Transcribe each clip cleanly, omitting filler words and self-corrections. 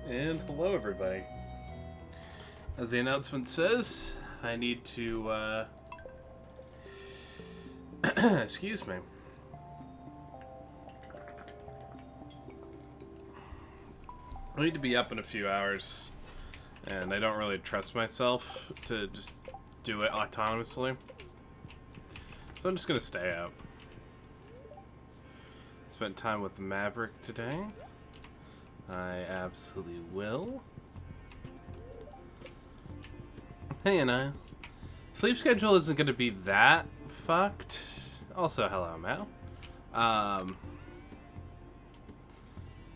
And hello, everybody. As the announcement says, I need to, excuse me. I need to be up in a few hours, and I don't really trust myself to just do it autonomously. So I'm just gonna stay up. Spent time with Maverick today. I absolutely will. Hey, and sleep schedule isn't going to be that fucked. Also, hello, Mal.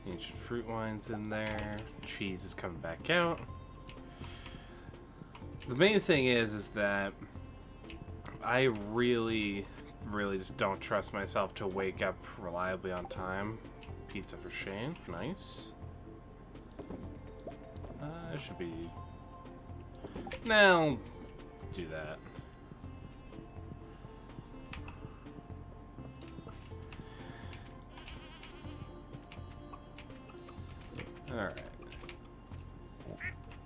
Ancient fruit wine's in there. Cheese is coming back out. The main thing is that I really just don't trust myself to wake up reliably on time. Pizza for Shane. Nice. I should be... Now, do that. Alright.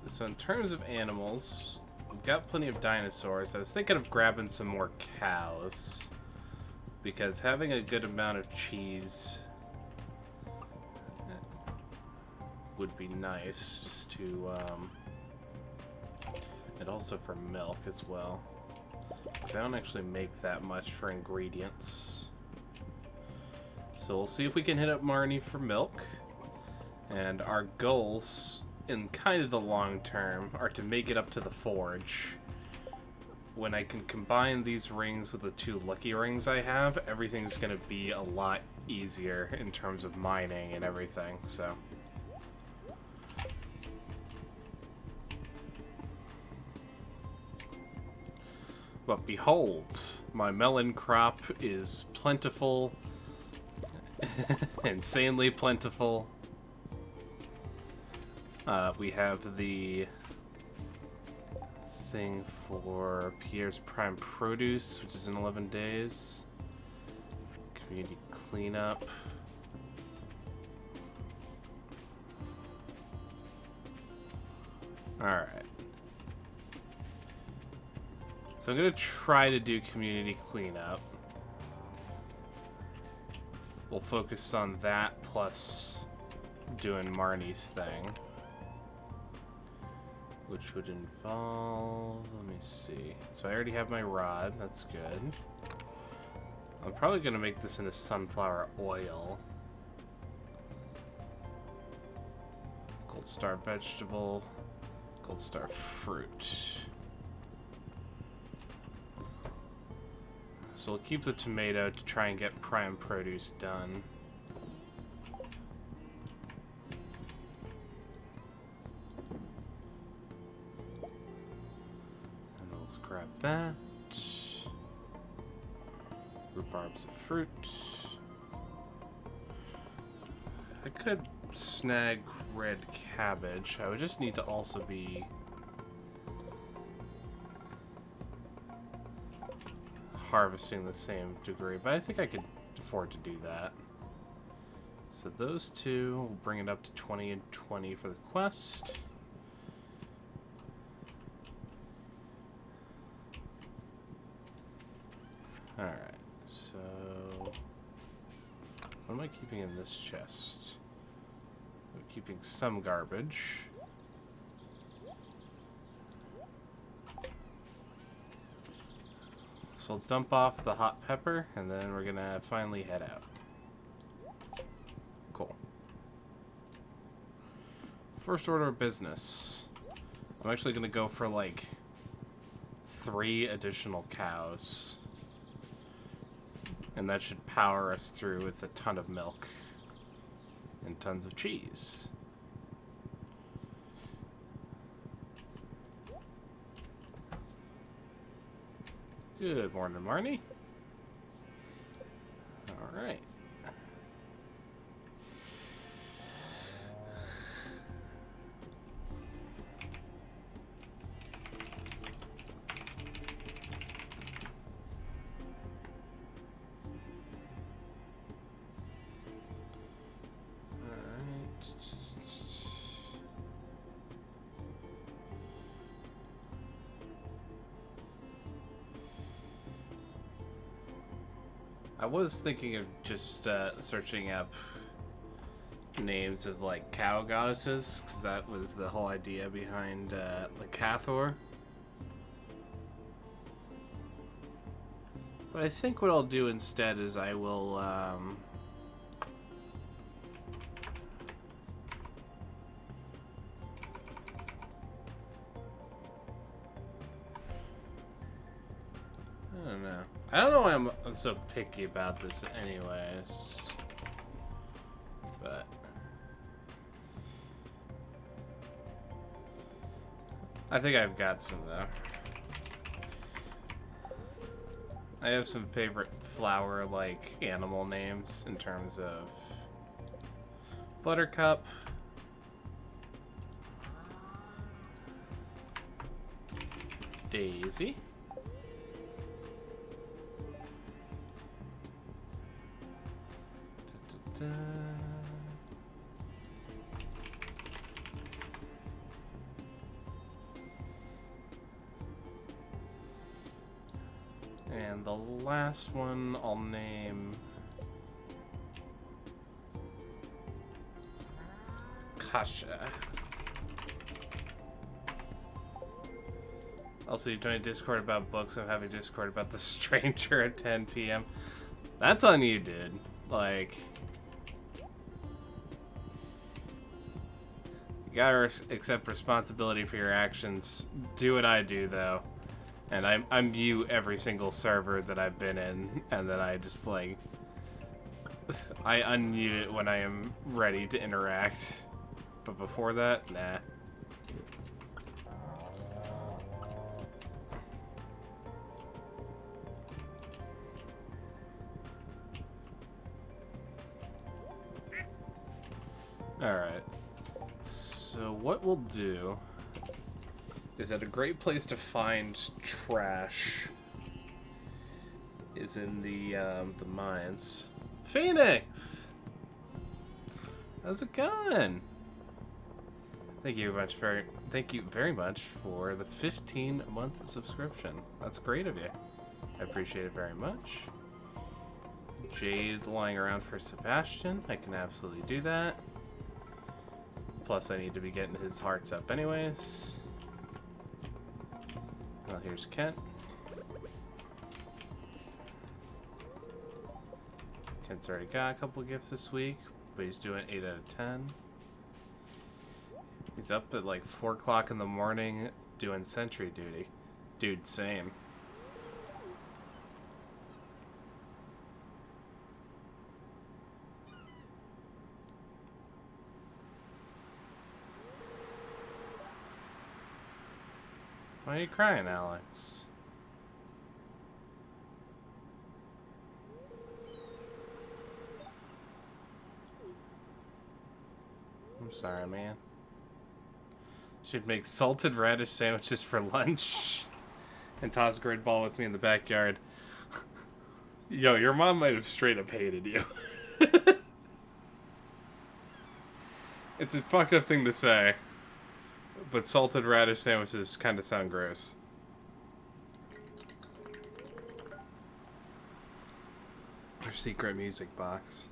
So in terms of animals, we've got plenty of dinosaurs. I was thinking of grabbing some more cows, because having a good amount of cheese would be nice, just to, and also for milk as well, because I don't actually make that much for ingredients. So we'll see if we can hit up Marnie for milk, and our goals in kind of the long term are to make it up to the forge. When I can combine these rings with the 2 lucky rings I have, everything's gonna be a lot easier in terms of mining and everything, so... But behold, my melon crop is plentiful, insanely plentiful. We have the thing for Pierre's Prime Produce, which is in 11 days. Community cleanup. Alright. So I'm going to try to do community cleanup. We'll focus on that plus doing Marnie's thing. Which would involve... Let me see. So I already have my rod. That's good. I'm probably going to make this into sunflower oil. Gold star vegetable. Gold star fruit. So we'll keep the tomato to try and get prime produce done. And let's grab that. Rhubarb's a fruit. I could snag red cabbage. I would just need to also be harvesting the same degree, but I think I could afford to do that. So those 2 will bring it up to 20 and 20 for the quest. Alright, so what am I keeping in this chest? I'm keeping some garbage. So we'll dump off the hot pepper, and then we're gonna finally head out. Cool. First order of business. I'm actually gonna go for like 3 additional cows. And that should power us through with a ton of milk. And tons of cheese. Good morning, Marnie. Alright. I was thinking of just searching up names of like cow goddesses, because that was the whole idea behind the Cathor. But I think what I'll do instead is I will I don't know. I don't know why I'm so picky about this anyways. But I think I've got some though. I have some favorite flower-like animal names in terms of Buttercup, Daisy, da, da, da. And the last one I'll name Kasha. Also, you joined Discord about books. I'm having Discord about The Stranger at 10 p.m. That's on you, dude. Like, you gotta accept responsibility for your actions. Do what I do, though. And I mute every single server that I've been in, and then I just, like, I unmute it when I am ready to interact. But before that, nah. Alright. So what we'll do is that a great place to find trash is in the mines. Phoenix! How's it going? Thank you very much for the 15-month subscription. That's great of you. I appreciate it very much. Jade lying around for Sebastian. I can absolutely do that. Plus, I need to be getting his hearts up anyways. Well, here's Kent. Kent's already got a couple gifts this week, but he's doing 8 out of 10. He's up at like 4 o'clock in the morning doing sentry duty. Dude, same. Why are you crying, Alex? I'm sorry, man. Should make salted radish sandwiches for lunch and toss a grid ball with me in the backyard. Yo, your mom might have straight up hated you. It's a fucked up thing to say, but salted radish sandwiches kind of sound gross. Our secret music box.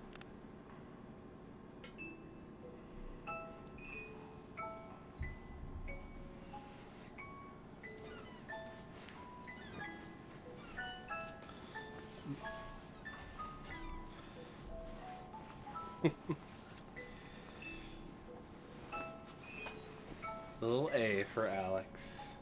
Little A for Alex.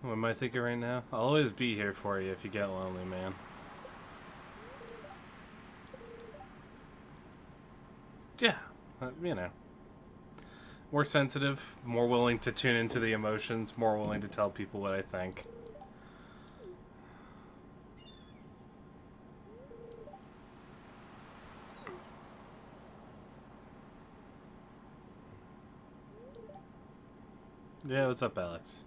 What am I thinking right now? I'll always be here for you if you get lonely, man. Yeah, you know. More sensitive, more willing to tune into the emotions, more willing to tell people what I think. Yeah, what's up, Alex?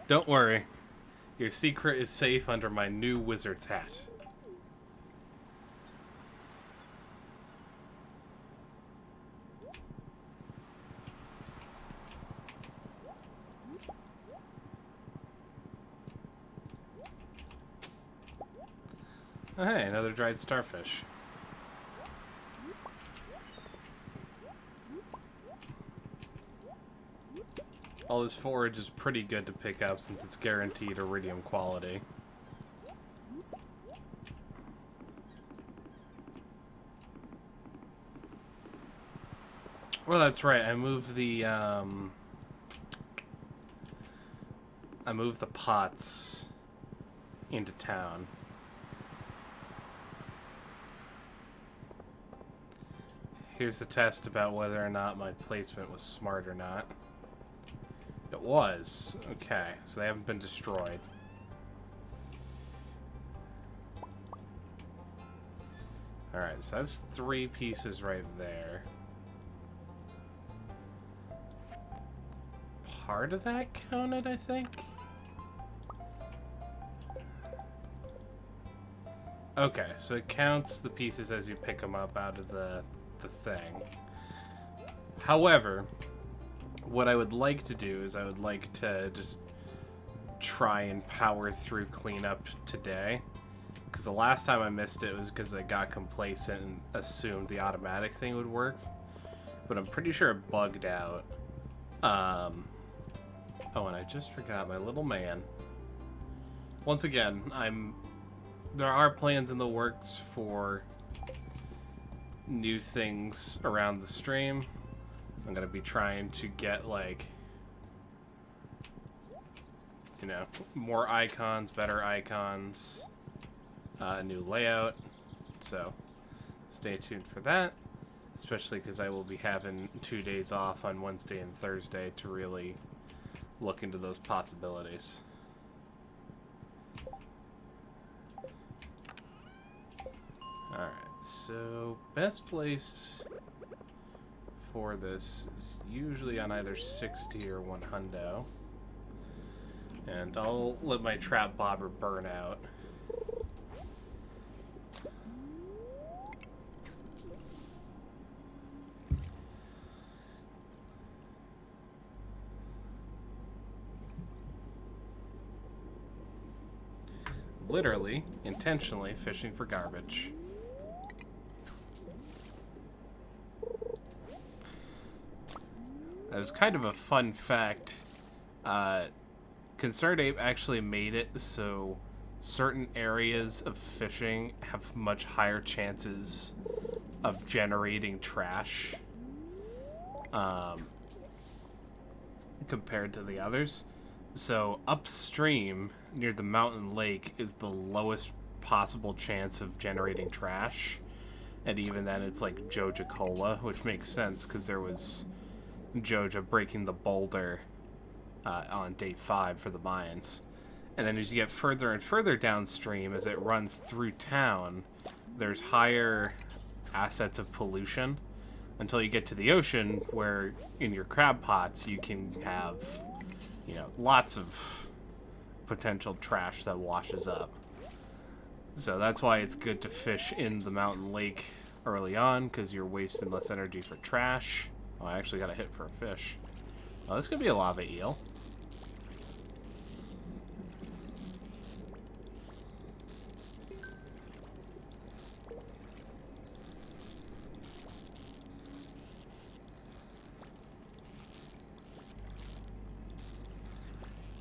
Don't worry. Your secret is safe under my new wizard's hat. Oh, hey, another dried starfish. All this forage is pretty good to pick up since it's guaranteed iridium quality. Well, that's right. I moved the pots into town. Here's the test about whether or not my placement was smart or not. It was. Okay, so they haven't been destroyed. Alright, so that's 3 pieces right there. Part of that counted, I think? Okay, so it counts the pieces as you pick them up out of the thing. However, what I would like to do is I would like to just try and power through cleanup today. Because the last time I missed it was because I got complacent and assumed the automatic thing would work. But I'm pretty sure it bugged out. Oh, and I just forgot my little man. Once again, there are plans in the works for new things around the stream. I'm gonna be trying to get, like, you know, more icons, better icons, a new layout. So stay tuned for that, especially because I will be having 2 days off on Wednesday and Thursday to really look into those possibilities. Alright, so best place for this is usually on either 60 or 100. And I'll let my trap bobber burn out. Literally, intentionally fishing for garbage. That was kind of a fun fact. Concerned Ape actually made it so certain areas of fishing have much higher chances of generating trash compared to the others. So upstream near the mountain lake is the lowest possible chance of generating trash, and even then it's like Joja Cola, which makes sense because there was Joja breaking the boulder on day 5 for the mines. And then as you get further and further downstream, as it runs through town, there's higher assets of pollution until you get to the ocean, where in your crab pots you can have, you know, lots of potential trash that washes up. So that's why it's good to fish in the mountain lake early on, because you're wasting less energy for trash. Oh, I actually got a hit for a fish. Oh, this could be a lava eel.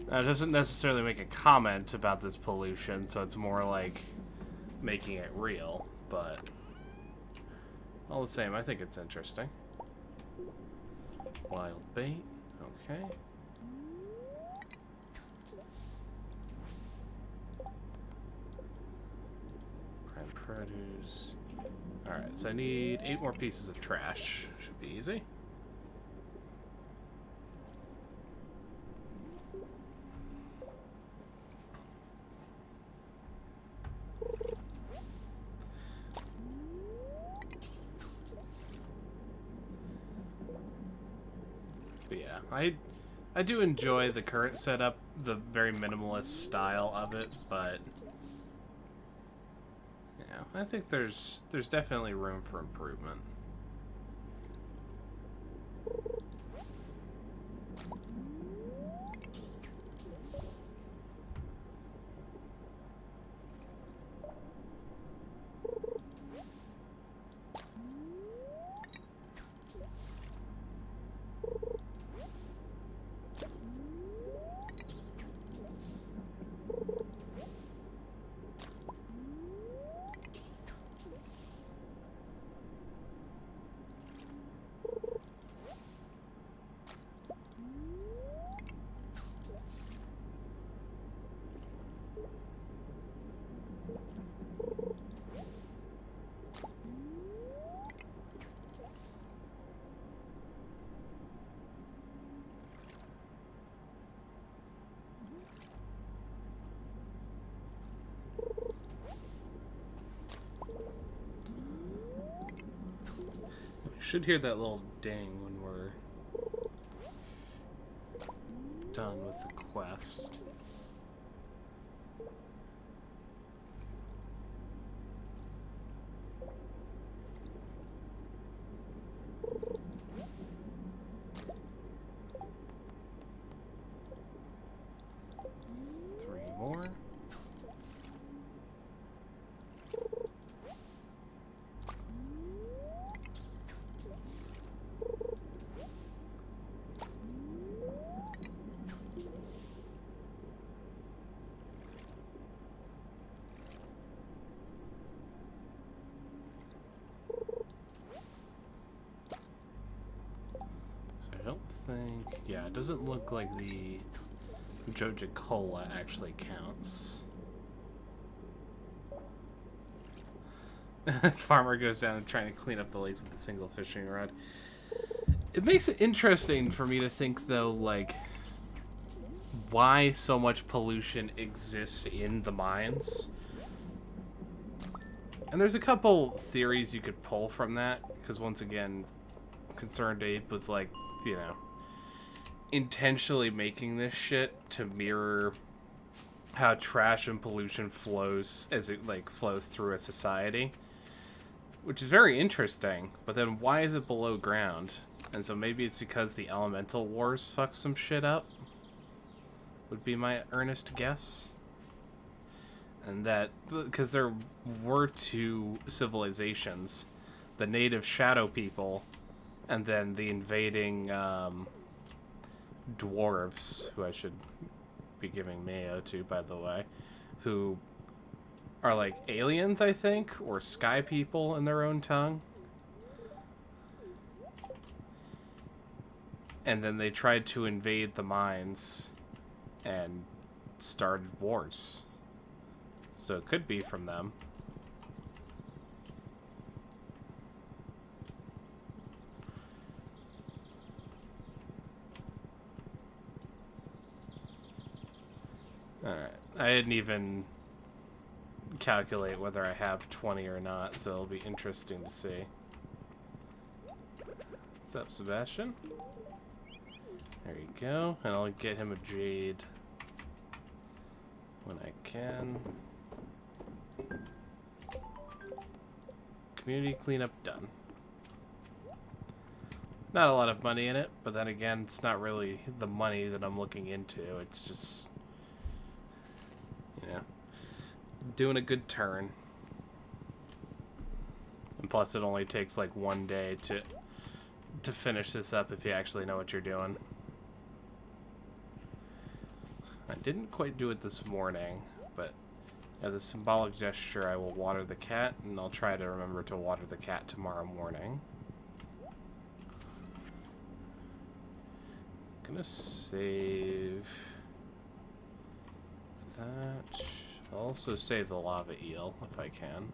Now, it doesn't necessarily make a comment about this pollution, so it's more like making it real, but all the same, I think it's interesting. Wild bait, okay. Prime produce. Alright, so I need 8 more pieces of trash. Should be easy. But yeah, I do enjoy the current setup the very minimalist style of it, but yeah, I think there's definitely room for improvement. Should hear that little ding when we're done with the quest. Three more. I don't think... Yeah, it doesn't look like the Joja-Cola actually counts. Farmer goes down and trying to clean up the lakes with a single fishing rod. It makes it interesting for me to think, though, like, why so much pollution exists in the mines. And there's a couple theories you could pull from that, because once again, Concerned Ape was like, you know, intentionally making this shit to mirror how trash and pollution flows as it like flows through a society, which is very interesting. But then why is it below ground? And so maybe it's because the elemental wars fucked some shit up, would be my earnest guess. And that because there were two civilizations, the native shadow people and then the invading dwarves, who I should be giving mayo to, by the way, who are like aliens, I think, or sky people in their own tongue. And then they tried to invade the mines and started wars. So it could be from them. Alright. I didn't even calculate whether I have 20 or not, so it'll be interesting to see. What's up, Sebastian? There you go. And I'll get him a jade when I can. Community cleanup done. Not a lot of money in it, but then again, it's not really the money that I'm looking into. It's just, you know, doing a good turn. And plus, it only takes like one day to finish this up if you actually know what you're doing. I didn't quite do it this morning, but as a symbolic gesture, I will water the cat, and I'll try to remember to water the cat tomorrow morning. Gonna save that. I'll also save the lava eel if I can.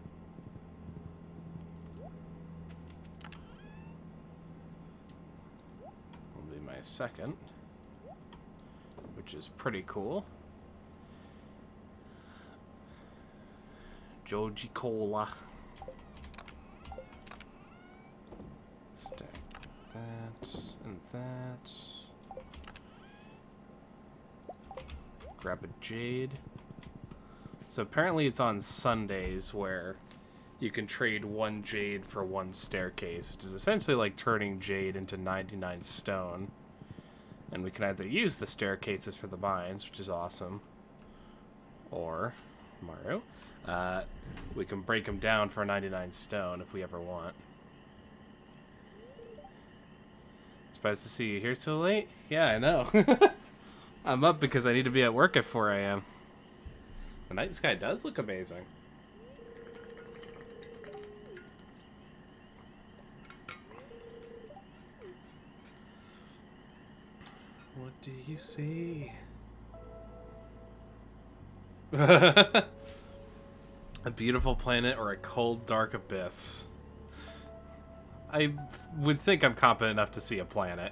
Will be my second, which is pretty cool. Joja-Cola. Stack that and that. Grab a jade. So apparently it's on Sundays where you can trade 1 jade for 1 staircase, which is essentially like turning jade into 99 stone. And we can either use the staircases for the mines, which is awesome, or, Mario, we can break them down for 99 stone if we ever want. Surprised to see you here so late? Yeah, I know. I'm up because I need to be at work at 4 a.m. The night sky does look amazing. What do you see? A beautiful planet or a cold, dark abyss? I would think I'm competent enough to see a planet.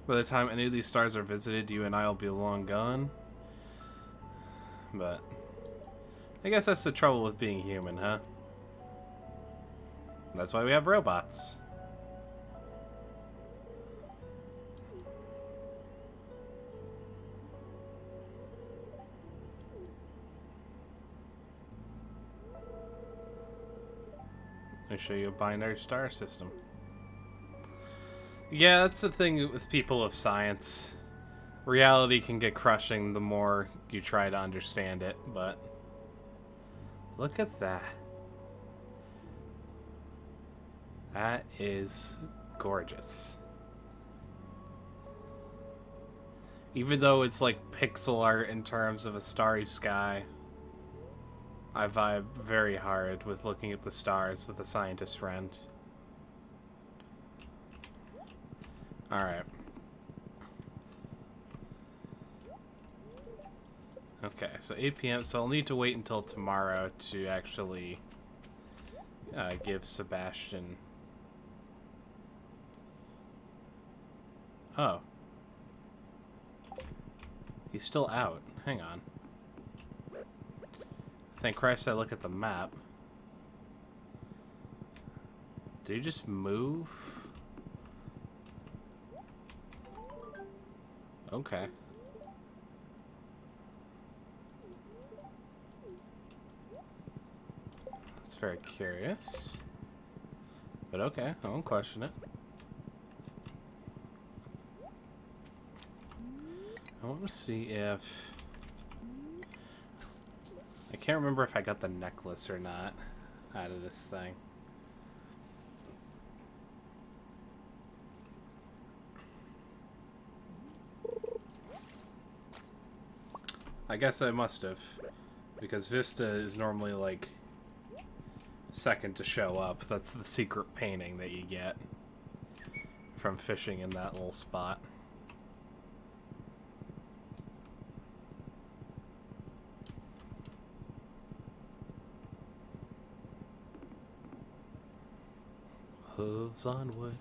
By the time any of these stars are visited, you and I will be long gone. But I guess that's the trouble with being human, huh? That's why we have robots. I'll show you a binary star system. Yeah, that's the thing with people of science. Reality can get crushing the more you try to understand it, but look at that. That is gorgeous. Even though it's like pixel art in terms of a starry sky, I vibe very hard with looking at the stars with a scientist friend. Alright. Okay, so 8 p.m. So I'll need to wait until tomorrow to actually give Sebastian... Oh. He's still out. Hang on. Thank Christ I look at the map. Did he just move? Okay. That's very curious. But okay, I won't question it. I want to see if... I can't remember if I got the necklace or not out of this thing. I guess I must have, because Vista is normally like second to show up. That's the secret painting that you get from fishing in that little spot. Hooves on wood.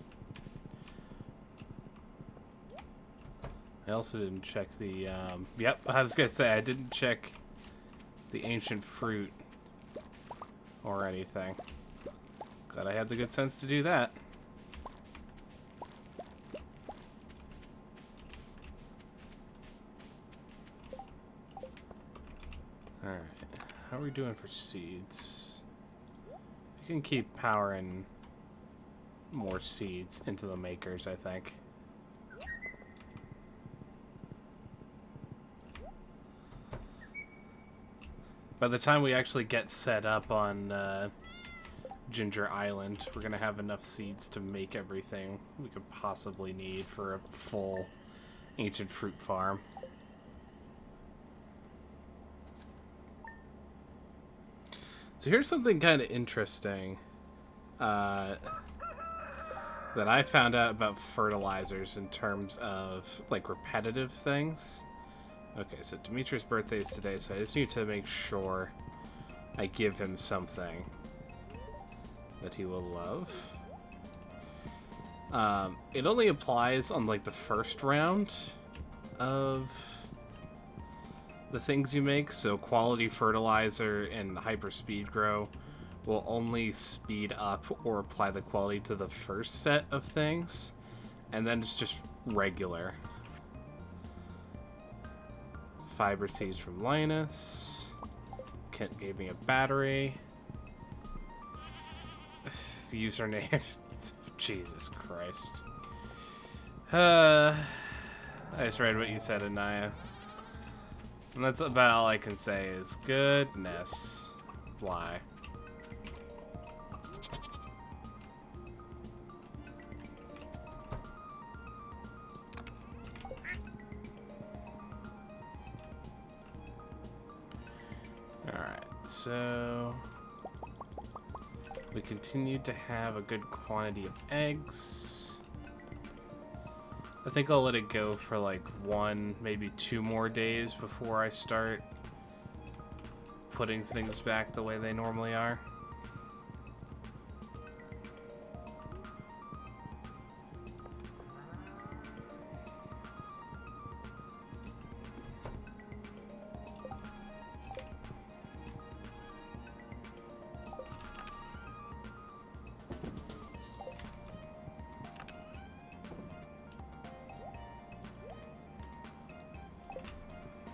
I also didn't check the, yep, I was gonna say, I didn't check the ancient fruit or anything. Glad I had the good sense to do that. Alright, how are we doing for seeds? We can keep powering more seeds into the makers, I think. By the time we actually get set up on Ginger Island, we're going to have enough seeds to make everything we could possibly need for a full ancient fruit farm. So here's something kind of interesting that I found out about fertilizers in terms of like repetitive things. Okay, so Demetrius' birthday is today, so I just need to make sure I give him something that he will love. It only applies on, like, the first round of the things you make, so quality fertilizer and hyper speed grow will only speed up or apply the quality to the first set of things. And then it's just regular. Fiber seeds from Linus. Kent gave me a battery. Username. Jesus Christ. I just read what you said, Anaya. And that's about all I can say is goodness. Why? Alright, so we continue to have a good quantity of eggs. I think I'll let it go for like 1, maybe 2 more days before I start putting things back the way they normally are.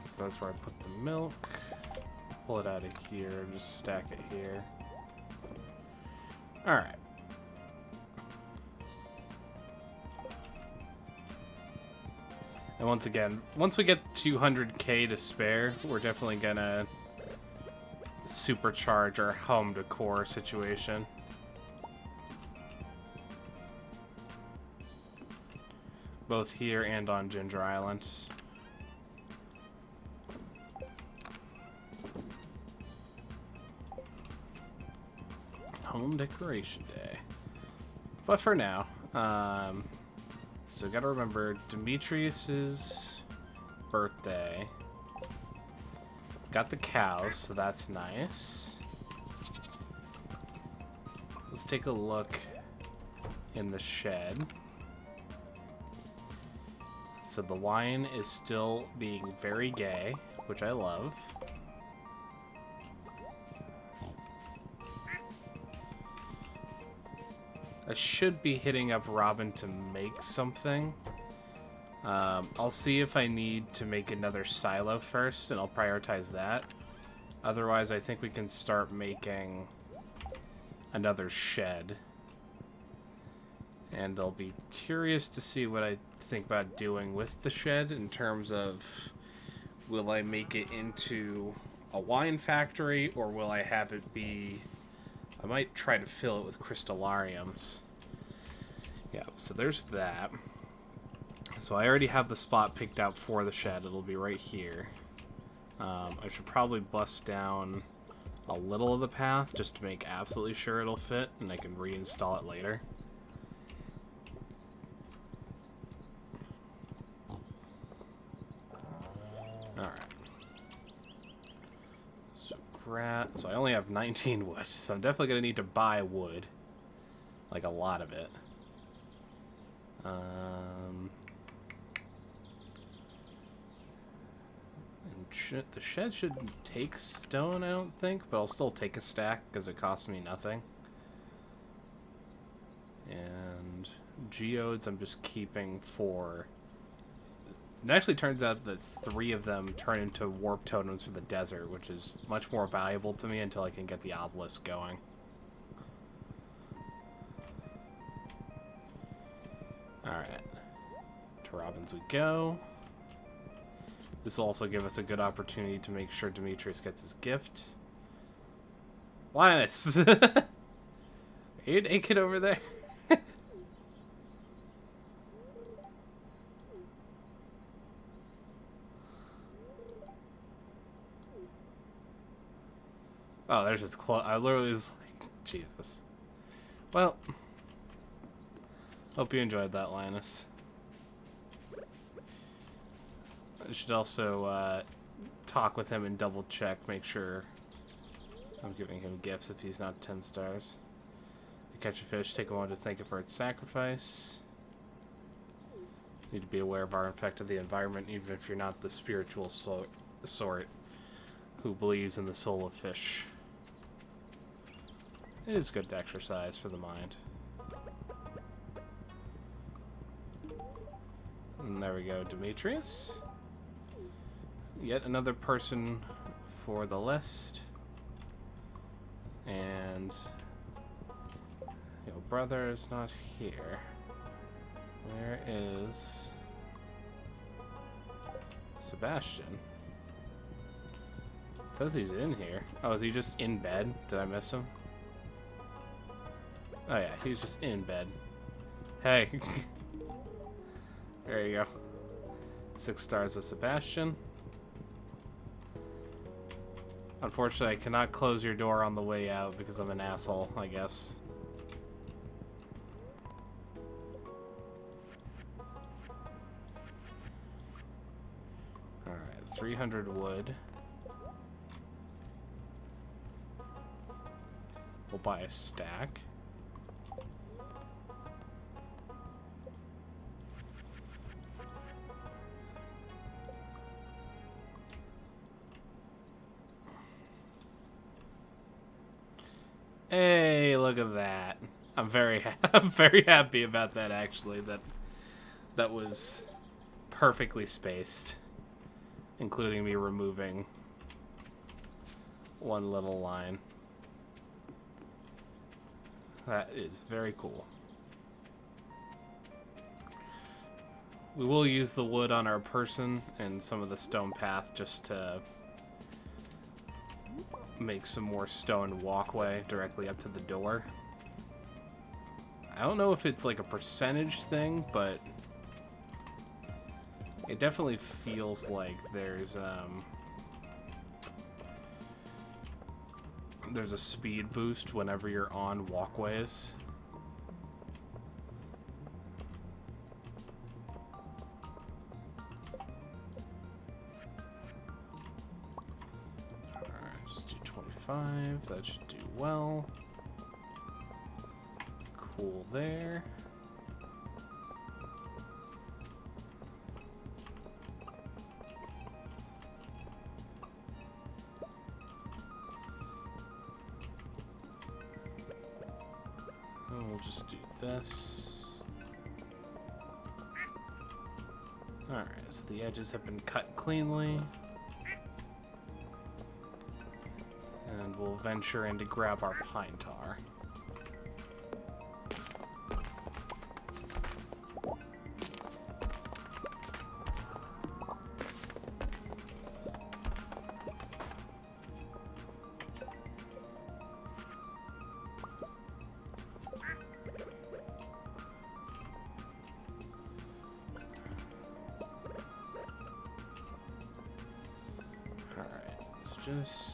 So that's where I put the milk. Pull it out of here, just stack it here. Alright. And once again, once we get 200k to spare, we're definitely gonna supercharge our home decor situation. Both here and on Ginger Island. Home decoration day. But for now, so gotta remember Demetrius's birthday. Got the cows, so that's nice. Let's take a look in the shed. So the wine is still being very gay, which I love. I should be hitting up Robin to make something. I'll see if I need to make another silo first, and I'll prioritize that. Otherwise, I think we can start making another shed. And I'll be curious to see what I think about doing with the shed in terms of, will I make it into a wine factory, or will I have it be... I might try to fill it with crystallariums. Yeah, so there's that. So I already have the spot picked out for the shed. It'll be right here. I should probably bust down a little of the path just to make absolutely sure it'll fit, and I can reinstall it later. Alright. So I only have 19 wood, so I'm definitely going to need to buy wood. Like, a lot of it. And the shed shouldn't take stone, I don't think, but I'll still take a stack because it costs me nothing. And geodes I'm just keeping for... It actually turns out that 3 of them turn into warp totems for the desert, which is much more valuable to me until I can get the obelisk going. Alright. To Robin's we go. This will also give us a good opportunity to make sure Demetrius gets his gift. Linus! Are you naked over there? Oh, there's his clothes. I literally was like, Jesus. Well, hope you enjoyed that, Linus. I should also talk with him and double check, make sure I'm giving him gifts if he's not 10 stars. You catch a fish, take a moment to thank it for its sacrifice. Need to be aware of our effect of the environment, even if you're not the spiritual sort who believes in the soul of fish. It is good exercise for the mind. And there we go, Demetrius. Yet another person for the list. And your brother is not here. Where is Sebastian? It says he's in here. Oh, is he just in bed? Did I miss him? Oh yeah, he's just in bed. Hey. There you go. 6 stars with Sebastian. Unfortunately, I cannot close your door on the way out because I'm an asshole, I guess. Alright, 300 wood. We'll buy a stack. Hey, look at that. I'm very happy about that, actually. That was perfectly spaced, including me removing one little line. That is very cool. We will use the wood on our person and some of the stone path just to make some more stone walkway directly up to the door. I don't know if it's like a percentage thing, but it definitely feels like there's a speed boost whenever you're on walkways. That should do well. Cool there. And we'll just do this. Alright, so the edges have been cut cleanly. And we'll venture in to grab our pine tar. Alright, let's just...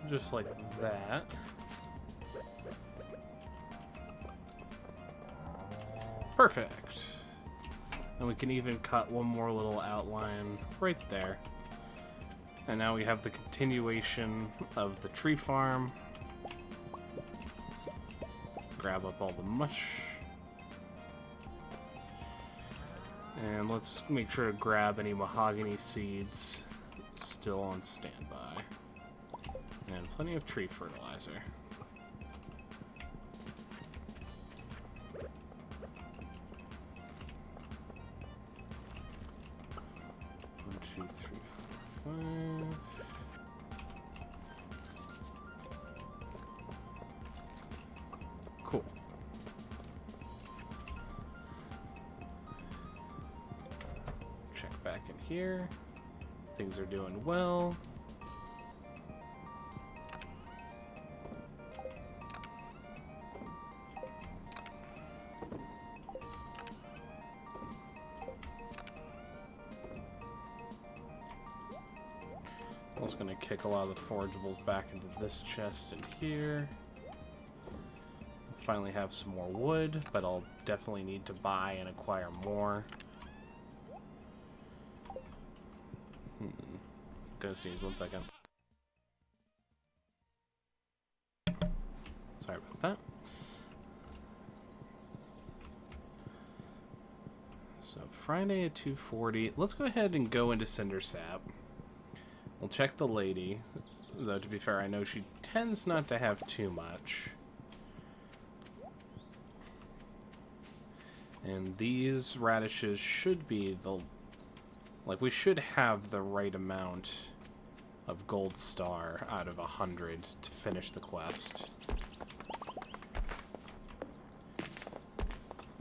just like that. Perfect. And we can even cut one more little outline right there. And now we have the continuation of the tree farm. Grab up all the mush. And let's make sure to grab any mahogany seeds still on standby. And plenty of tree fertilizer. One, two, three, four, five. Cool. Check back in here. Things are doing well. I was going to kick a lot of the forageables back into this chest in here. Finally have some more wood, but I'll definitely need to buy and acquire more. Gonna sneeze 1 second. Sorry about that. So Friday at 2:40. Let's go ahead and go into Cinder Sap. We'll check the lady. Though, to be fair, I know she tends not to have too much. And these radishes should be the... Like, we should have the right amount of gold star out of 100 to finish the quest.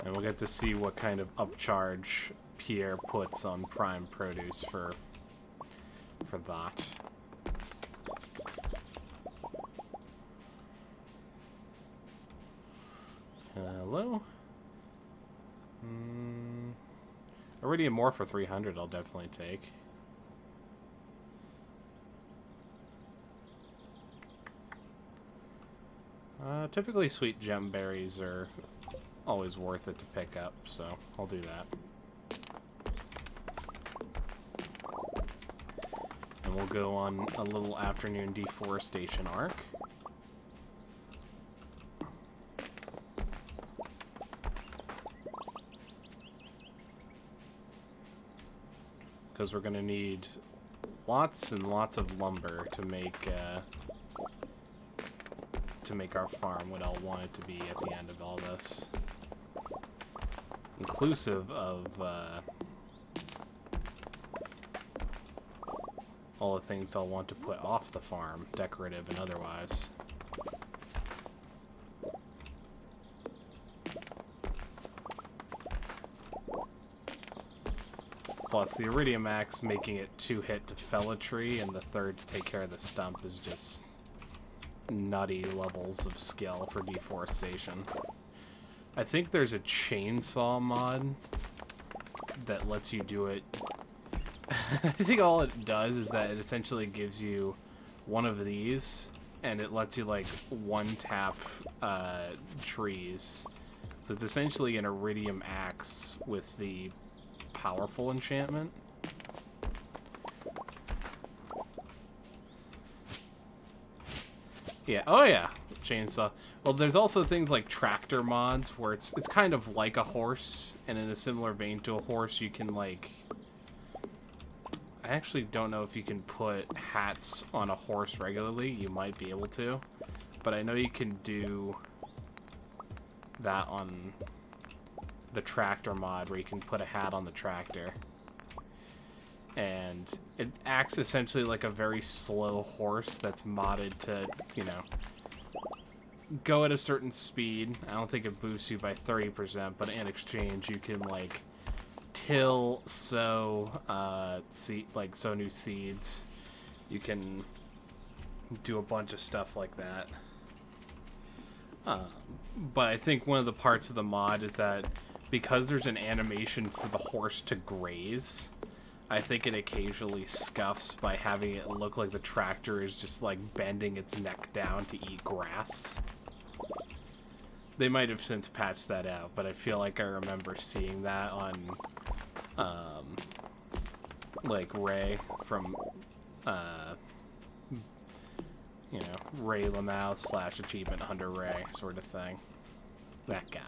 And we'll get to see what kind of upcharge Pierre puts on prime produce for that. Hello? Iridium Ore for 300 I'll definitely take. Typically sweet gem berries are always worth it to pick up, so I'll do that. And we'll go on a little afternoon deforestation arc. Because we're going to need lots and lots of lumber to make our farm what I'll want it to be at the end of all this. Inclusive of all the things I'll want to put off the farm, decorative and otherwise. Plus, the Iridium Axe making it 2-hit to fell a tree and the 3rd to take care of the stump is just nutty levels of skill for deforestation. I think there's a chainsaw mod that lets you do it. I think all it does is that it essentially gives you one of these, and it lets you, like, one-tap trees. So it's essentially an Iridium Axe with the powerful enchantment. Yeah, oh yeah, chainsaw. Well, there's also things like tractor mods where it's kind of like a horse, and in a similar vein to a horse, you can, like... I actually don't know if you can put hats on a horse regularly. You might be able to, but I know you can do that on the tractor mod where you can put a hat on the tractor. And it acts essentially like a very slow horse that's modded to, you know, go at a certain speed. I don't think it boosts you by 30%, but in exchange you can, like, till, sow, sow new seeds. You can do a bunch of stuff like that. But I think one of the parts of the mod is that because there's an animation for the horse to graze, I think it occasionally scuffs by having it look like the tractor is just, like, bending its neck down to eat grass. They might have since patched that out, but I feel like I remember seeing that on, like, Ray from, you know, Ray Lamau / Achievement Hunter Ray sort of thing. That guy.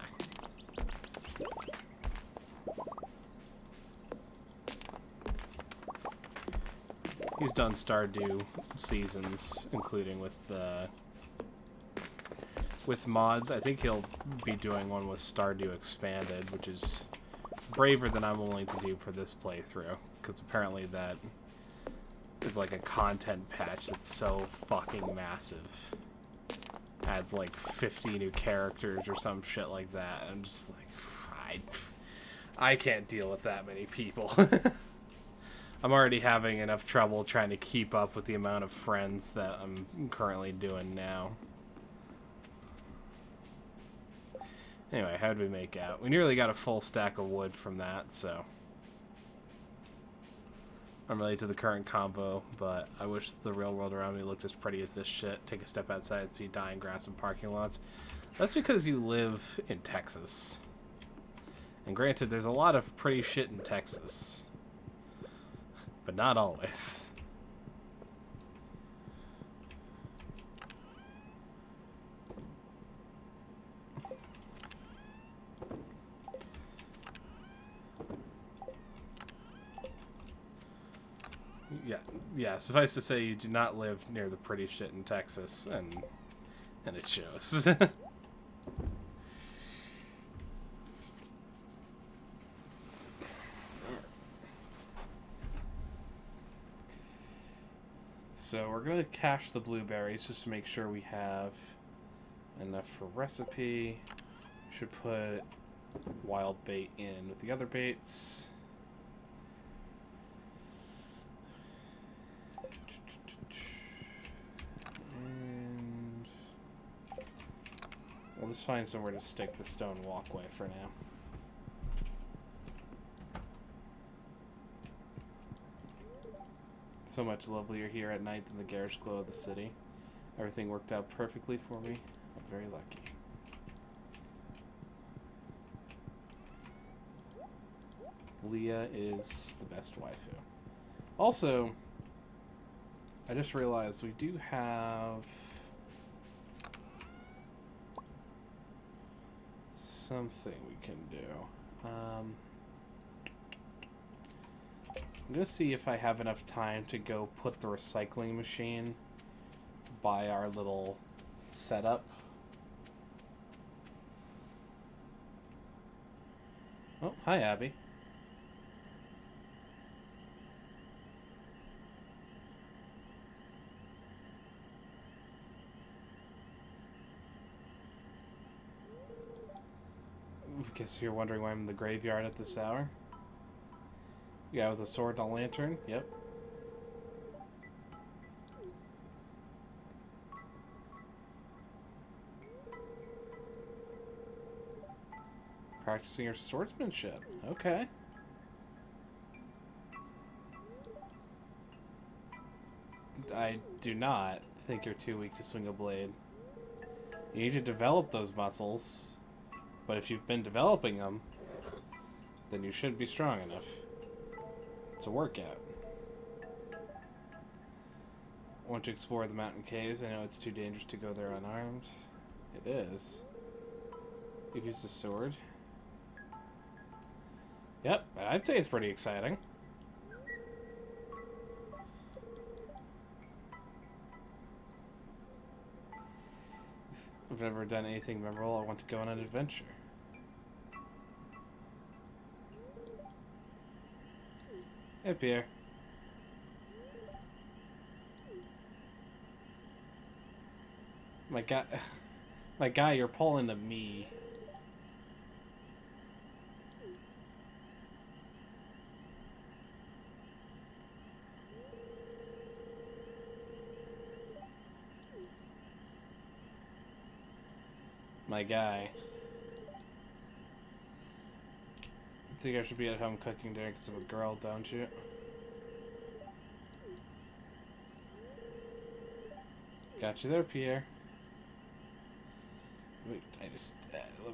He's done Stardew seasons, including with mods. I think he'll be doing one with Stardew Expanded, which is braver than I'm willing to do for this playthrough, because apparently that is like a content patch that's so fucking massive. Adds like 50 new characters or some shit like that. I'm just like, I can't deal with that many people. I'm already having enough trouble trying to keep up with the amount of friends that I'm currently doing now. Anyway, how'd we make out? We nearly got a full stack of wood from that, so... I'm related to the current combo, but I wish the real world around me looked as pretty as this shit. Take a step outside and see dying grass and parking lots. That's because you live in Texas. And granted, there's a lot of pretty shit in Texas. But not always. Yeah, suffice to say, you do not live near the pretty shit in Texas, and it shows. So we're going to cache the blueberries just to make sure we have enough for recipe. Should put wild bait in with the other baits. And we'll just find somewhere to stick the stone walkway for now. So much lovelier here at night than the garish glow of the city. Everything worked out perfectly for me. I'm very lucky. Leah is the best waifu. Also, I just realized we do have something we can do. I'm going to see if I have enough time to go put the recycling machine by our little setup. Oh, hi, Abby. I guess you're wondering why I'm in the graveyard at this hour. Yeah, with a sword and a lantern? Yep. Practicing your swordsmanship. Okay. I do not think you're too weak to swing a blade. You need to develop those muscles, but if you've been developing them, then you should be strong enough. It's a workout. Want to explore the mountain caves? I know it's too dangerous to go there unarmed. It is. You've used a sword. Yep, I'd say it's pretty exciting. I've never done anything memorable. I want to go on an adventure. Hey, Pierre. My guy, you're pulling to me. My guy. I think I should be at home cooking dinner because I'm a girl, don't you? Got you there, Pierre. Wait, let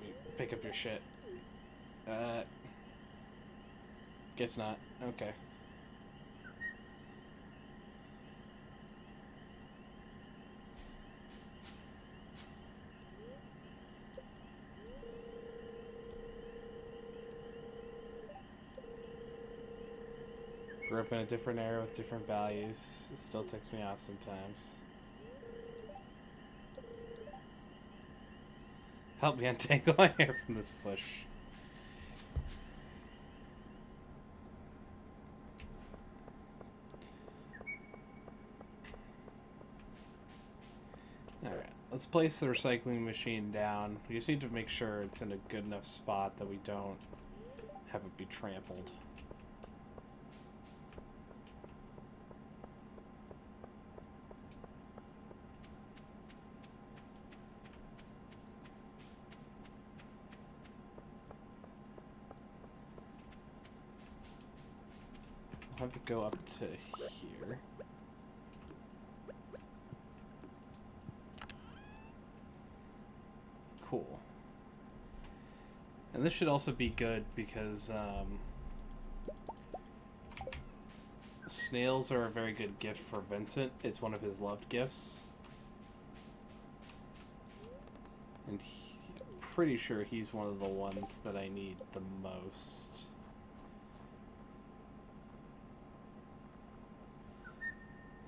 me pick up your shit. Guess not. Okay. Grew up in a different era with different values. It still ticks me off sometimes. Help me untangle my hair from this bush. Alright, let's place the recycling machine down. We just need to make sure it's in a good enough spot that we don't have it be trampled. I'll have it go up to here. Cool. And this should also be good because snails are a very good gift for Vincent. It's one of his loved gifts. And I'm pretty sure he's one of the ones that I need the most.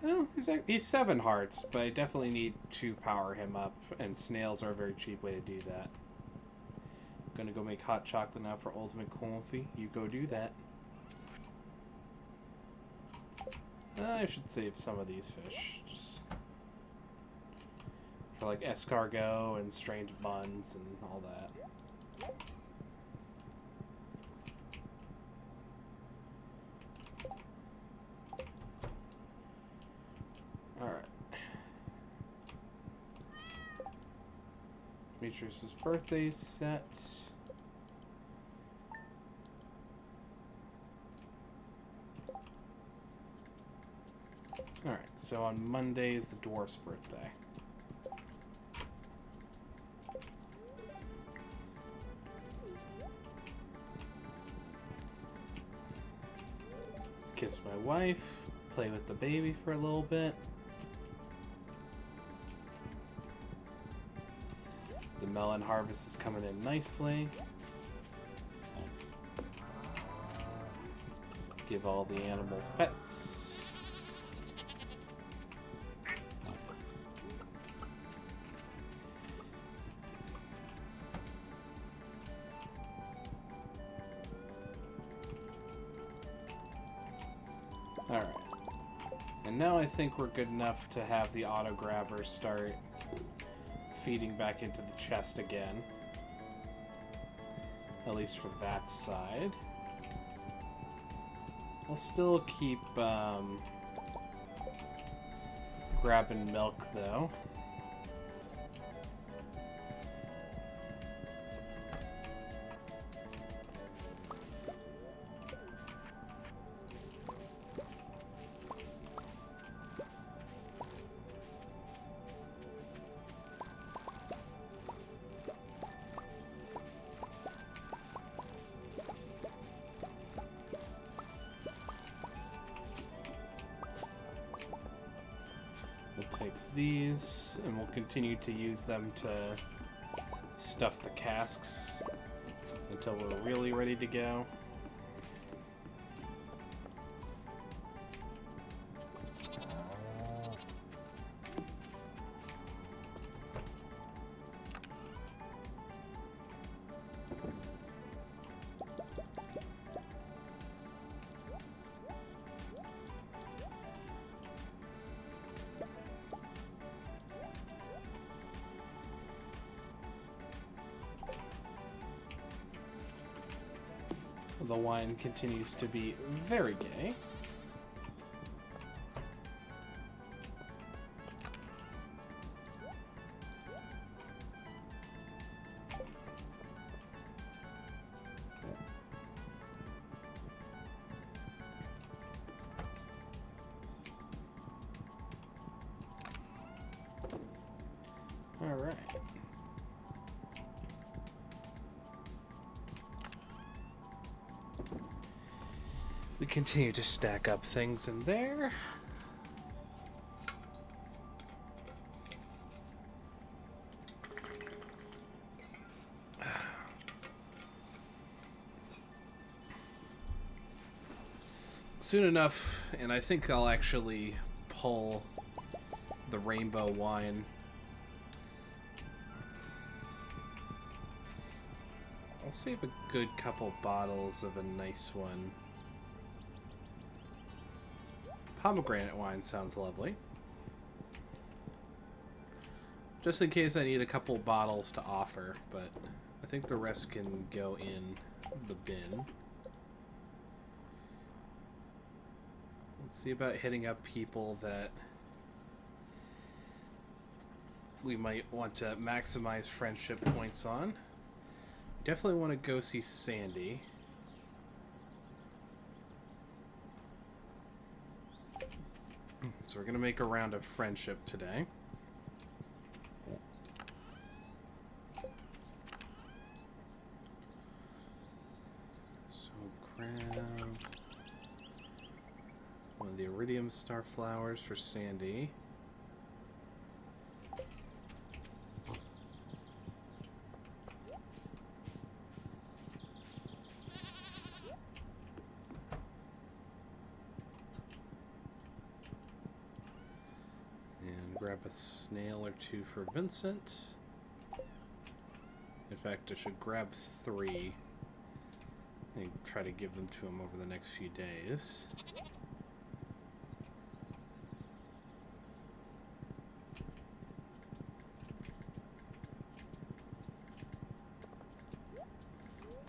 Well, he's 7 hearts, but I definitely need to power him up, and snails are a very cheap way to do that. Gonna go make hot chocolate now for ultimate coffee. You go do that. I should save some of these fish, just for like escargot and strange buns and all that. Alright. Demetrius' birthday's set. Alright, so on Monday is the dwarf's birthday. Kiss my wife, play with the baby for a little bit. The melon harvest is coming in nicely. Give all the animals pets. Alright. And now I think we're good enough to have the auto-grabber start feeding back into the chest again. At least for that side. I'll still keep grabbing milk, though. Take these, and we'll continue to use them to stuff the casks until we're really ready to go. The wine continues to be very gay. All right. We continue to stack up things in there. Soon enough, and I think I'll actually pull the rainbow wine. I'll save a good couple bottles of a nice one. Pomegranate wine sounds lovely. Just in case I need a couple bottles to offer, but I think the rest can go in the bin. Let's see about hitting up people that we might want to maximize friendship points on. Definitely want to go see Sandy. So we're going to make a round of friendship today. So grab one of the iridium star flowers for Sandy. grab a snail or two for Vincent. In fact, I should grab 3 and try to give them to him over the next few days.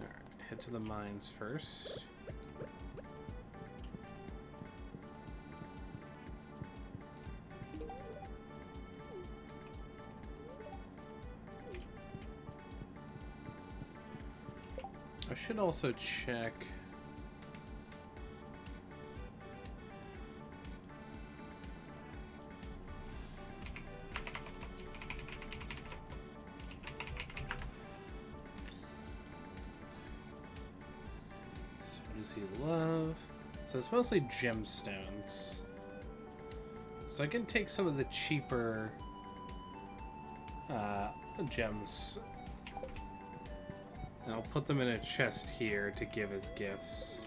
Alright, head to the mines first. I should also check. So what does he love? So it's mostly gemstones. So I can take some of the cheaper gems. And I'll put them in a chest here to give as gifts.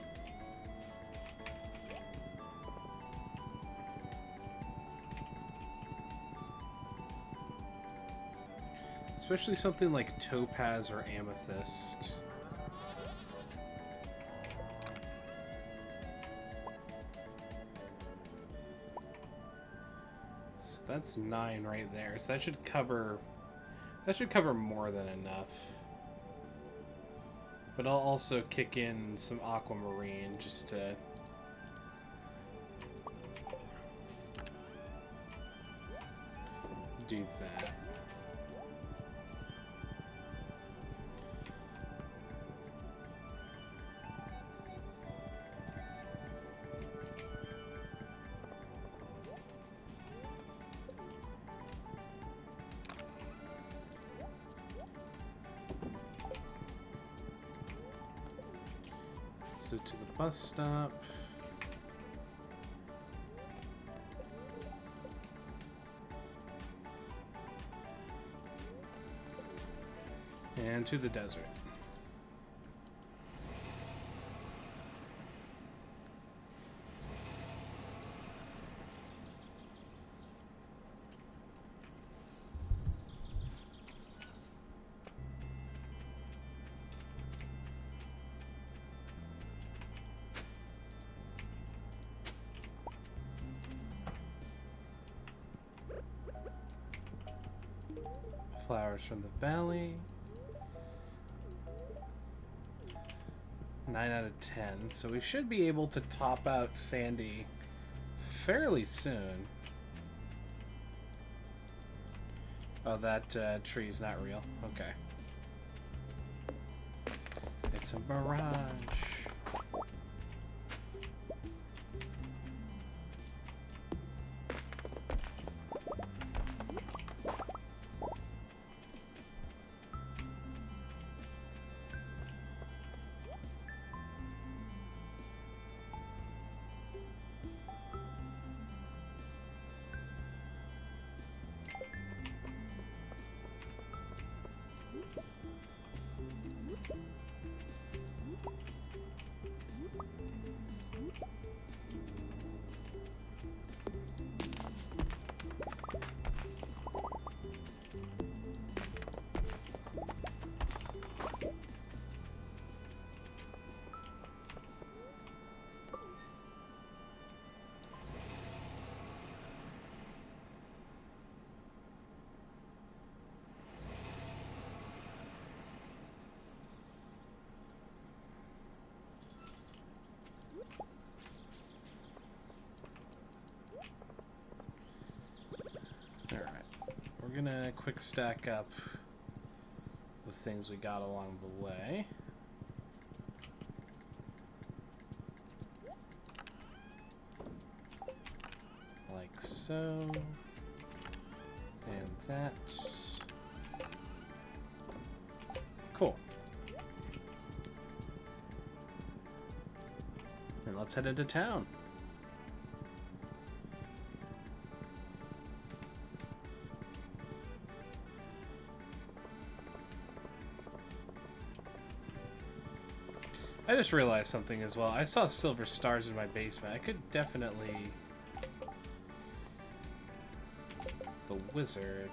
Especially something like topaz or amethyst. So that's 9 right there. So that should cover more than enough. But I'll also kick in some aquamarine just to do that. So to the bus stop. And to the desert. Flowers from the valley. 9 out of 10. So we should be able to top out Sandy fairly soon. Oh, that tree's not real. Okay. It's a mirage. We're gonna quick stack up the things we got along the way. Like so. And that. Cool. And let's head into town. I just realized something as well. I saw silver stars in my basement. I could definitely the wizard.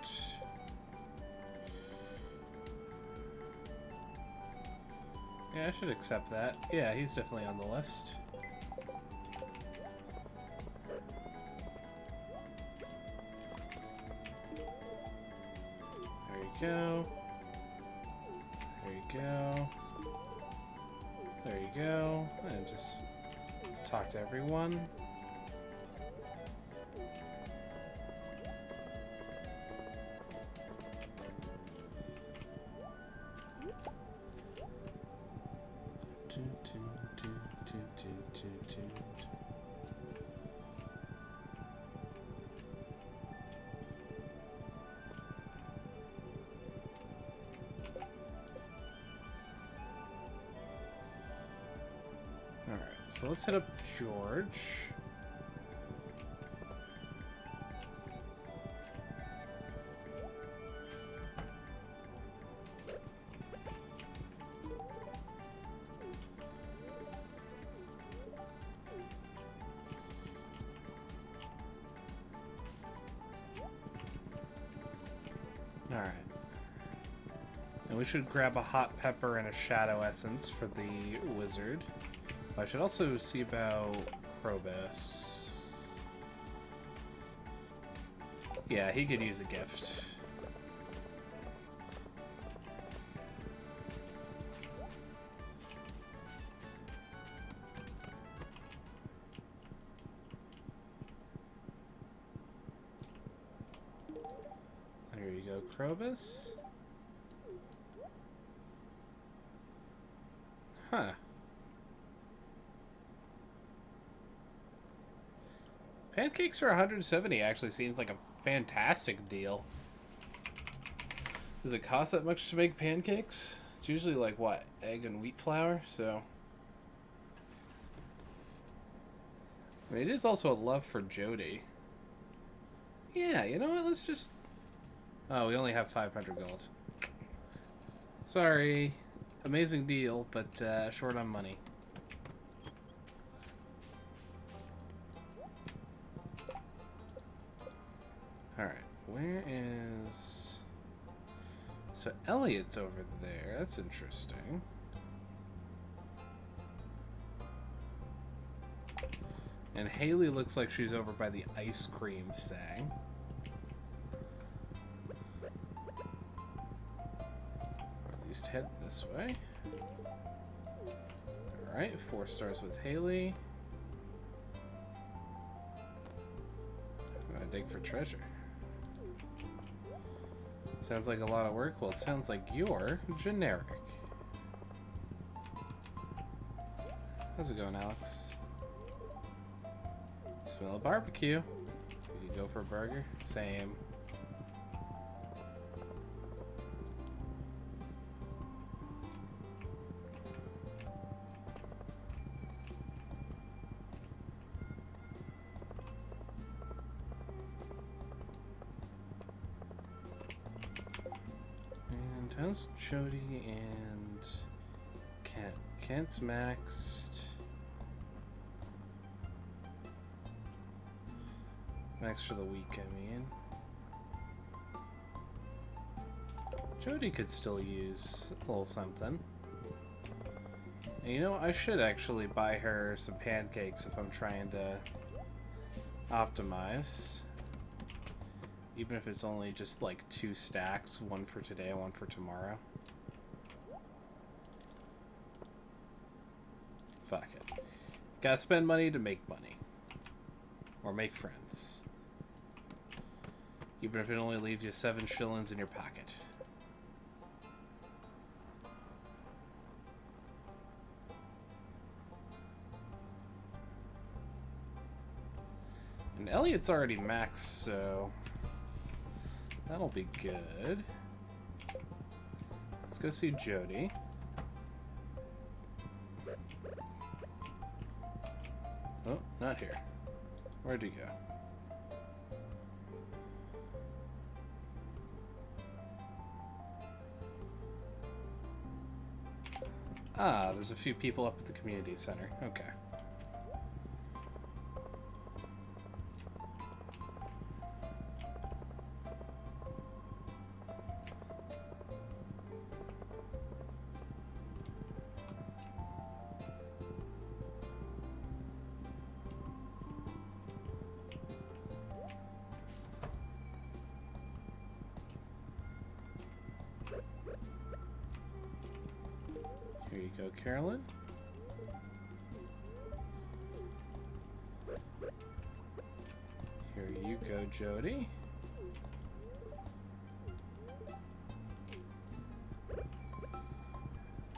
Yeah, I should accept that. Yeah, he's definitely on the list. There you go. There you go. There you go. And just talk to everyone. Alright, so let's hit up George. Alright. And we should grab a hot pepper and a shadow essence for the wizard. I should also see about Krobus. Yeah, he could use a gift. There you go, Krobus. Huh. Pancakes for 170 actually seems like a fantastic deal. Does it cost that much to make pancakes? It's usually like, what, egg and wheat flour? So, I mean, it is also a love for Jody. Yeah, you know what, let's just... Oh, we only have 500 gold. Sorry. Amazing deal, but short on money. Alright, where is... So Elliot's over there, that's interesting. And Haley looks like she's over by the ice cream thing. Or at least head this way. Alright, 4 stars with Haley. I'm gonna dig for treasure. Sounds like a lot of work. Well, it sounds like you're generic. How's it going, Alex? Smell a barbecue. We could go for a burger. Same. How's Jody and Kent? Kent's maxed. Max for the week, I mean. Jody could still use a little something. And you know, I should actually buy her some pancakes if I'm trying to optimize. Even if it's only just like 2 stacks, one for today and one for tomorrow. Fuck it. Gotta spend money to make money. Or make friends. Even if it only leaves you 7 shillings in your pocket. And Elliot's already maxed, so... that'll be good. Let's go see Jody. Oh, not here. Where'd he go? Ah, there's a few people up at the community center. Okay. you go, Carolyn. Here you go, Jody.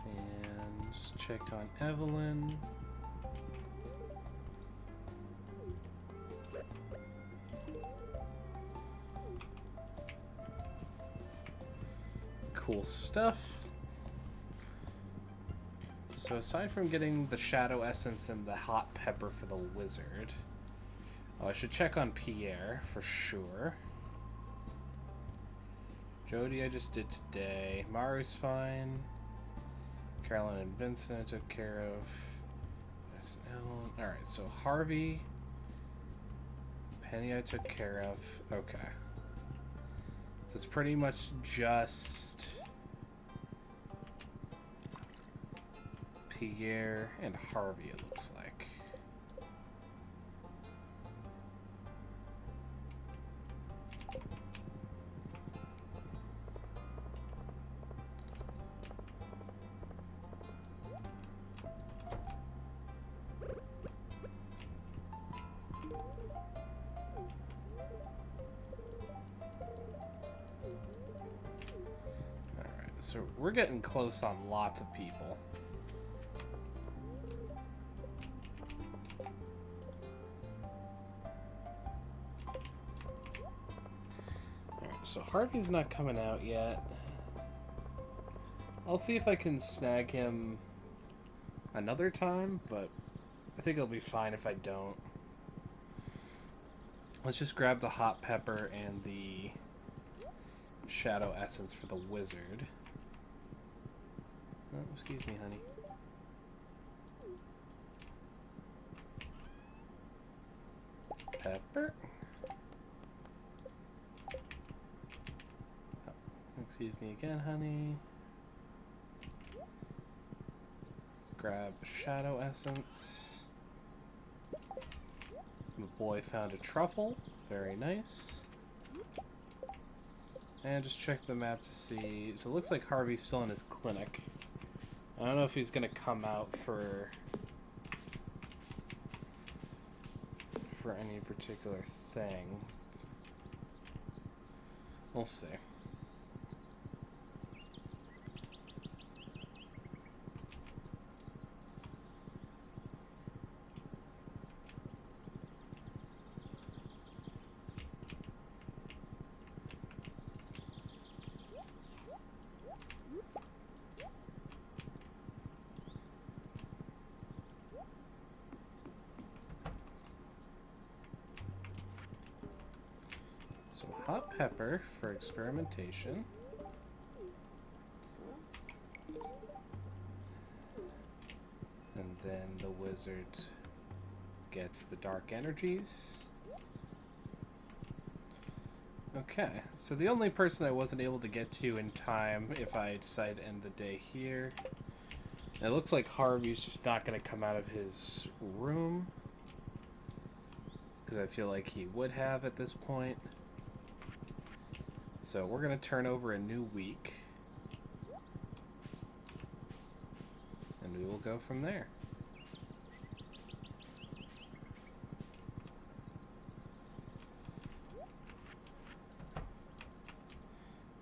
And just check on Evelyn. Cool stuff. So aside from getting the shadow essence and the hot pepper for the wizard, oh, I should check on Pierre for sure. Jody I just did today. Maru's fine. Carolyn and Vincent I took care of. Alright, so Harvey, Penny I took care of. Okay. So it's pretty much just Pierre and Harvey, it looks like. Alright, so we're getting close on lots of people. So Harvey's not coming out yet. I'll see if I can snag him another time, but I think it'll be fine if I don't. Let's just grab the hot pepper and the shadow essence for the wizard. Oh, excuse me, honey. Pepper. Excuse me again, honey. Grab shadow essence. The boy found a truffle. Very nice. And just check the map to see. So it looks like Harvey's still in his clinic. I don't know if he's gonna come out for any particular thing. We'll see. So hot pepper for experimentation. And then the wizard gets the dark energies. Okay, so the only person I wasn't able to get to in time if I decide to end the day here. And it looks like Harvey's just not going to come out of his room. Because I feel like he would have at this point. So we're going to turn over a new week. And we will go from there.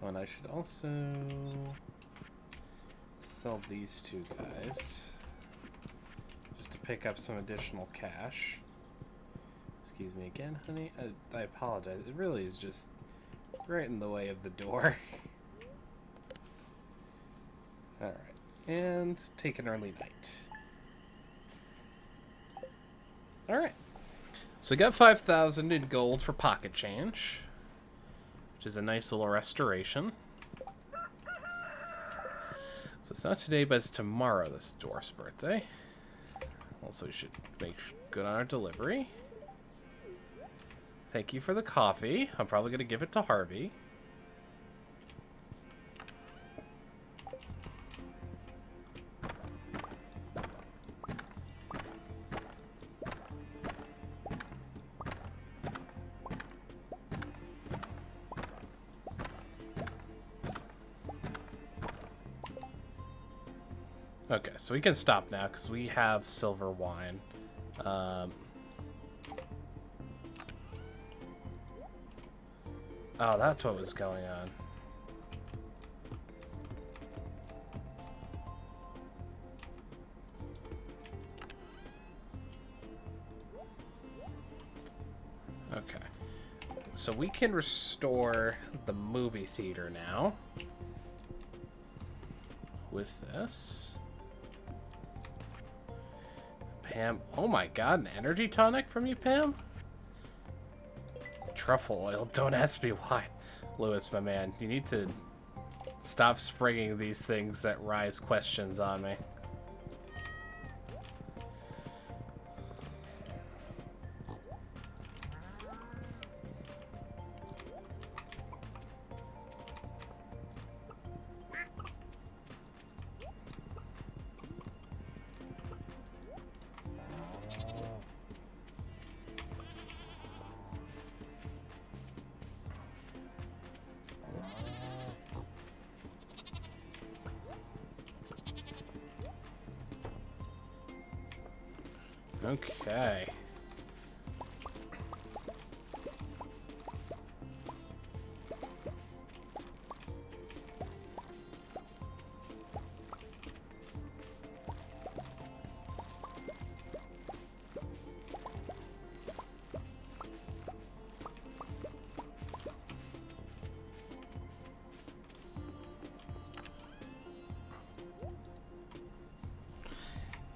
Oh, and I should also sell these two guys. Just to pick up some additional cash. Excuse me again, honey. I apologize. It really is just right in the way of the door. Alright. And take an early night. Alright. So we got 5,000 in gold for pocket change, which is a nice little restoration. So it's not today, but it's tomorrow, this dwarf's birthday. Also, we should make good on our delivery. Thank you for the coffee. I'm probably going to give it to Harvey. Okay, so we can stop now because we have silver wine. Oh, that's what was going on. Okay. So we can restore the movie theater now. With this. Pam. Oh my god, an energy tonic from you, Pam? Truffle oil. Don't ask me why. Lewis, my man, you need to stop springing these things that rise questions on me. Okay.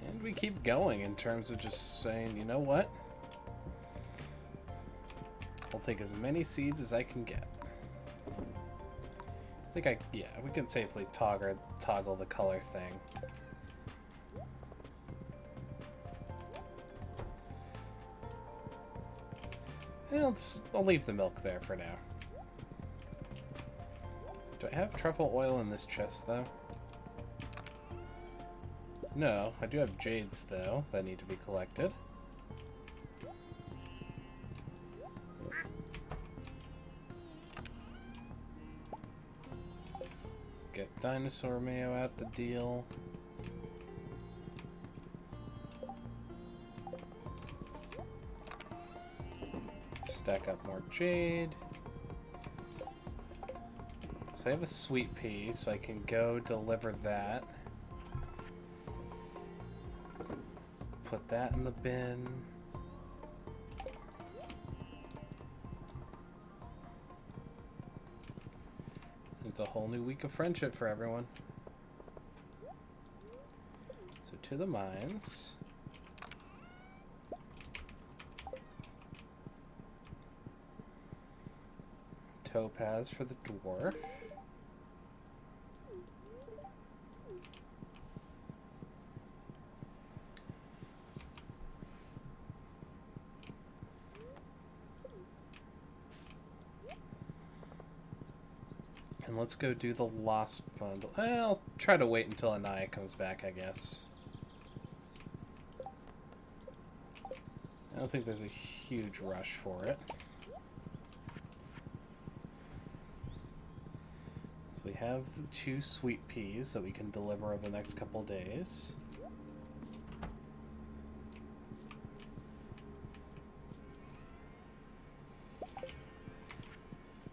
And we keep going in terms of just saying, you know what? I'll take as many seeds as I can get. I think yeah, we can safely toggle the color thing. And I'll leave the milk there for now. Do I have truffle oil in this chest, though? No, I do have jades, though, that need to be collected. Get dinosaur mayo out the deal. Stack up more jade. So I have a sweet pea, so I can go deliver that. Put that in the bin. It's a whole new week of friendship for everyone. So to the mines. Topaz for the dwarf. And let's go do the lost bundle. I'll try to wait until Anaya comes back, I guess. I don't think there's a huge rush for it. So we have the 2 sweet peas that we can deliver over the next couple days.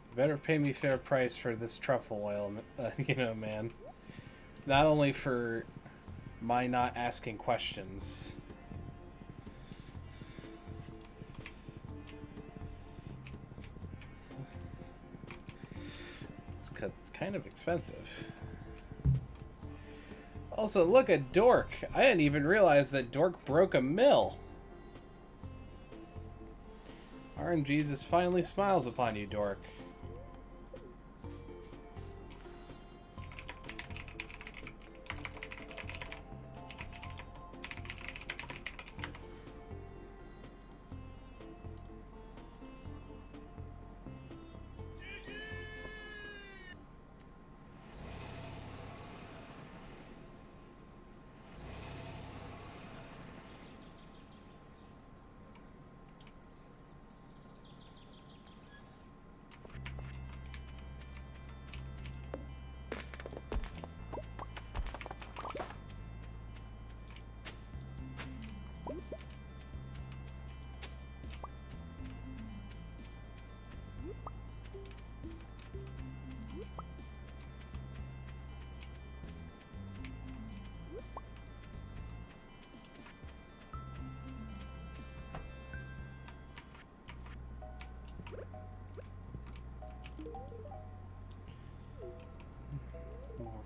You better pay me fair price for this truffle oil, you know, man. Not only for my not asking questions. It's kind of expensive. Also, look at Dork. I didn't even realize that Dork broke a mill. RNGesus finally smiles upon you, Dork.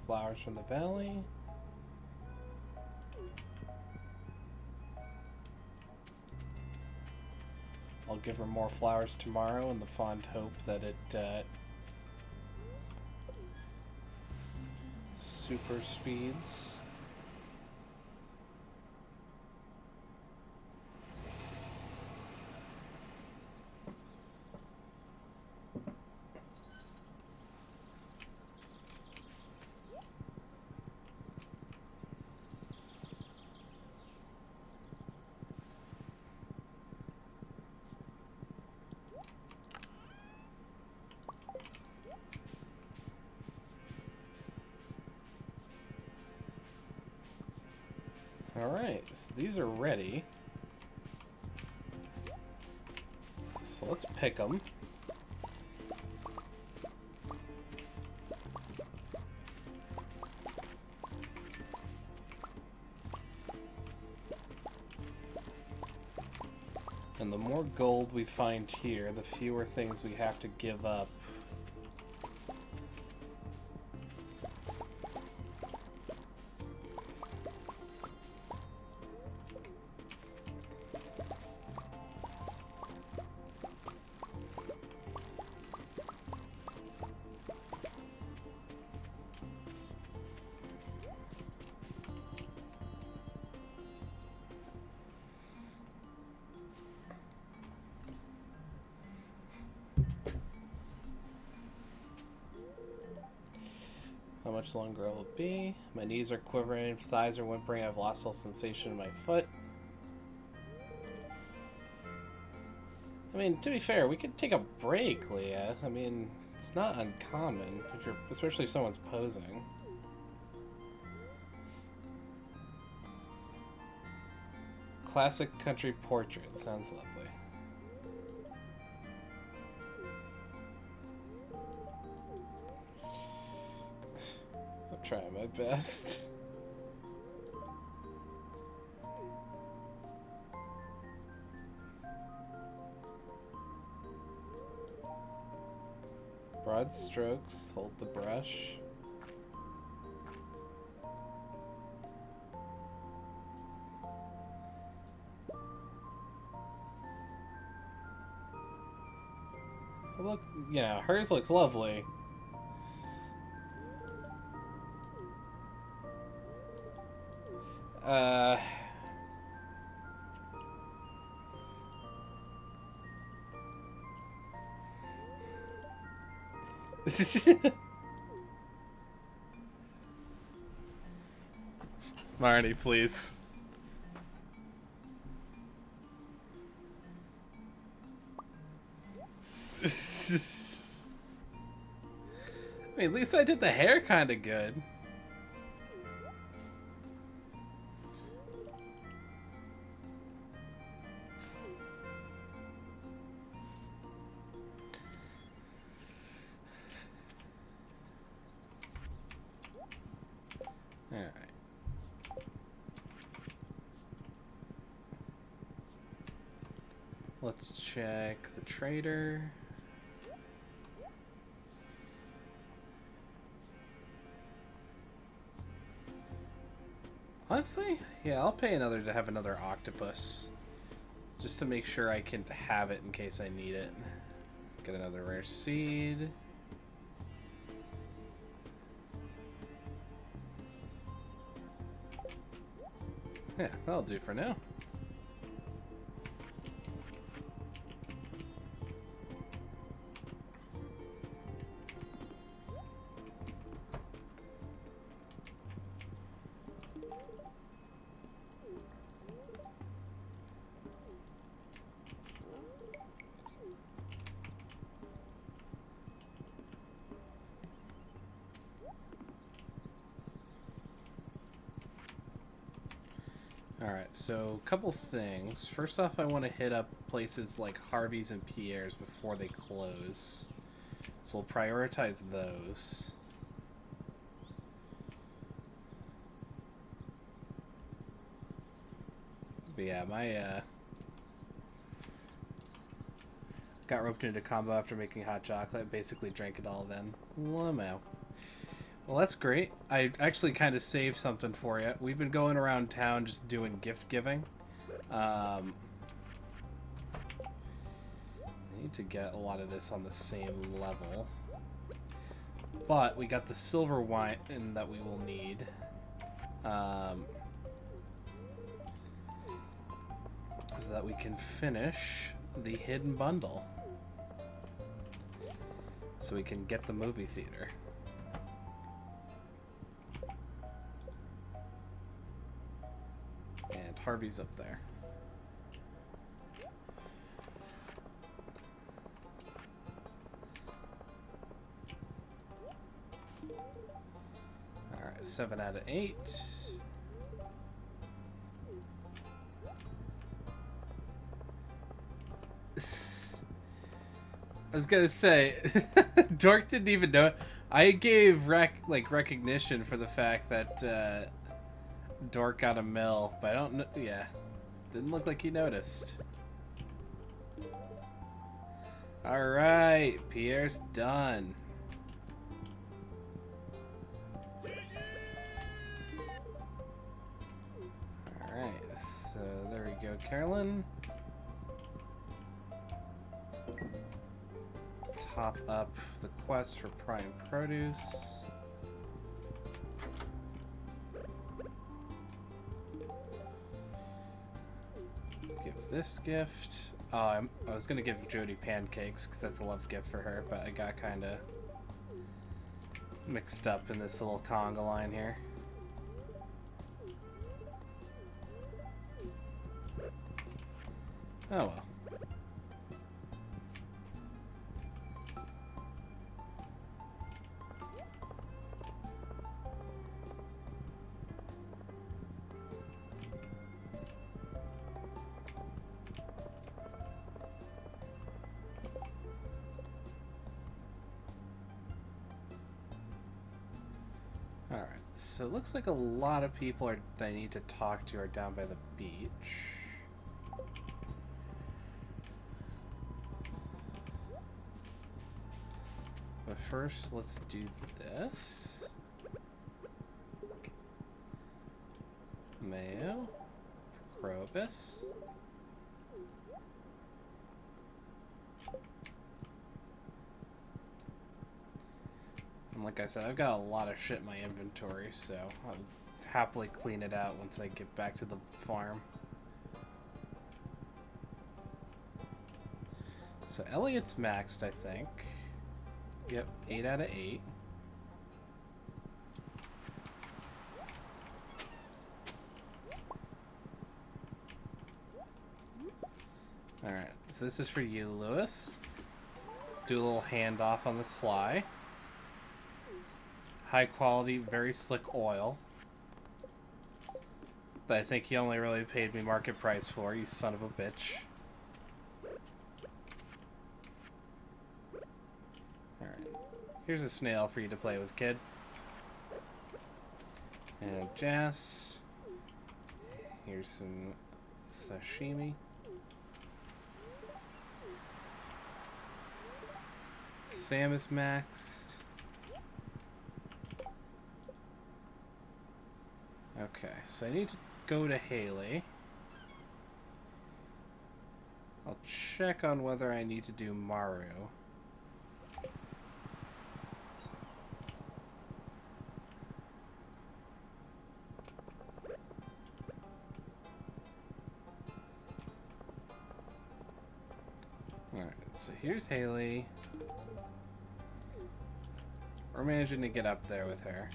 flowers from the valley. I'll give her more flowers tomorrow in the fond hope that it super speeds. Alright, so these are ready. So let's pick them. And the more gold we find here, the fewer things we have to give up. How much longer will it be? My knees are quivering, thighs are whimpering, I've lost all sensation in my foot. I mean, to be fair, we could take a break, Leah. I mean, it's not uncommon, if you're, especially if someone's posing. Classic country portrait. Sounds lovely. I'm trying my best. Broad strokes, hold the brush. Look, yeah, hers looks lovely. Marnie, please. I mean, at least I did the hair kind of good. Alright. Let's check the trader. Honestly, yeah, I'll pay another to have another octopus. Just to make sure I can have it in case I need it. Get another rare seed. Yeah, that'll do for now. Alright, so a couple things. First off, I want to hit up places like Harvey's and Pierre's before they close. So we'll prioritize those. But yeah, my got roped into combo after making hot chocolate. Basically drank it all then. Lamo. Well, that's great. I actually kind of saved something for you. We've been going around town just doing gift giving. I need to get a lot of this on the same level. But we got the silver wine that we will need. So that we can finish the hidden bundle. So we can get the movie theater. And Harvey's up there. Alright, 7 out of 8. I was gonna say, Dork didn't even know. I gave recognition for the fact that Dork got a mill, but I don't know. Yeah, didn't look like he noticed. All right, Pierre's done. All right, so there we go, Carolyn. Top up the quest for prime produce. Give this gift. Oh, I was gonna give Jody pancakes because that's a love gift for her, but I got kind of mixed up in this little conga line here. Oh well. Alright, so it looks like a lot of people that I need to talk to are down by the beach. But first, let's do this. Mayo for Krobus. And like I said, I've got a lot of shit in my inventory, so I'll happily clean it out once I get back to the farm. So Elliot's maxed, I think. Yep, 8 out of 8. Alright, so this is for you, Lewis. Do a little handoff on the sly. High quality, very slick oil. That I think he only really paid me market price for, you son of a bitch. Alright. Here's a snail for you to play with, kid. And Jas. Here's some sashimi. Sam is maxed. Okay, so I need to go to Haley. I'll check on whether I need to do Maru. Alright, so here's Haley. We're managing to get up there with her.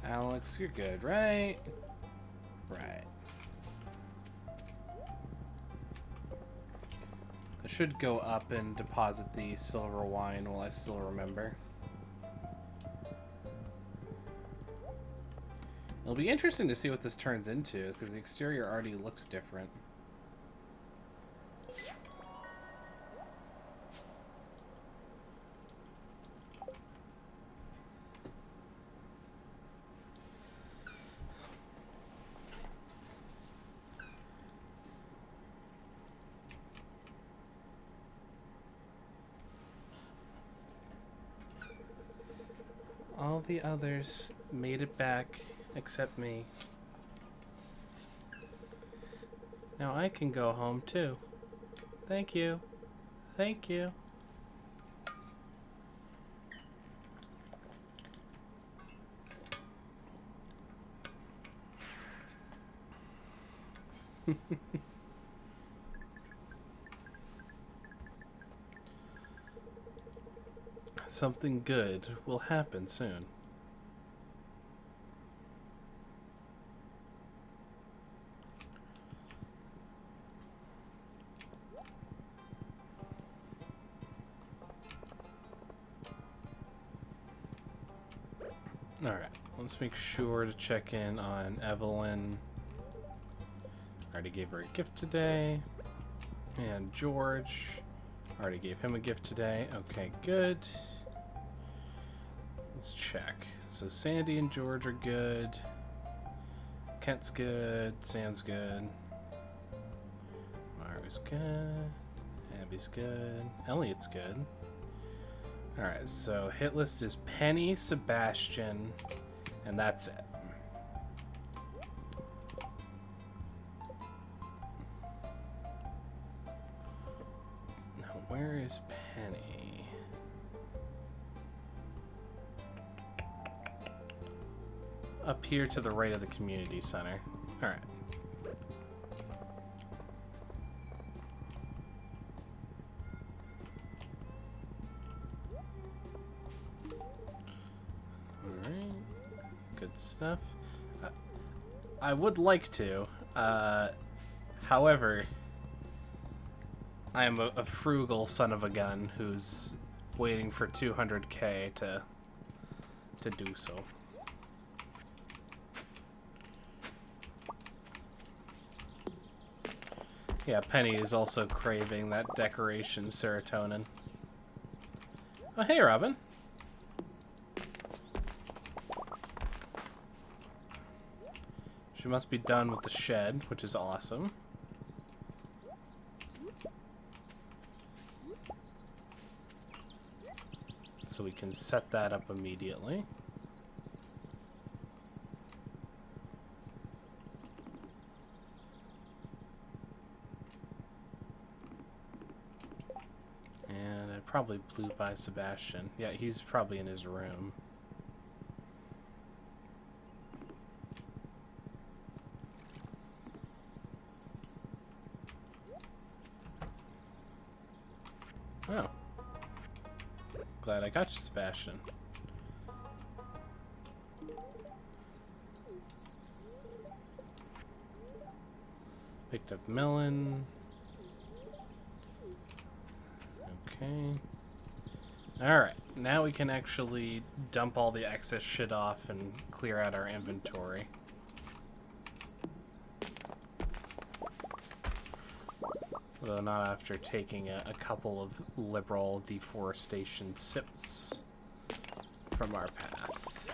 Alex, you're good, right? Right. I should go up and deposit the silver wine while I still remember. It'll be interesting to see what this turns into, because the exterior already looks different. All the others made it back, except me. Now I can go home too. Thank you. Thank you. Something good will happen soon. Alright, let's make sure to check in on Evelyn. Already gave her a gift today. And George. Already gave him a gift today. Okay, good. Let's check. So Sandy and George are good. Kent's good. Sam's good. Mario's good. Abby's good. Elliot's good. Alright, so hit list is Penny, Sebastian, and that's it. Now, where is Penny? Up here to the right of the community center. Alright. Good stuff. I would like to. However, I am a frugal son of a gun who's waiting for 200k to do so. Yeah, Penny is also craving that decoration serotonin. Oh, hey, Robin. She must be done with the shed, which is awesome. So we can set that up immediately. And I probably blew by Sebastian. Yeah, he's probably in his room. Oh. Glad I got you, Sebastian. Picked up melon. Okay. Alright, now we can actually dump all the excess shit off and clear out our inventory. Although not after taking a couple of liberal deforestation sips from our path.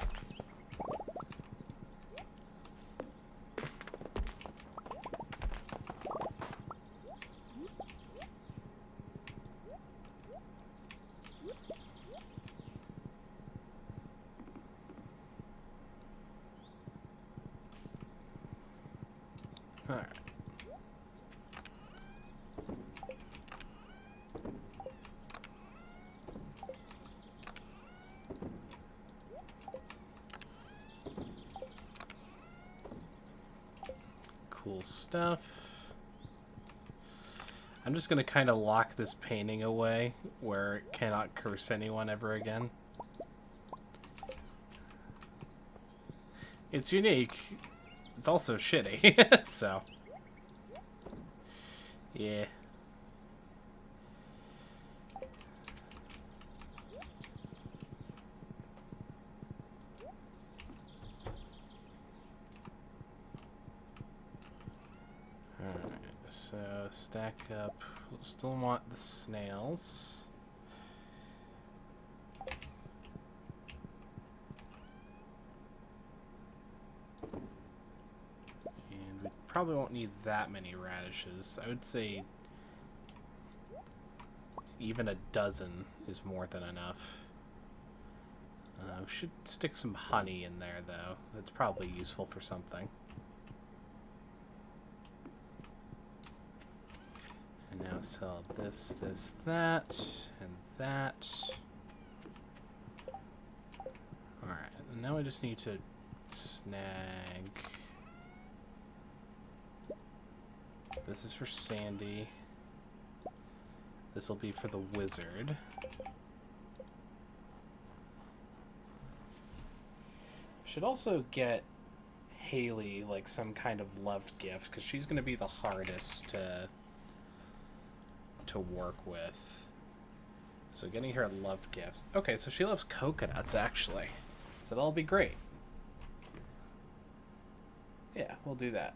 Alright. Cool stuff. I'm just gonna kind of lock this painting away where it cannot curse anyone ever again. It's unique. It's also shitty, so. Yeah. Alright, so stack up. We'll still want the snails. And we probably won't need that many radishes. I would say even a dozen is more than enough. Should stick some honey in there, though. That's probably useful for something. And now sell this, this, that, and that. Alright, and now I just need to snag... This is for Sandy. This will be for the wizard. Should also get Haley, like, some kind of loved gift, because she's going to be the hardest to work with. So getting her loved gifts. Okay, so she loves coconuts, actually. So that'll be great. Yeah, we'll do that.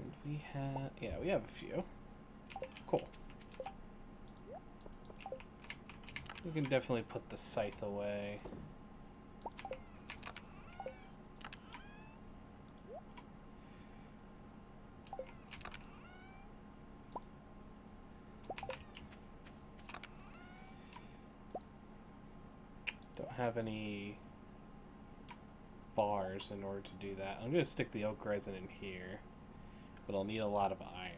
And we have... Yeah, we have a few. Cool. We can definitely put the scythe away. Don't have any bars in order to do that. I'm going to stick the oak resin in here, but I'll need a lot of iron.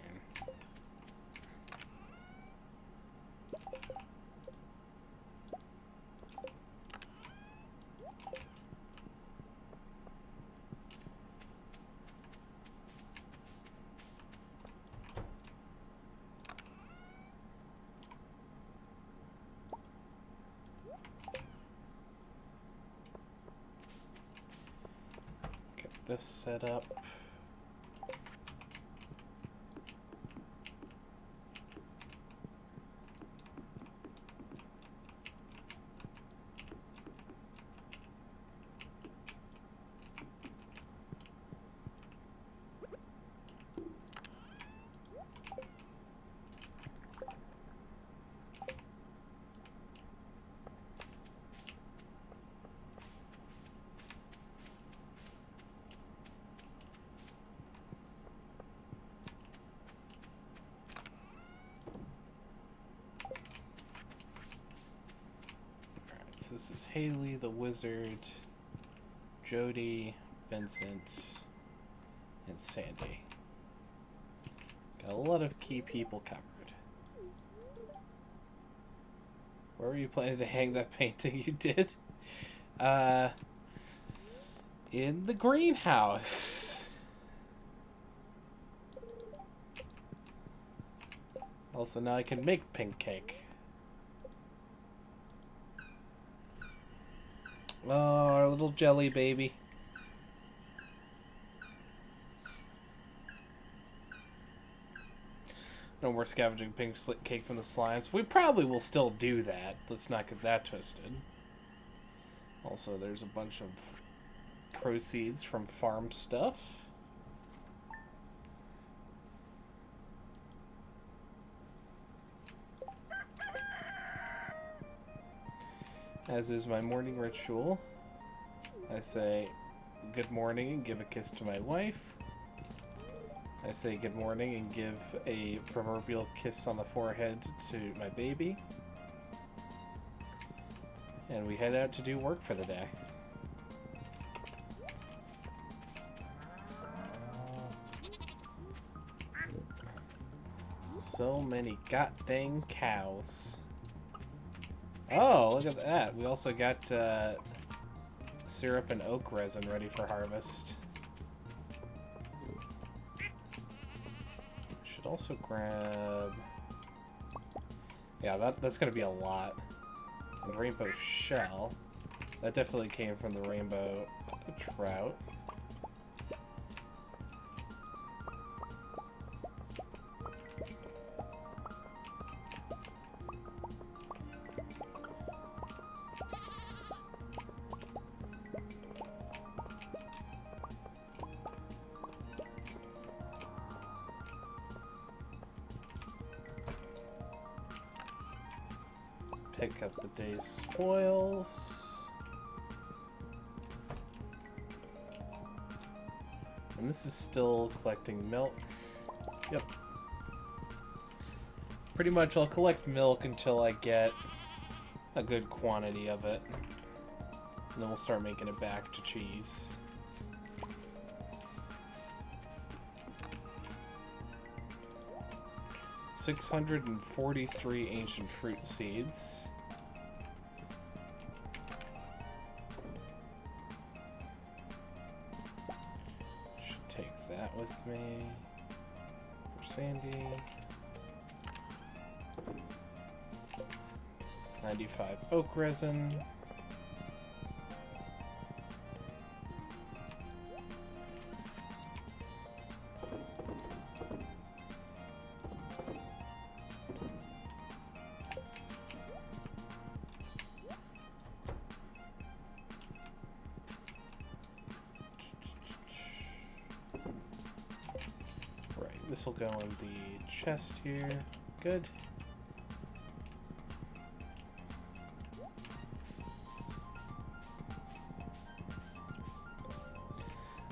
This set up. This is Haley, the wizard, Jody, Vincent, and Sandy. Got a lot of key people covered. Where were you planning to hang that painting you did? In the greenhouse. Also, now I can make pink cake. Oh, our little jelly baby. No more scavenging pink cake from the slimes. We probably will still do that. Let's not get that twisted. Also, there's a bunch of proceeds from farm stuff. As is my morning ritual, I say good morning and give a kiss to my wife. I say good morning and give a proverbial kiss on the forehead to my baby. And we head out to do work for the day. So many goddamn cows. Oh, look at that. We also got syrup and oak resin ready for harvest. Should also grab... Yeah, that's going to be a lot. And rainbow shell. That definitely came from the rainbow trout. Pick up the day's spoils. And this is still collecting milk. Yep. Pretty much I'll collect milk until I get a good quantity of it. And then we'll start making it back to cheese. $643 ancient fruit seeds. Should take that with me. For Sandy. 95 oak resin. Right, this will go in the chest here. Good.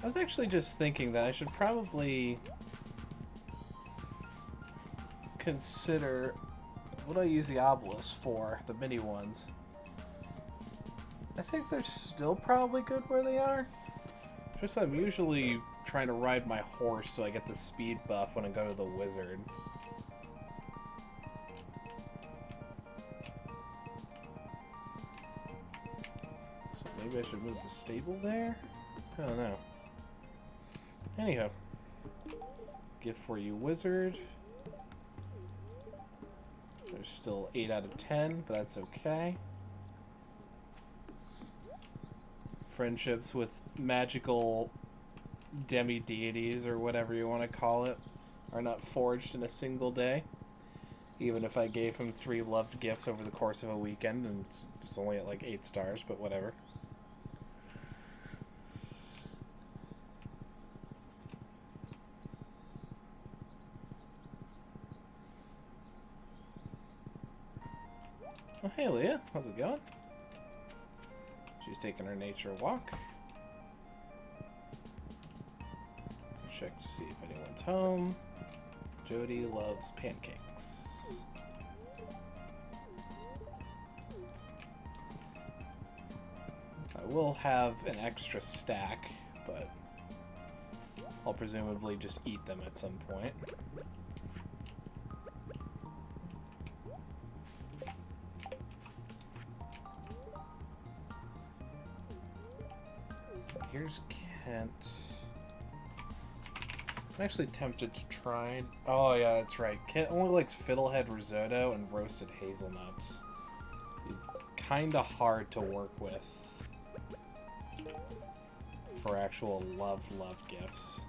I was actually just thinking that I should probably consider what I use the obelisk for, the mini ones. I think they're still probably good where they are. Just I'm usually trying to ride my horse so I get the speed buff when I go to the wizard. So maybe I should move the stable there? I don't know. Anyhow, gift for you, wizard. There's still 8 out of 10, but that's okay. Friendships with magical demi-deities, or whatever you want to call it, are not forged in a single day. Even if I gave him 3 loved gifts over the course of a weekend, and it's only at like 8 stars, but whatever. Oh, hey, Leah. How's it going? She's taking her nature walk. Check to see if anyone's home. Jody loves pancakes. I will have an extra stack, but I'll presumably just eat them at some point. Here's Kent. I'm actually tempted to try. Oh yeah, that's right. Kent only likes fiddlehead risotto and roasted hazelnuts. He's kind of hard to work with for actual love gifts.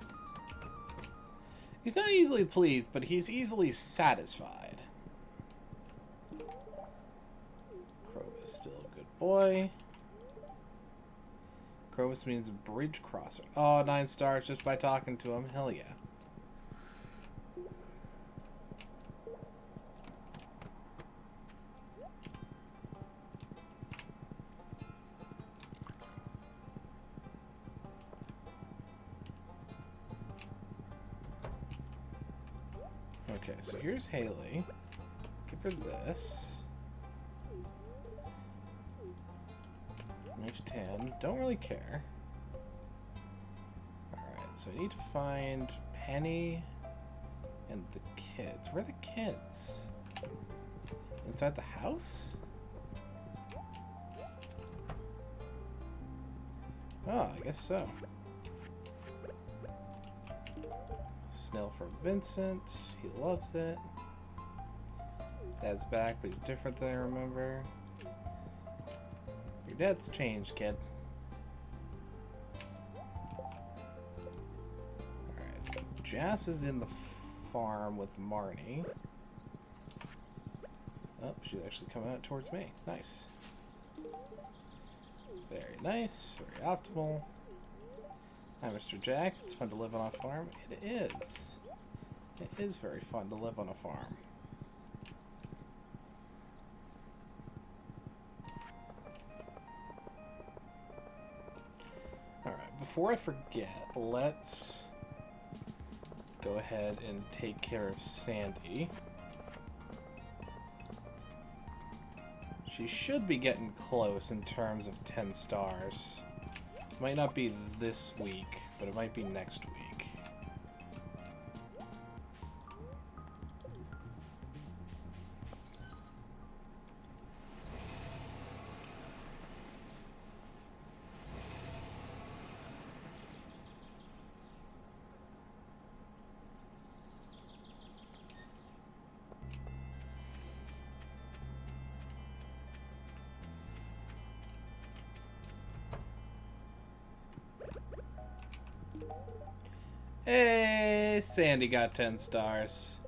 He's not easily pleased, but he's easily satisfied. Crow is still a good boy. Crovis means bridge crosser. Oh, 9 stars just by talking to him. Hell yeah. Okay, so here's Haley. Give her this. There's 10. Don't really care. Alright, so I need to find Penny and the kids. Where are the kids? Inside the house? Oh, I guess so. Snail for Vincent. He loves it. Dad's back, but he's different than I remember. Your dad's changed, kid. Alright. Jas is in the farm with Marnie. Oh, she's actually coming out towards me. Nice. Very nice. Very optimal. Hi, Mr. Jack. It's fun to live on a farm. It is. It is very fun to live on a farm. Alright, before I forget, let's go ahead and take care of Sandy. She should be getting close in terms of 10 stars. Might not be this week, but it might be next week. Hey, Sandy got 10 stars.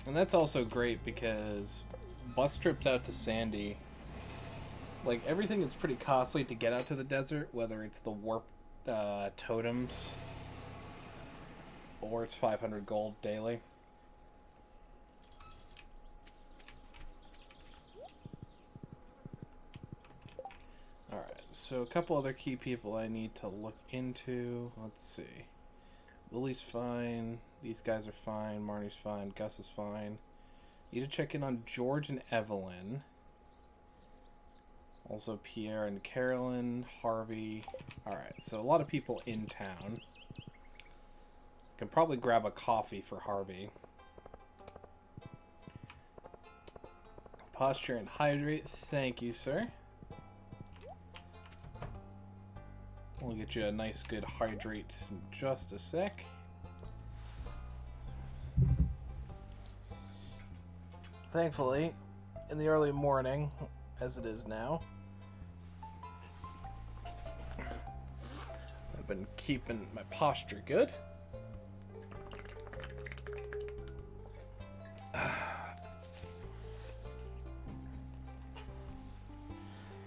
And that's also great because bus trips out to Sandy, like, everything is pretty costly to get out to the desert, whether it's the warp totems or it's 500 gold daily. Alright, so a couple other key people I need to look into. Let's see. Lily's fine. These guys are fine. Marnie's fine. Gus is fine. Need to check in on George and Evelyn. Also Pierre and Carolyn. Harvey. Alright, so a lot of people in town. Can probably grab a coffee for Harvey. Posture and hydrate. Thank you, sir. We'll get you a nice good hydrate in just a sec. Thankfully, in the early morning, as it is now, I've been keeping my posture good.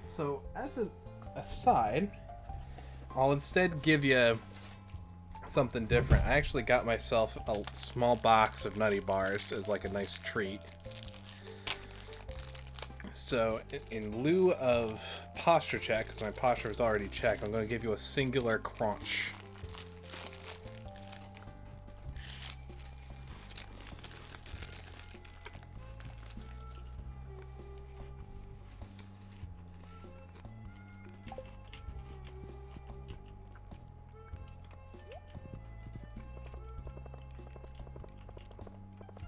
So, as an aside, I'll instead give you something different. I actually got myself a small box of Nutty Bars as like a nice treat. So in lieu of posture check, because my posture is already checked, I'm going to give you a singular crunch.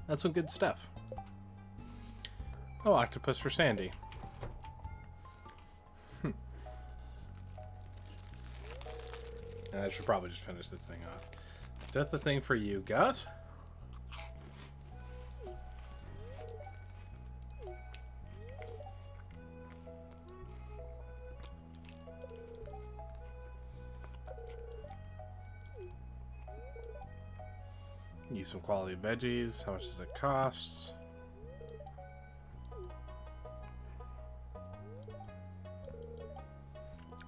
That's some good stuff. Oh, octopus for Sandy. I should probably just finish this thing off. Just the thing for you, Gus. Need some quality veggies. How much does it cost?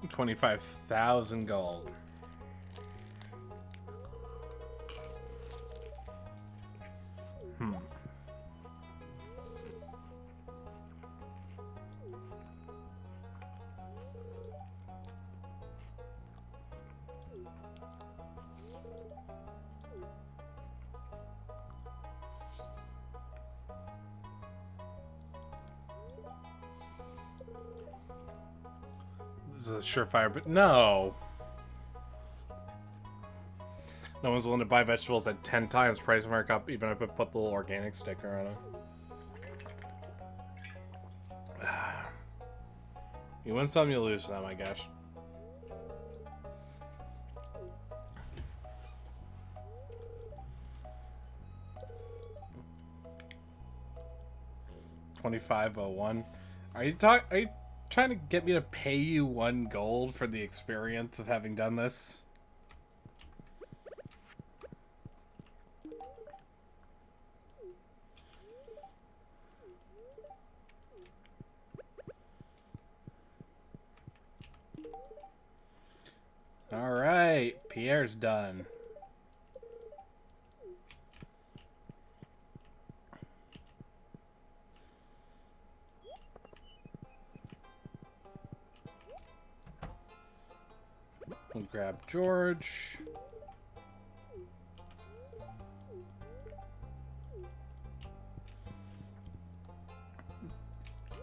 $25,000 gold. This is a surefire, but no. No one's willing to buy vegetables at 10 times price markup, even if I put the little organic sticker on it. You win some, you lose some, I guess. $25.01. Are you trying to get me to pay you 1 gold for the experience of having done this? All right, Pierre's done. We'll grab George.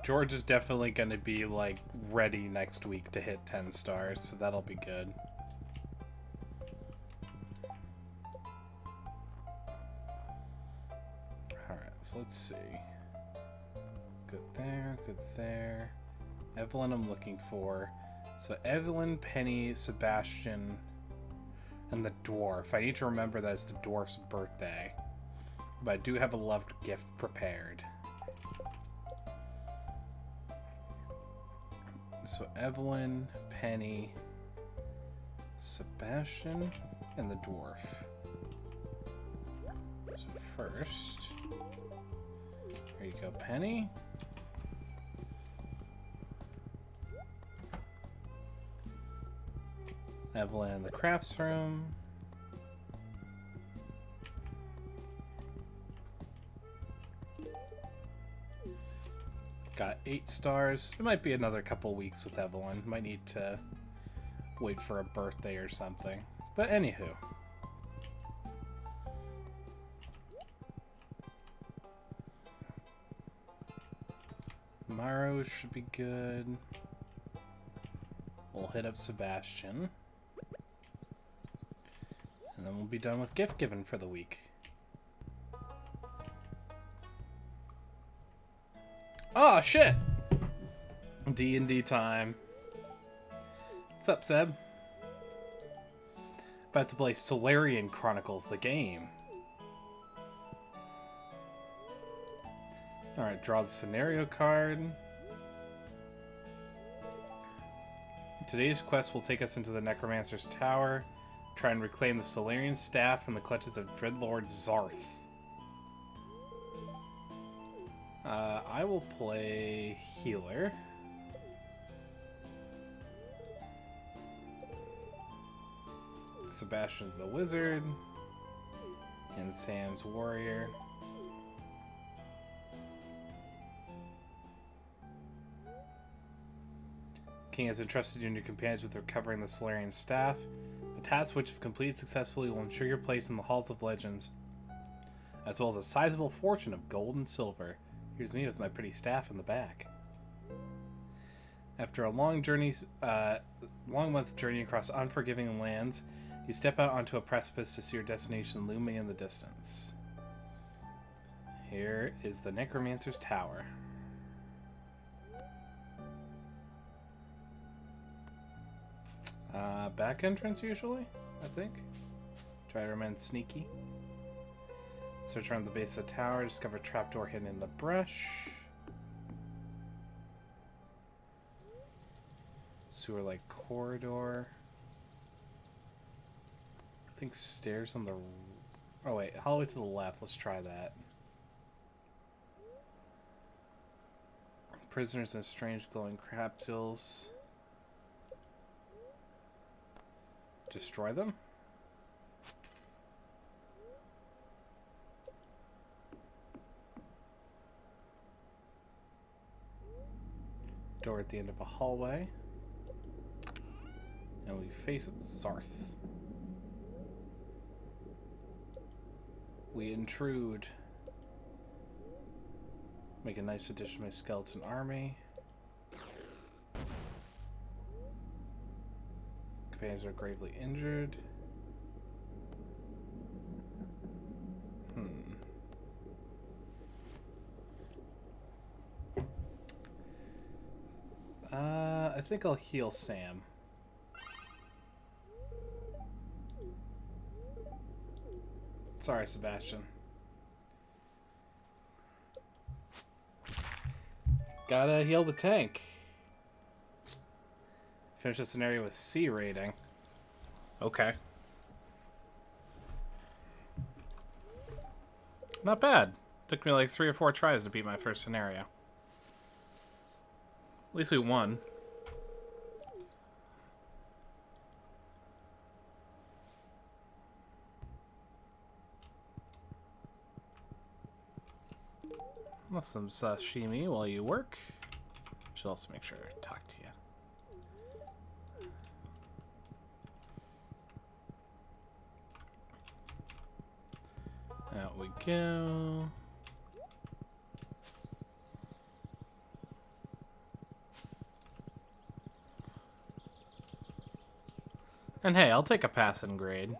George is definitely going to be, like, ready next week to hit 10 stars, so that'll be good. Alright, so let's see. Good there, good there. Evelyn I'm looking for. So Evelyn, Penny, Sebastian, and the dwarf. I need to remember that it's the dwarf's birthday. But I do have a loved gift prepared. So Evelyn, Penny, Sebastian, and the dwarf. So first, here you go, Penny. Evelyn in the crafts room. Got 8 stars. It might be another couple weeks with Evelyn. Might need to wait for a birthday or something. But anywho. Maro should be good. We'll hit up Sebastian. And then we'll be done with gift giving for the week. Oh, shit! D&D time. What's up, Seb? About to play Solarian Chronicles, the game. Alright, draw the scenario card. Today's quest will take us into the Necromancer's Tower. Try and reclaim the Solarian staff from the clutches of Dreadlord Zarth. I will play healer. Sebastian's the wizard. And Sam's warrior. King has entrusted you and your companions with recovering the Solarian staff. A task which, if completed successfully, will ensure your place in the Halls of Legends, as well as a sizable fortune of gold and silver. Here's me with my pretty staff in the back. After a long month journey across unforgiving lands, you step out onto a precipice to see your destination looming in the distance. Here is the Necromancer's Tower. Back entrance usually, I think. Try to remain sneaky. Search around the base of the tower, discover a trapdoor hidden in the brush. Sewer-like corridor. I think stairs on the... Oh wait, hallway to the left, let's try that. Prisoners in strange glowing capsules. Destroy them? Door at the end of a hallway. And we face Zarth. We intrude. Make a nice addition to my skeleton army. Companions are gravely injured. I think I'll heal Sam. Sorry, Sebastian. Gotta heal the tank. Finish the scenario with C rating. Okay. Not bad. Took me like 3 or 4 tries to beat my first scenario. At least we won. Have some sashimi while you work. Should also make sure to talk to you. we go. And hey, I'll take a passing grade.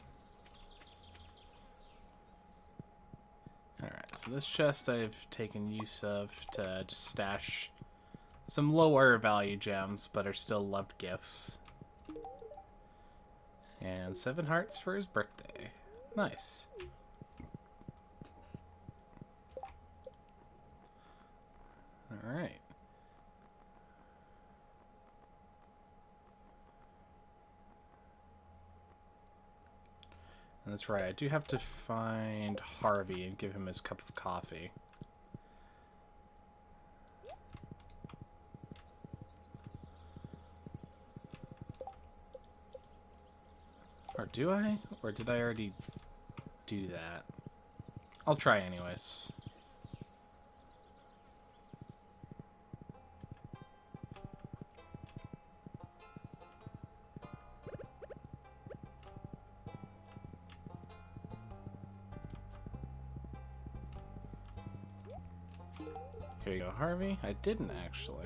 Alright, so this chest I've taken use of to just stash some lower value gems, but are still loved gifts. And 7 hearts for his birthday. Nice. Alright. That's right, I do have to find Harvey and give him his cup of coffee. Or do I? Or did I already do that? I'll try anyways. Here you go, Harvey. I didn't actually.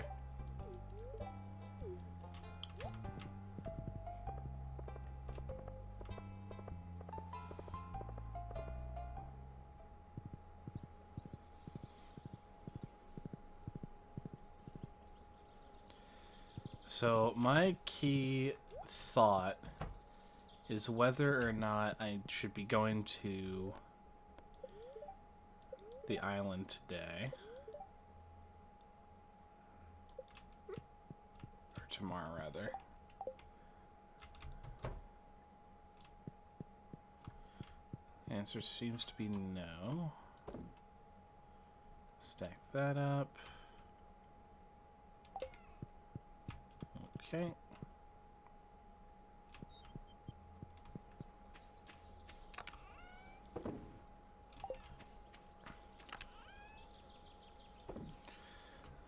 So my key thought is whether or not I should be going to the island today. Or tomorrow, rather. Answer seems to be no. Stack that up. Okay.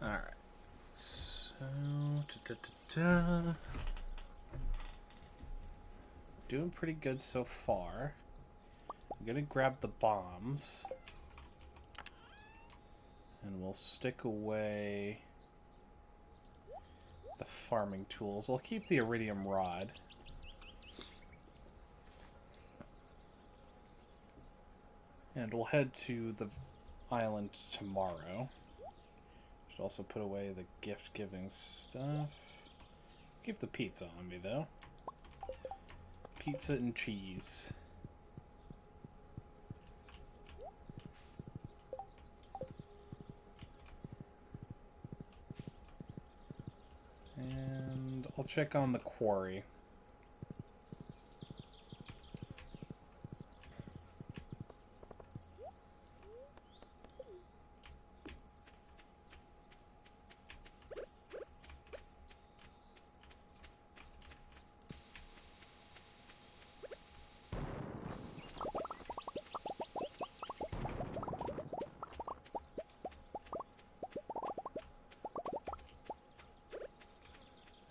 Alright. So, doing pretty good so far. I'm gonna grab the bombs. And we'll stick away the farming tools. I'll keep the iridium rod. And we'll head to the island tomorrow. Should also put away the gift-giving stuff. Keep the pizza on me, though. Pizza and cheese. And I'll check on the quarry.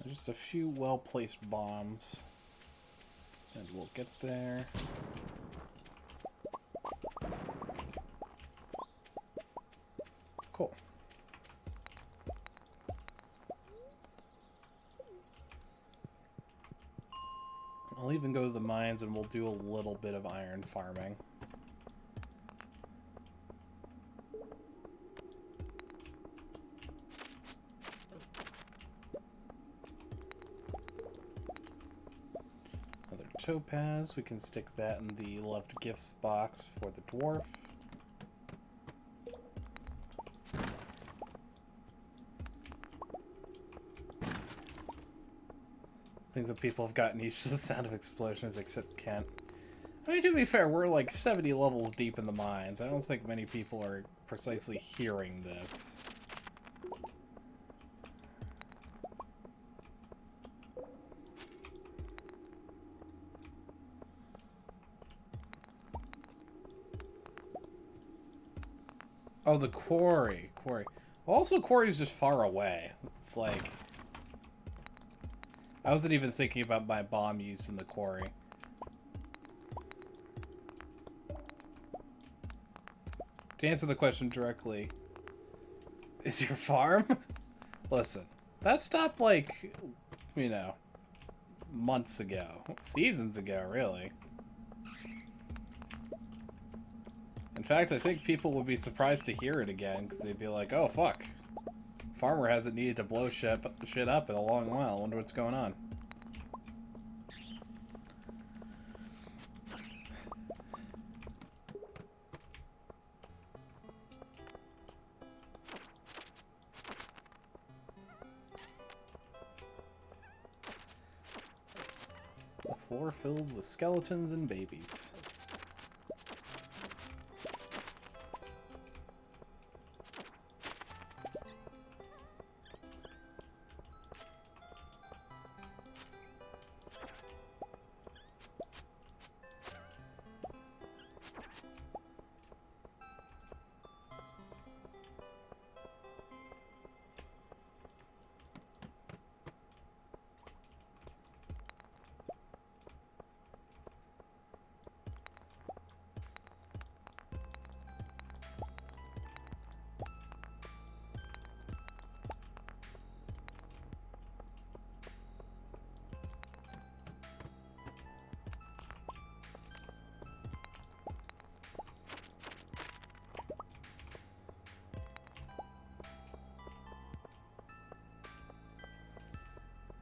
Just a few well-placed bombs. And we'll get there. Cool. I'll even go to the mines and we'll do a little bit of iron farming. Topaz, we can stick that in the loved gifts box for the dwarf. I think the people have gotten used to the sound of explosions, except Kent. I mean, to be fair, we're like 70 levels deep in the mines. I don't think many people are precisely hearing this. Oh, the quarry. Also, quarry's just far away. It's like... I wasn't even thinking about my bomb use in the quarry. To answer the question directly, is your farm? Listen, that stopped like, you know, months ago. Seasons ago, really. In fact, I think people would be surprised to hear it again, because they'd be like, oh, fuck. Farmer hasn't needed to blow shit up in a long while. I wonder what's going on. The floor filled with skeletons and babies.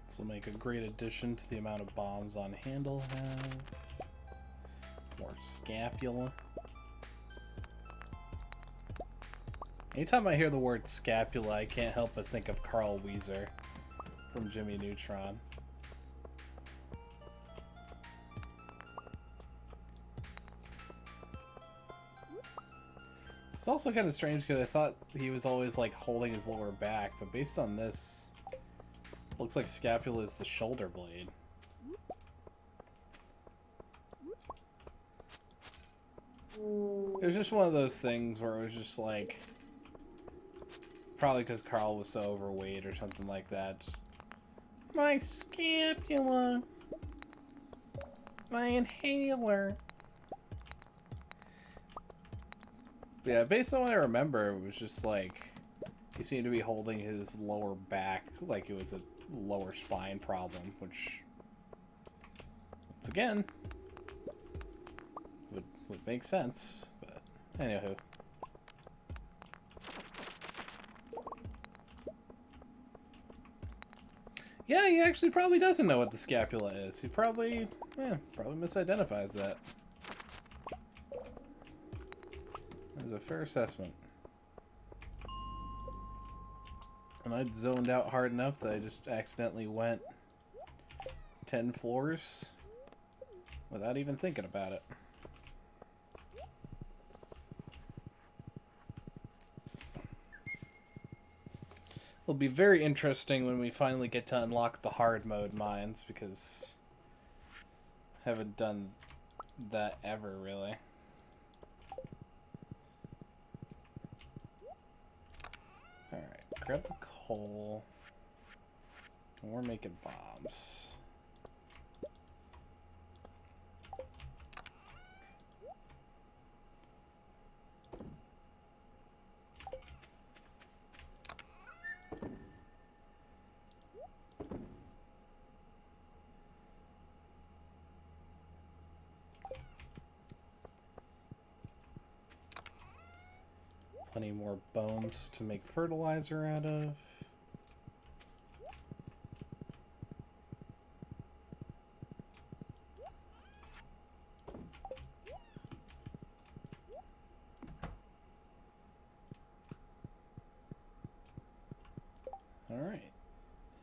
This will make a great addition to the amount of bombs on hand I'll have. More scapula. Anytime I hear the word scapula, I can't help but think of Carl Wheezer from Jimmy Neutron. It's also kind of strange because I thought he was always like holding his lower back, but based on this, looks like scapula is the shoulder blade. It was just one of those things where it was just like, probably because Carl was so overweight or something like that. Just, my scapula. My inhaler. Yeah, based on what I remember, it was just like, he seemed to be holding his lower back like it was a lower spine problem, which, once again, would make sense, but anywho. Yeah, he actually probably doesn't know what the scapula is. He probably misidentifies that. That is a fair assessment. And I'd zoned out hard enough that I just accidentally went 10 floors without even thinking about it. It'll be very interesting when we finally get to unlock the hard mode mines, because I haven't done that ever, really. Alright, grab the coal. And we're making bombs. Plenty more bones to make fertilizer out of. Alright.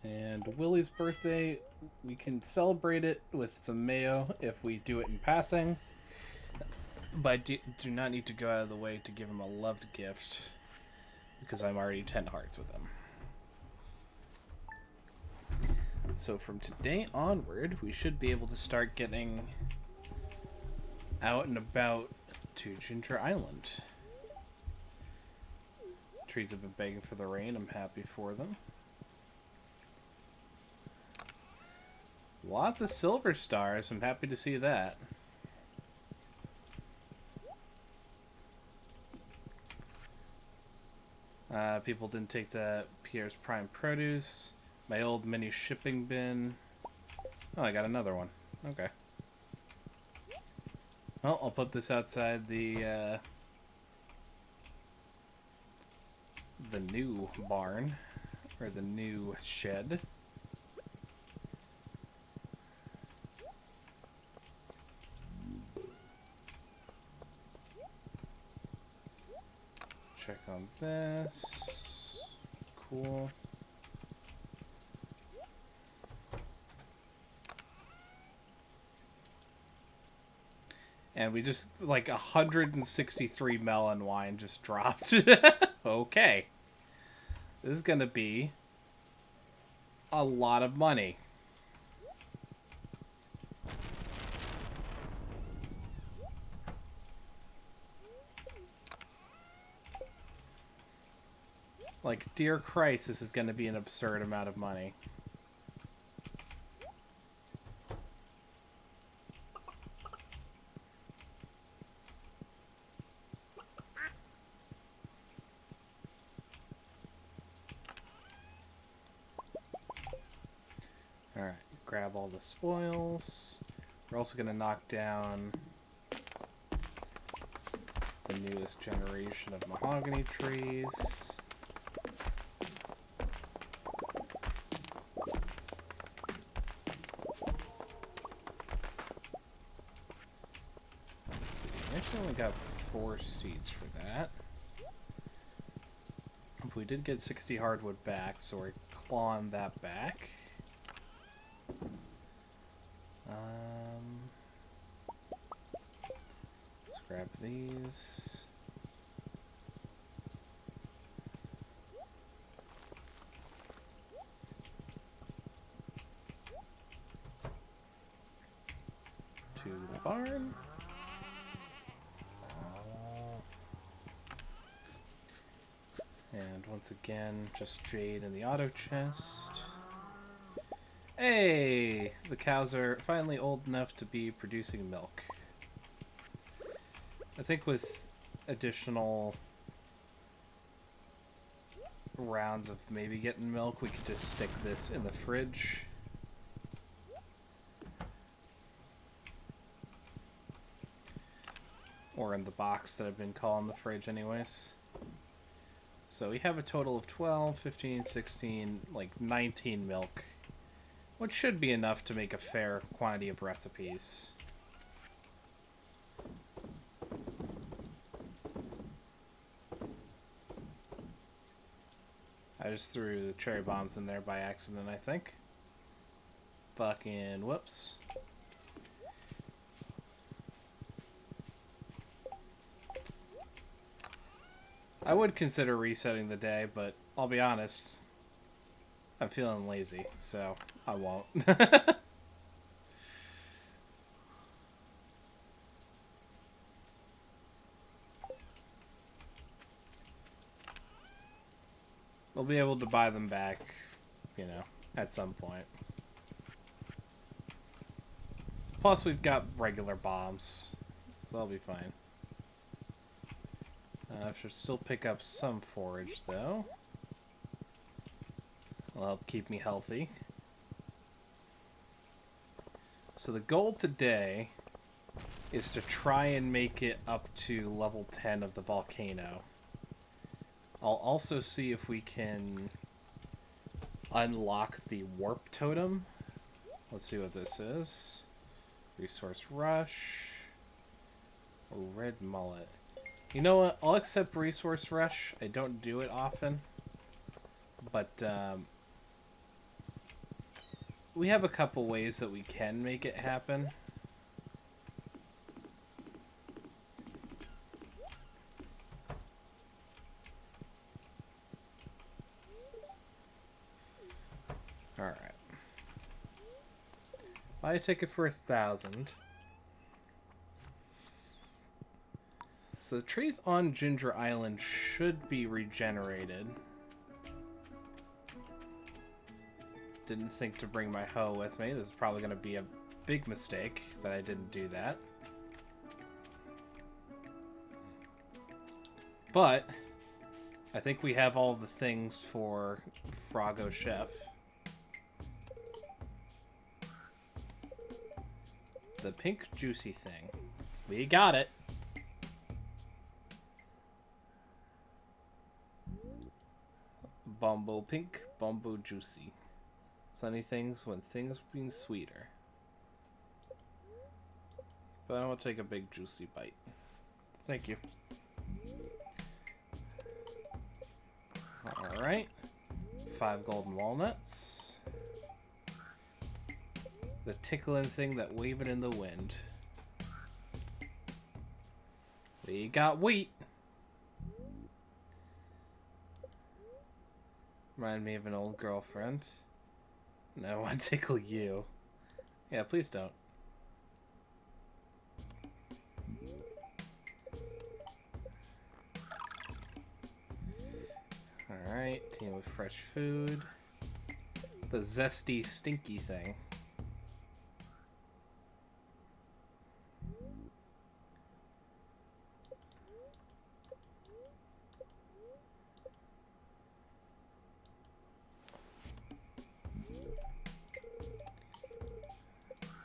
And Willie's birthday, we can celebrate it with some mayo if we do it in passing. But I do not need to go out of the way to give him a loved gift, because I'm already 10 hearts with him. So from today onward, we should be able to start getting out and about to Ginger Island. Trees have been begging for the rain. I'm happy for them. Lots of silver stars. I'm happy to see that. People didn't take the Pierre's Prime Produce. My old mini shipping bin. Oh, I got another one. Okay. Well, I'll put this outside the new barn, or the new shed. Check on this. Cool. And we just, like, 163 melon wine just dropped. Okay. This is gonna be a lot of money. Like, dear Christ, this is gonna be an absurd amount of money. Alright, grab all the spoils. We're also going to knock down the newest generation of mahogany trees. Let's see, we actually only got 4 seeds for that. We did get 60 hardwood back, so we're clawing that back. Let's grab these. To the barn. And once again, just jade in the auto chest. Hey! The cows are finally old enough to be producing milk. I think with additional rounds of maybe getting milk, we could just stick this in the fridge. Or in the box that I've been calling the fridge anyways. So we have a total of 12, 15, 16, like 19 milk. Which should be enough to make a fair quantity of recipes. I just threw the cherry bombs in there by accident, I think. Fucking whoops. I would consider resetting the day, but I'll be honest, I'm feeling lazy, so I won't. We'll be able to buy them back, you know, at some point. Plus, we've got regular bombs, so that'll be fine. I should still pick up some forage, though. Will help keep me healthy. So the goal today is to try and make it up to level 10 of the volcano. I'll also see if we can unlock the warp totem. Let's see what this is. Resource rush. Red mullet. You know what? I'll accept resource rush. I don't do it often. But we have a couple ways that we can make it happen. Alright. Buy a ticket for 1,000. So the trees on Ginger Island should be regenerated. Didn't think to bring my hoe with me. This is probably going to be a big mistake that I didn't do that. But I think we have all the things for Froggo Chef. The pink juicy thing. We got it. Bumble pink, bumble juicy. Sunny things when things being sweeter. But I want to take a big juicy bite. Thank you. Alright. 5 golden walnuts. The tickling thing that waving in the wind. We got wheat. Remind me of an old girlfriend. No, I want to tickle you. Yeah, please don't. Alright, team with fresh food. The zesty, stinky thing.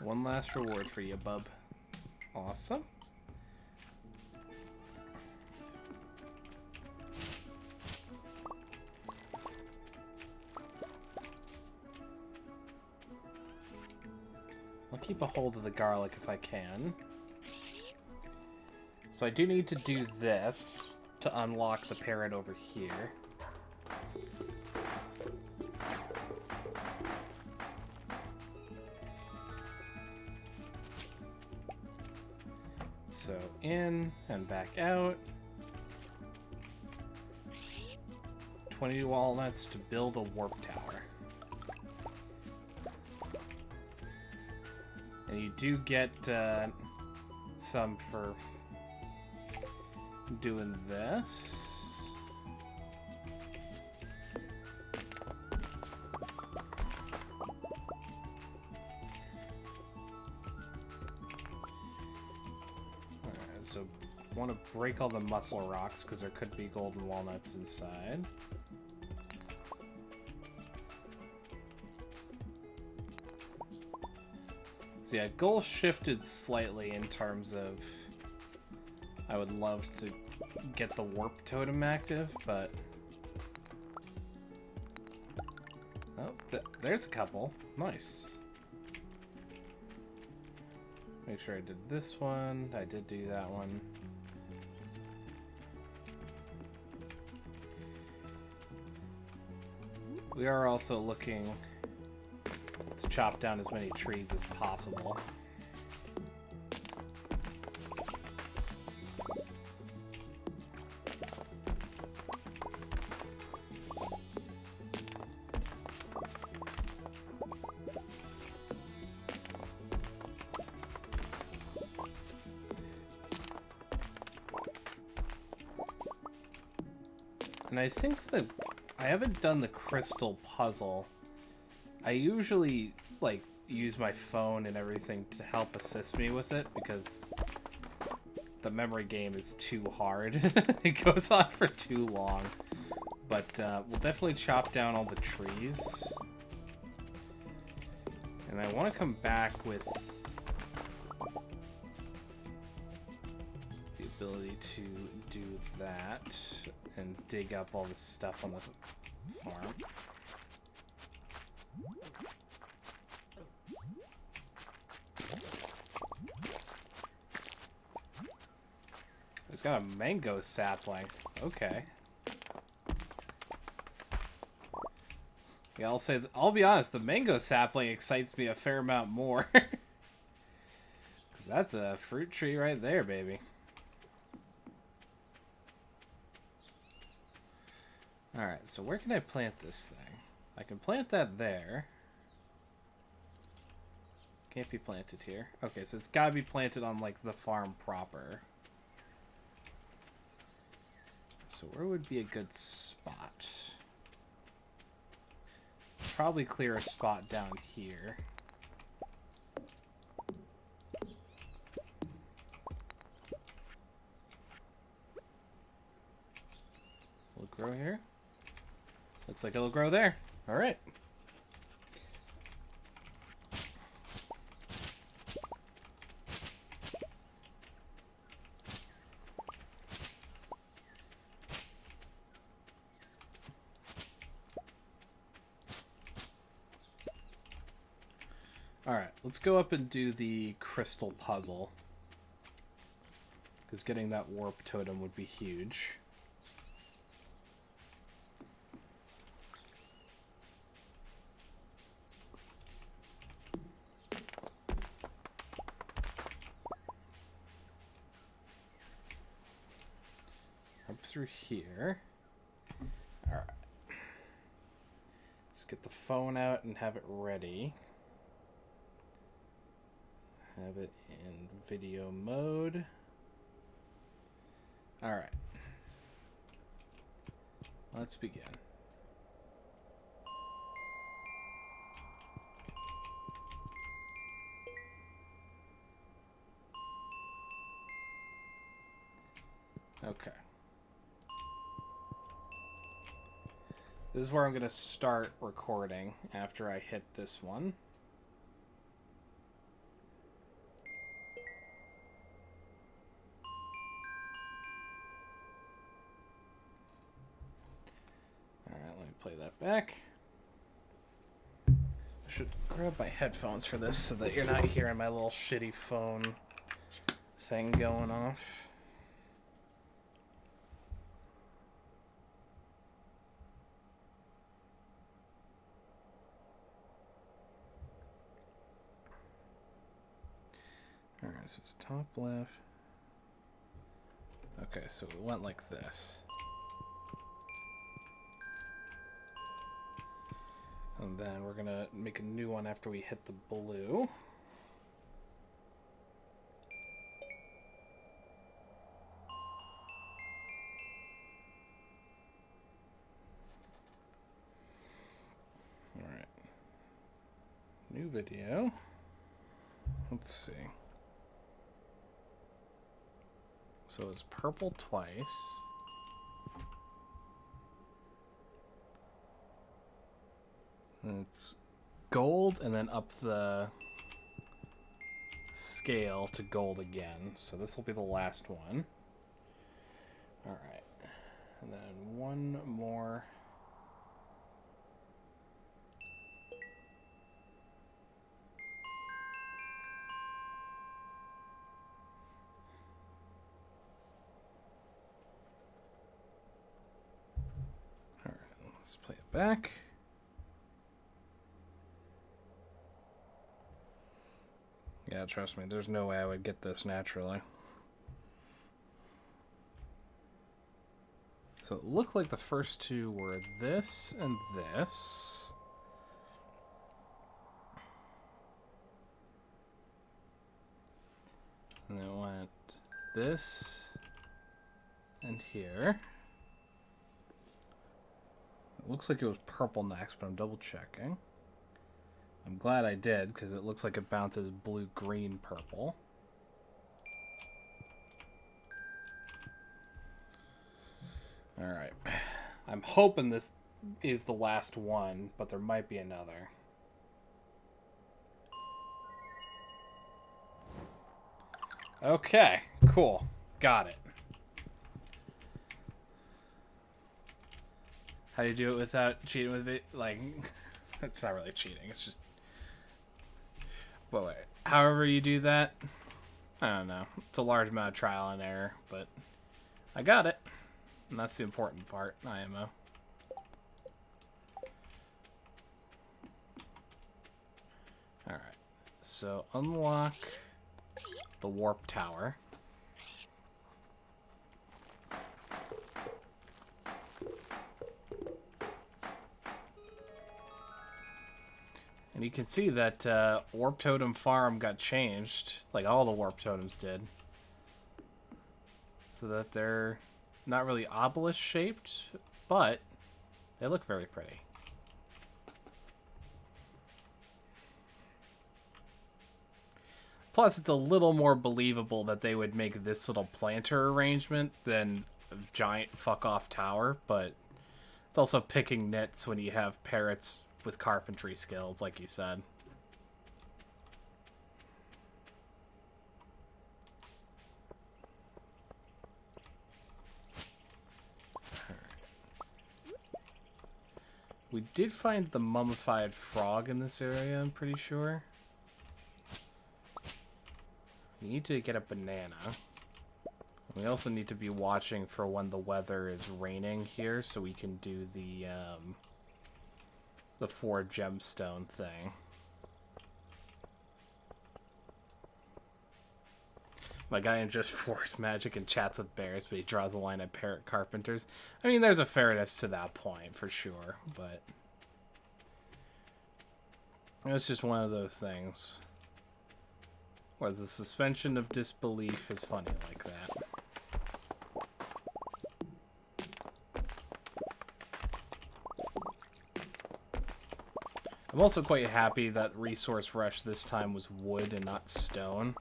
One last reward for you, bub. Awesome. I'll keep a hold of the garlic if I can. So I do need to do this to unlock the parrot over here. So in and back out. 20 walnuts to build a warp tower. And you do get some for doing this. Alright, so want to break all the muscle rocks because there could be golden walnuts inside. So yeah, goal shifted slightly in terms of I would love to get the warp totem active, but oh, there's a couple. Nice. Make sure I did this one. I did do that one. We are also looking to chop down as many trees as possible. And I think that I haven't done the crystal puzzle. I usually, like, use my phone and everything to help assist me with it because the memory game is too hard. It goes on for too long. But we'll definitely chop down all the trees. And I want to come back with the ability to do that and dig up all the stuff on the farm. It's got a mango sapling. Okay. Yeah, I'll be honest, the mango sapling excites me a fair amount more. 'Cause that's a fruit tree right there, baby. Alright, so where can I plant this thing? I can plant that there. Can't be planted here. Okay, so it's gotta be planted on, like, the farm proper. So where would be a good spot? Probably clear a spot down here. We'll Grow here? Looks like it'll grow there. Alright. Alright, let's go up and do the crystal puzzle. Because getting that warp totem would be huge. Up through here. Alright. Let's get the phone out and have it ready. Have it in video mode. Alright. Let's begin. Okay. This is where I'm going to start recording after I hit this one. Play that back. I should grab my headphones for this so that you're not hearing my little shitty phone thing going off. Alright, so it's top left. Okay, so it went like this. And then we're going to make a new one after we hit the blue. Alright. New video. Let's see. So it's purple twice. And it's gold, and then up the scale to gold again. So this will be the last one. Alright. And then one more. Alright, let's play it back. Yeah, trust me, there's no way I would get this naturally. So it looked like the first two were this and this. And then it went this and here. It looks like it was purple next, but I'm double checking. I'm glad I did, because it looks like it bounces blue, green, purple. Alright. I'm hoping this is the last one, but there might be another. Okay, cool. Got it. How do you do it without cheating with it? Like, it's not really cheating, it's just... But wait, however you do that, I don't know. It's a large amount of trial and error, but I got it. And that's the important part, IMO. Alright, so unlock the warp tower. And you can see that Warp Totem Farm got changed, like all the Warp Totems did. So that they're not really obelisk shaped, but they look very pretty. Plus, it's a little more believable that they would make this little planter arrangement than a giant fuck-off tower, but It's also picking nits when you have parrots with carpentry skills, like you said. We did find the mummified frog in this area, I'm pretty sure. We need to get a banana. We also need to be watching for when the weather is raining here so we can do the 4 gemstone thing. My guy in Just Force Magic and chats with bears, but he draws a line at parrot carpenters. I mean, there's a fairness to that point, for sure, but... it's just one of those things where the suspension of disbelief is funny like that. I'm also quite happy that Resource Rush this time was wood and not stone.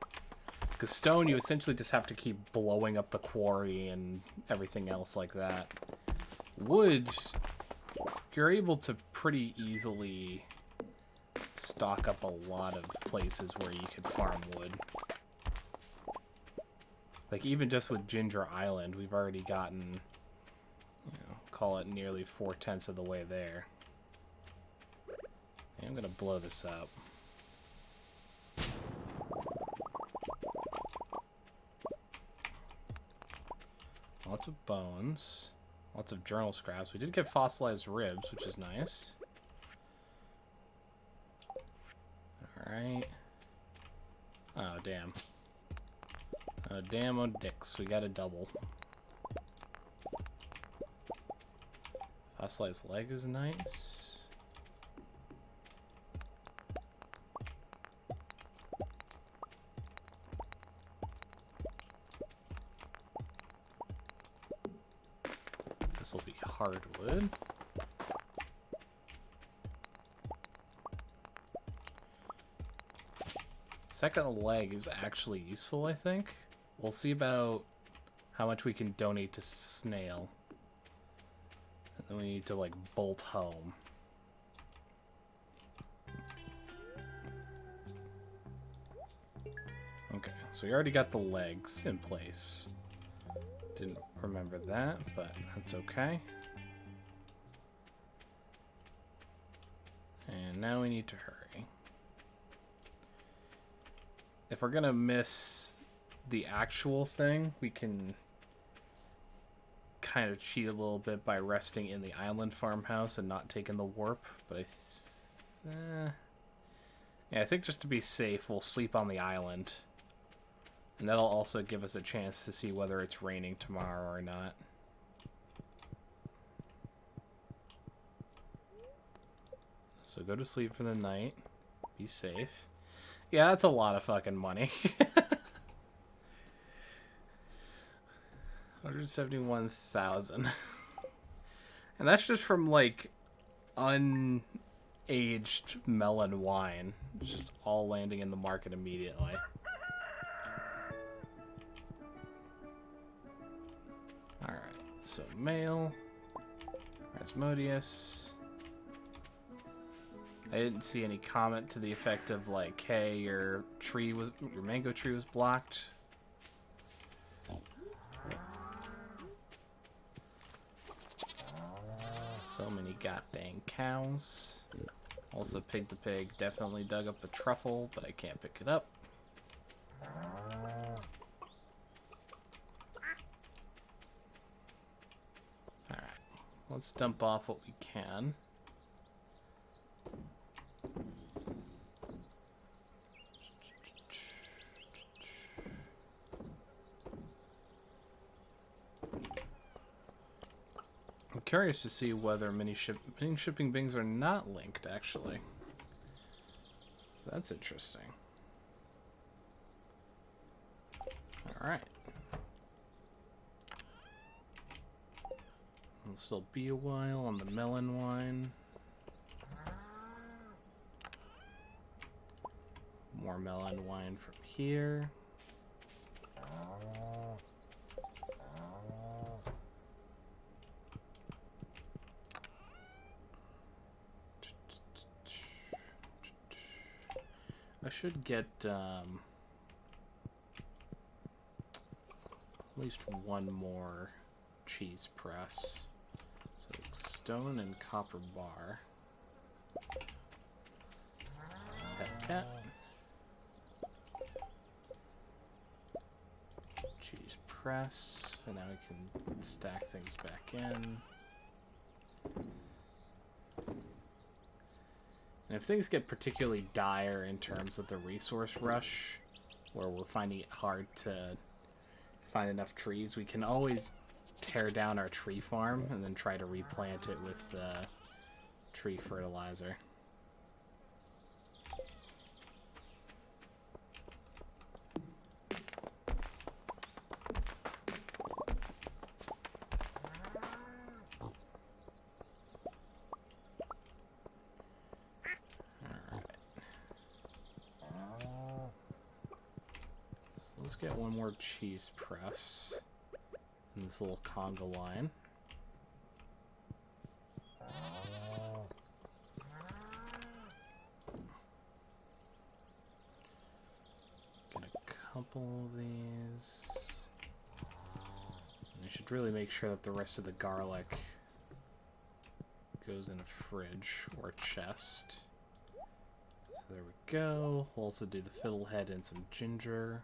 Because stone, you essentially just have to keep blowing up the quarry and everything else like that. Wood, you're able to pretty easily stock up a lot of places where you could farm wood. Like, even just with Ginger Island, we've already gotten, you know, call it nearly 4/10 of the way there. Okay, I'm gonna blow this up. Lots of bones. Lots of journal scraps. We did get fossilized ribs, which is nice. Alright. Oh, damn. Oh, damn, oh, dicks. We got a double. Fossilized leg is nice. This will be hardwood. Second leg is actually useful, I think. We'll see about how much we can donate to Snail. And then we need to, like, bolt home. Okay, so we already got the legs in place. Didn't remember that, but that's okay. And now we need to hurry. If we're gonna miss the actual thing, we can kind of cheat a little bit by resting in the island farmhouse and not taking the warp, but yeah, I think just to be safe, we'll sleep on the island. And that'll also give us a chance to see whether it's raining tomorrow or not. So go to sleep for the night. Be safe. Yeah, that's a lot of fucking money. 171,000. And that's just from, like, unaged melon wine. It's just all landing in the market immediately. Alright, so male. Asmodeus. I didn't see any comment to the effect of, like, hey, your mango tree was blocked. So many goddamn cows. Also, Pig the Pig definitely dug up a truffle, but I can't pick it up. Alright, let's dump off what we can. I'm curious to see whether mini shipping bings are not linked, actually. So that's interesting. Alright. It'll still be a while on the melon wine. More melon wine from here. I should get at least one more cheese press. So stone and copper bar. Pet. Cheese press. And now we can stack things back in. And if things get particularly dire in terms of the resource rush, where we're finding it hard to find enough trees, we can always tear down our tree farm and then try to replant it with tree fertilizer. Let's get one more cheese press in this little conga line. Get a couple of these. And I should really make sure that the rest of the garlic goes in a fridge or a chest. So there we go. We'll also do the fiddlehead and some ginger.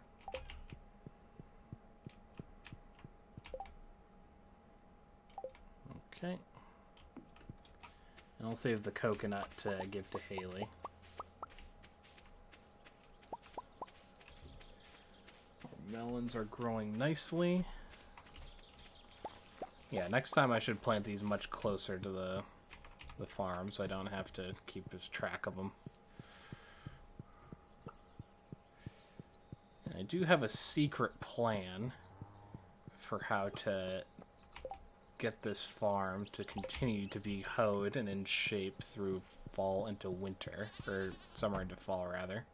Okay. And I'll save the coconut to give to Haley. Our melons are growing nicely. Yeah, next time I should plant these much closer to the farm so I don't have to keep track of them. And I do have a secret plan for how to get this farm to continue to be hoed and in shape through fall into winter, or summer into fall rather.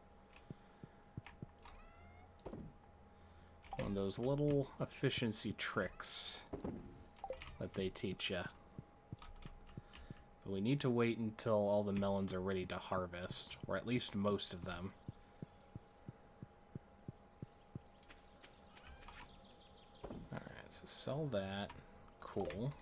One of those little efficiency tricks that they teach you. But we need to wait until all the melons are ready to harvest, or at least most of them. Alright, so sell that. Cool.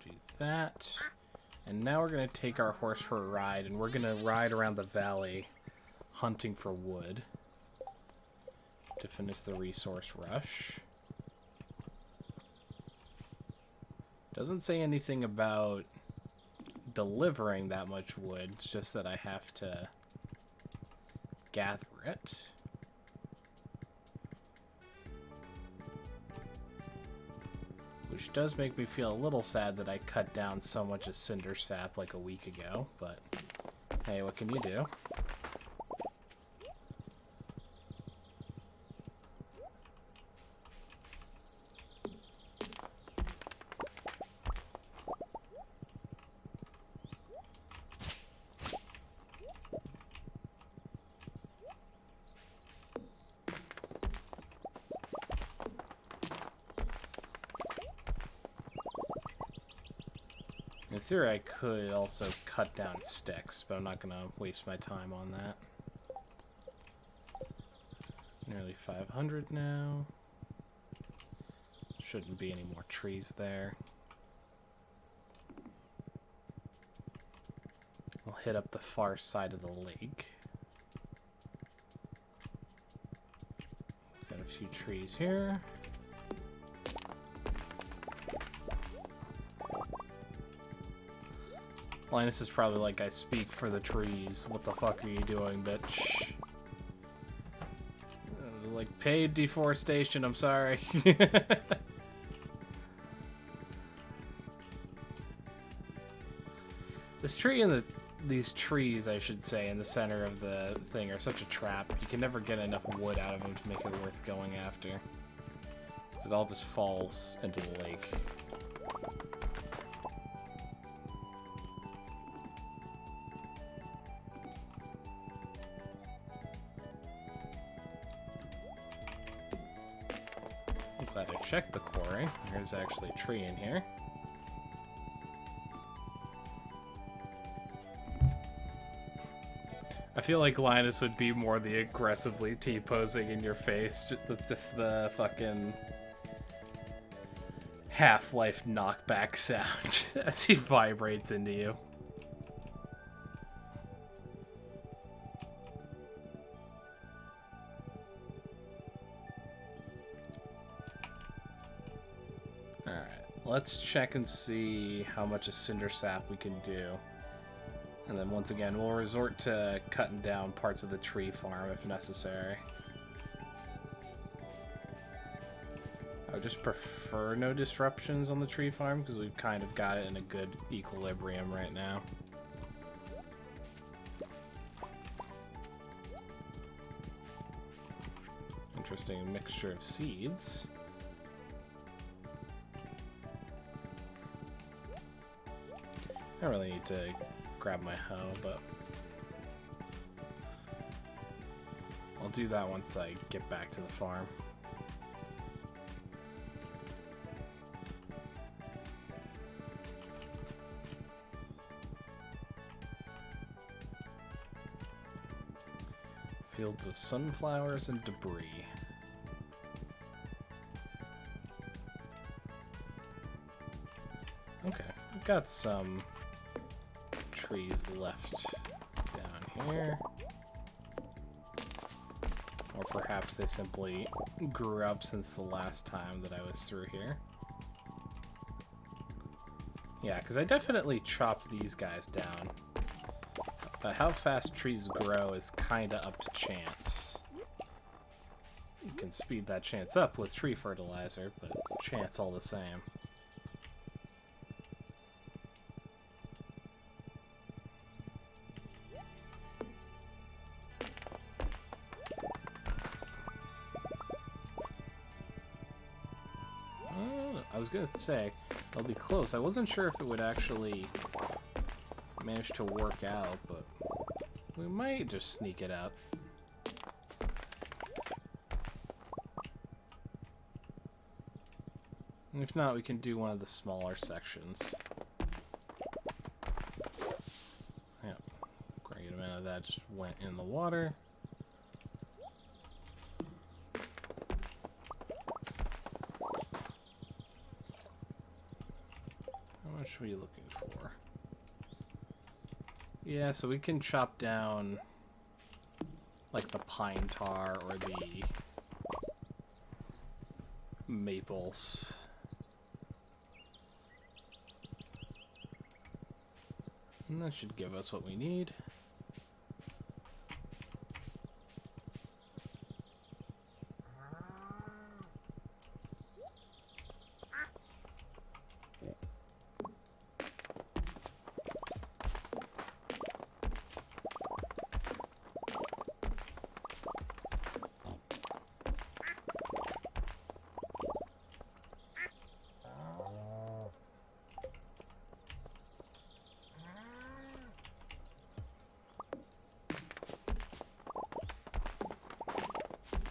Do that. And now we're going to take our horse for a ride, and we're going to ride around the valley hunting for wood to finish the resource rush. Doesn't say anything about delivering that much wood, it's just that I have to gather it. Which does make me feel a little sad that I cut down so much of cinder sap like a week ago, but hey, what can you do? In theory, I could also cut down sticks, but I'm not going to waste my time on that. Nearly 500 now. Shouldn't be any more trees there. I'll hit up the far side of the lake. Got a few trees here. Linus is probably like, I speak for the trees. What the fuck are you doing, bitch? Like, paid deforestation, I'm sorry. This tree and these trees, I should say, in the center of the thing are such a trap. You can never get enough wood out of them to make it worth going after. 'Cause it all just falls into the lake. glad I checked the quarry. There's actually a tree in here. I feel like Linus would be more the aggressively T-posing in your face, just the fucking Half-Life knockback sound as he vibrates into you. Alright, let's check and see how much a cinder sap we can do. And then once again, we'll resort to cutting down parts of the tree farm if necessary. I would just prefer no disruptions on the tree farm because we've kind of got it in a good equilibrium right now. Interesting mixture of seeds. I really need to grab my hoe, but I'll do that once I get back to the farm. Fields of sunflowers and debris. Okay, we've got some trees left down here. Or perhaps they simply grew up since the last time that I was through here. Yeah, because I definitely chopped these guys down. But how fast trees grow is kinda up to chance. You can speed that chance up with tree fertilizer, but chance all the same. I was gonna say, it'll be close. I wasn't sure if it would actually manage to work out, but we might just sneak it out. And if not, we can do one of the smaller sections. Yeah, great amount of that just went in the water. How much are we looking for? Yeah, so we can chop down like the pine tar or the maples. And that should give us what we need.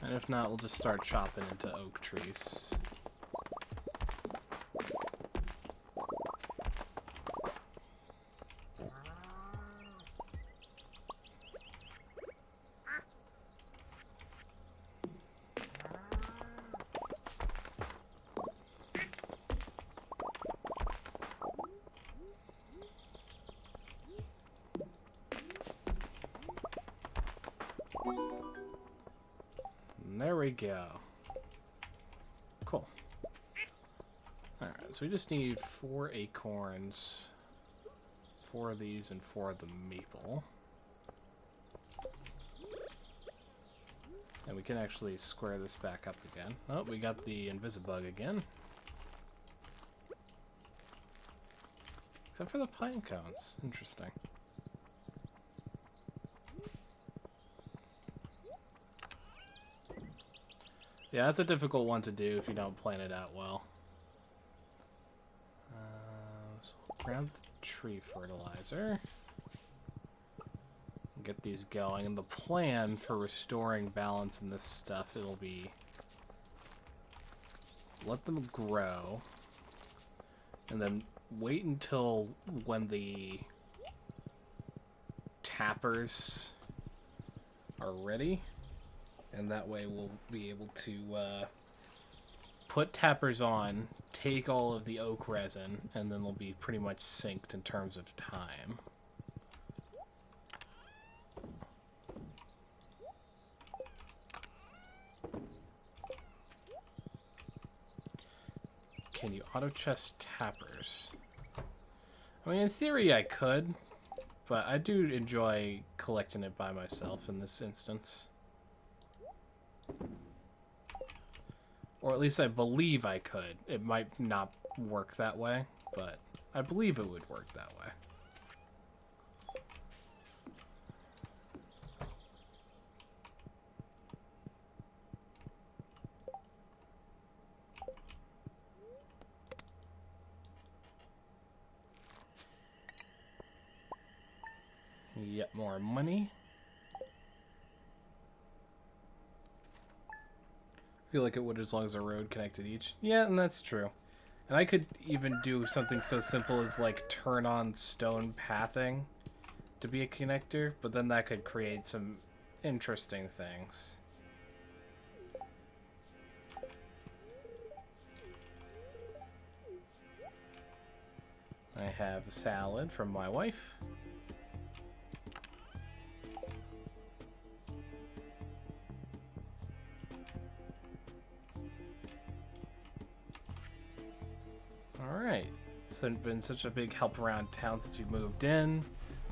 And if not, we'll just start chopping into oak trees. There we go. Cool. Alright, so we just need 4 acorns, 4 of these, and 4 of the maple. And we can actually square this back up again. Oh, we got the invisibug again. Except for the pine cones. Interesting. Yeah, that's a difficult one to do if you don't plan it out well. So we'll grab the tree fertilizer. Get these going. And the plan for restoring balance in this stuff, it'll be let them grow, and then wait until when the tappers are ready, and that way we'll be able to put tappers on, take all of the oak resin, and then they'll be pretty much synced in terms of time. Can you auto chest tappers? I mean, in theory I could, but I do enjoy collecting it by myself in this instance. Or at least I believe I could. It might not work that way, but I believe it would work that way. Yet more money. I feel like it would as long as a road connected each. Yeah, and that's true. And I could even do something so simple as like turn on stone pathing to be a connector, but then that could create some interesting things. I have a salad from my wife. Alright, it's been such a big help around town since you moved in.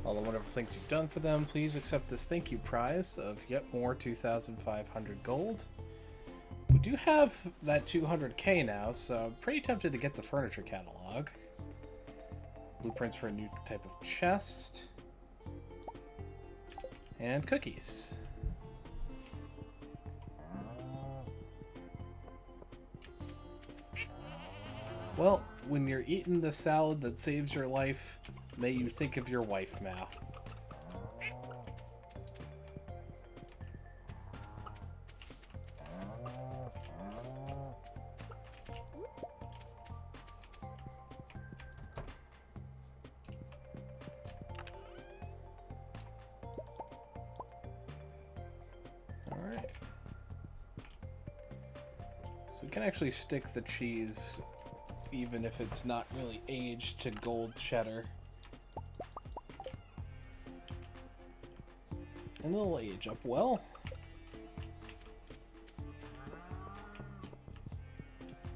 All the wonderful things you've done for them. Please accept this thank you prize of yet more 2,500 gold. We do have that 200k now, so I'm pretty tempted to get the furniture catalog. Blueprints for a new type of chest. And cookies. Well, when you're eating the salad that saves your life, may you think of your wife now. Alright. So we can actually stick the cheese even if it's not really aged to gold cheddar. And it'll age up well.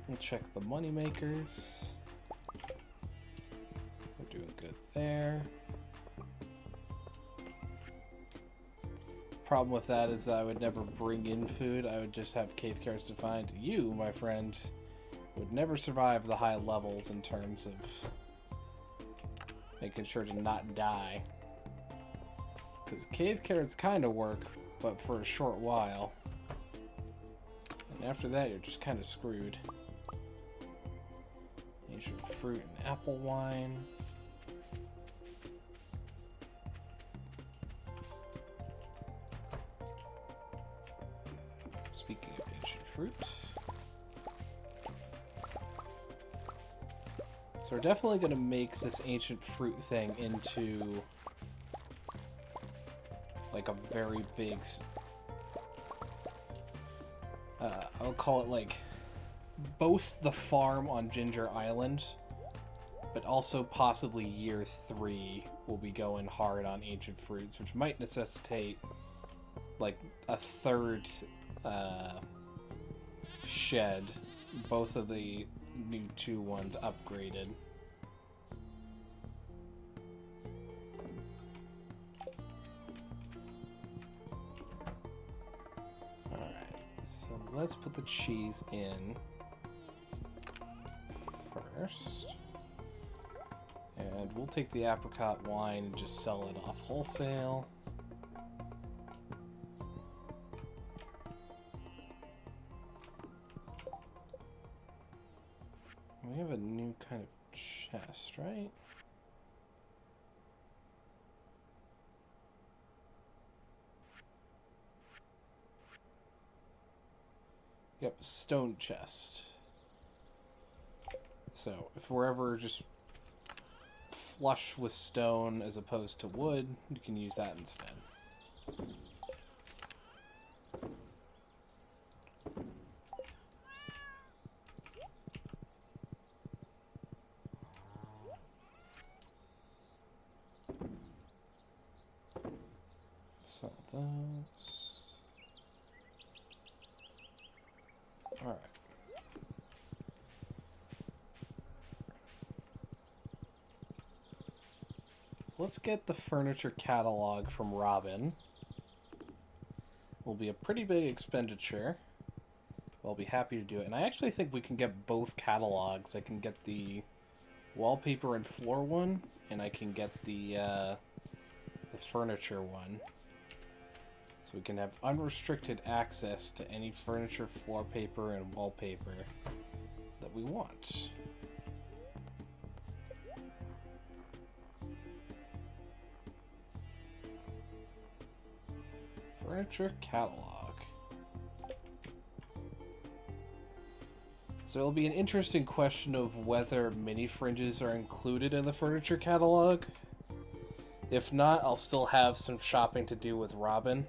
We'll check the money makers. We're doing good there. Problem with that is that I would never bring in food. I would just have cave carrots to find. You, my friend, would never survive the high levels in terms of making sure to not die. Because cave carrots kind of work, but for a short while. And after that, you're just kind of screwed. Ancient fruit and apple wine. Speaking of ancient fruit. So we're definitely going to make this ancient fruit thing into like a very big, I'll call it like both the farm on Ginger Island, but also possibly year 3 will be going hard on ancient fruits, which might necessitate like a third shed, both of the new 2 ones upgraded. Let's put the cheese in first. And we'll take the apricot wine and just sell it off wholesale. We have a new kind of chest, right? Yep, stone chest. So if we're ever just flush with stone as opposed to wood, you can use that instead. Sell those. Alright. Let's get the furniture catalog from Robin. Will be a pretty big expenditure. I'll be happy to do it. And I actually think we can get both catalogs. I can get the wallpaper and floor one, and I can get the furniture one. So we can have unrestricted access to any furniture, floor paper, and wallpaper that we want. Furniture catalog. So it'll be an interesting question of whether mini fringes are included in the furniture catalog. If not, I'll still have some shopping to do with Robin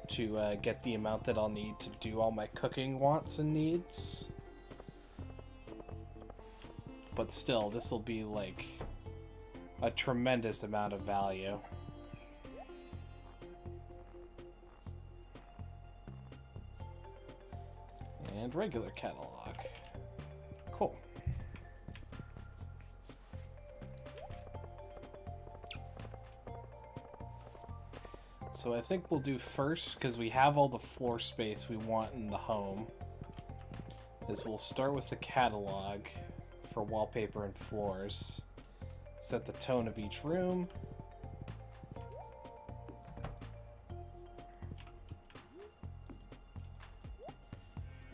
to get the amount that I'll need to do all my cooking wants and needs. But still, this will be like a tremendous amount of value. And regular catalog. Cool. So I think we'll do first, because we have all the floor space we want in the home, is we'll start with the catalog for wallpaper and floors. Set the tone of each room.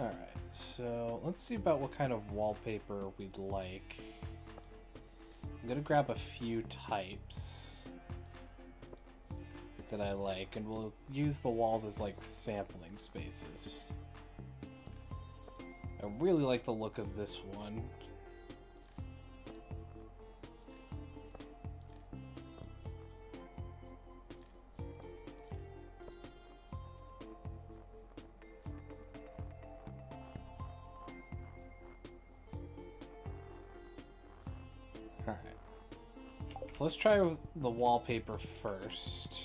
Alright, so let's see about what kind of wallpaper we'd like. I'm gonna grab a few types that I like, and we'll use the walls as like sampling spaces. I really like the look of this one. Alright. So let's try the wallpaper first.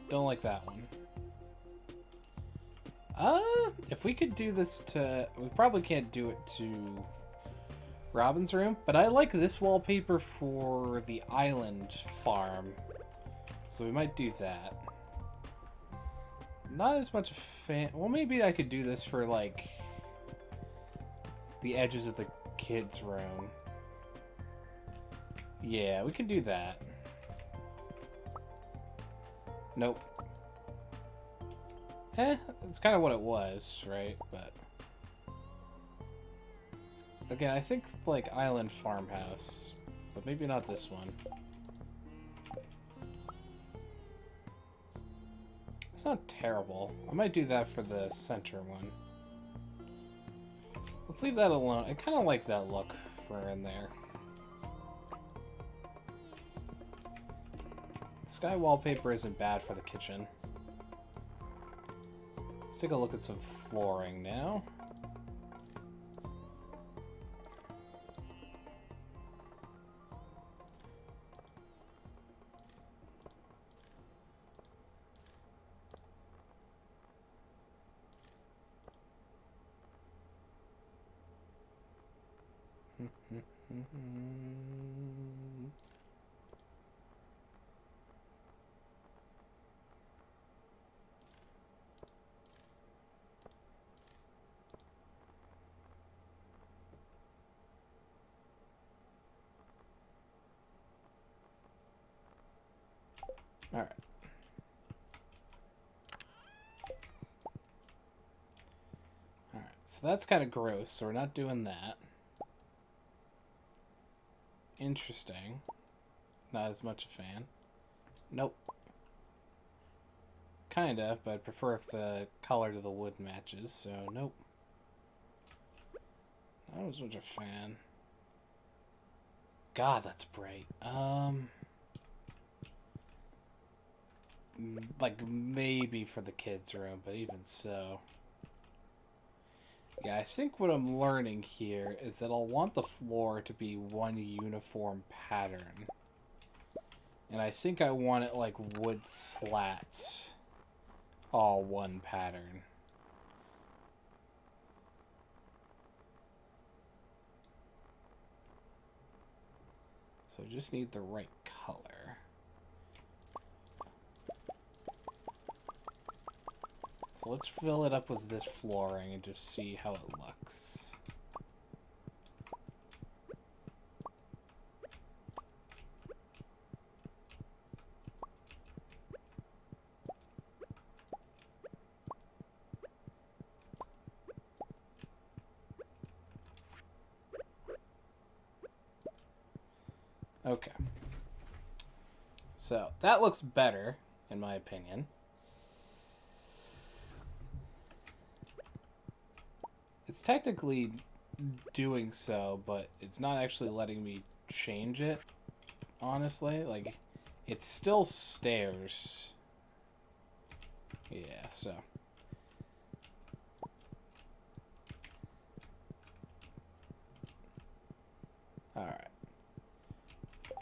Don't like that one. If we could do this to... We probably can't do it to Robin's room, but I like this wallpaper for the island farm. So we might do that. Not as much a fan... Well, maybe I could do this for, like, the edges of the kids' room. Yeah, we can do that. Nope. It's kind of what it was, right? But again, I think like Island Farmhouse, but maybe not this one. It's not terrible. I might do that for the center one. Let's leave that alone. I kind of like that look for in there. Sky wallpaper isn't bad for the kitchen. Let's take a look at some flooring now. Alright. Alright, so that's kind of gross, so we're not doing that. Interesting. Not as much a fan. Nope. Kinda, but I'd prefer if the color to the wood matches, so nope. I was such a fan. God, that's bright. Like, maybe for the kids' room, but even so. Yeah, I think what I'm learning here is that I'll want the floor to be one uniform pattern. And I think I want it like wood slats. All one pattern. So I just need the right color. So let's fill it up with this flooring and just see how it looks. Okay. So that looks better, in my opinion. It's technically doing so, but it's not actually letting me change it, honestly. Like, it's still stairs. Yeah, so. Alright.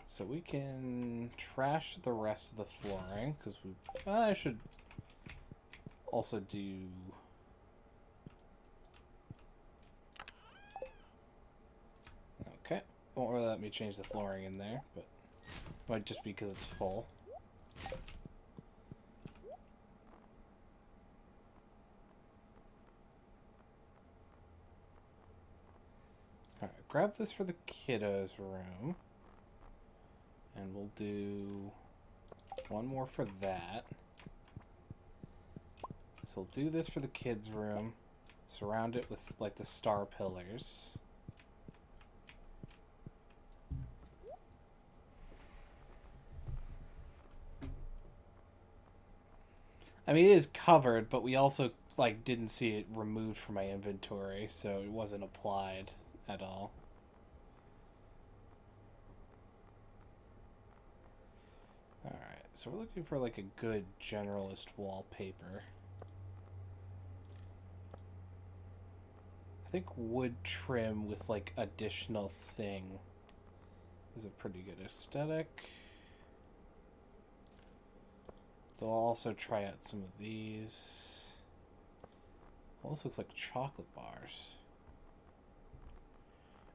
So we can trash the rest of the flooring, because we... I should also do... Okay. Won't really let me change the flooring in there, but might just be because it's full. Alright, grab this for the kiddos' room. And we'll do one more for that. So we'll do this for the kids' room. Surround it with, like, the star pillars. I mean, it is covered, but we also, like, didn't see it removed from my inventory, so it wasn't applied at all. Alright, so we're looking for, like, a good generalist wallpaper. I think wood trim with, like, additional thing is a pretty good aesthetic. Though I'll also try out some of these. Also looks like chocolate bars.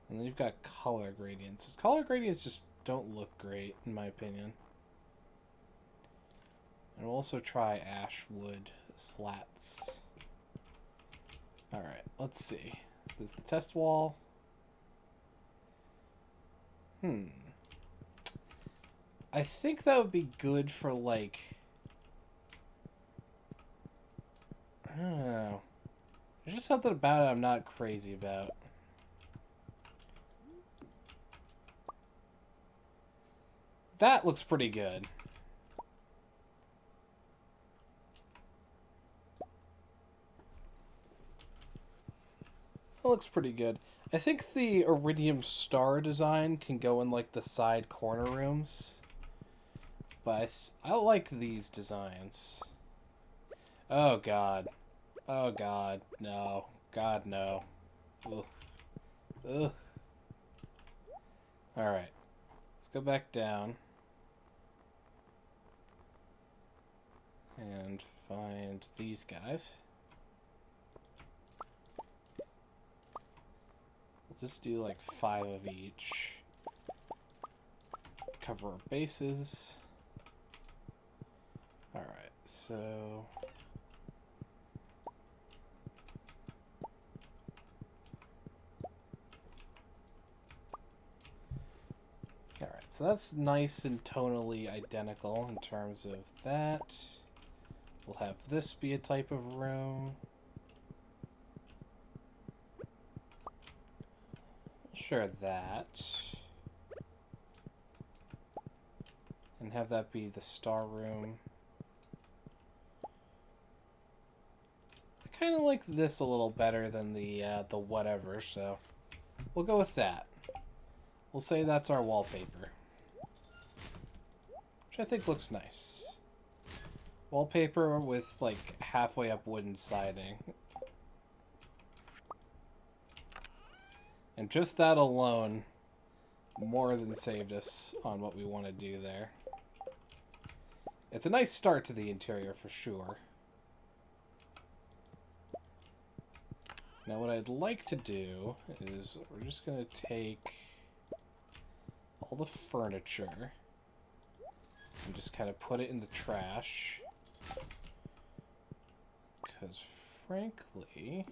And then you've got color gradients. Color gradients just don't look great, in my opinion. And we'll also try ash wood slats. Alright, let's see. There's the test wall. I think that would be good for, like... I don't know. There's just something about it I'm not crazy about. That looks pretty good. That looks pretty good. I think the iridium star design can go in, like, the side corner rooms. But I like these designs. Oh, God. Oh, God. No. God, no. Ugh. Ugh. Alright. Let's go back down. And find these guys. We'll just do like 5 of each. Cover our bases. Alright, so... Alright, so that's nice and tonally identical in terms of that. We'll have this be a type of room. Share that. And have that be the star room. I kind of like this a little better than the whatever, so We'll go with that. We'll say that's our wallpaper. Which I think looks nice. Wallpaper with, like, halfway up wooden siding. And just that alone more than saved us on what we want to do there. It's a nice start to the interior for sure. Now what I'd like to do is we're just going to take all the furniture and just kind of put it in the trash. Because frankly...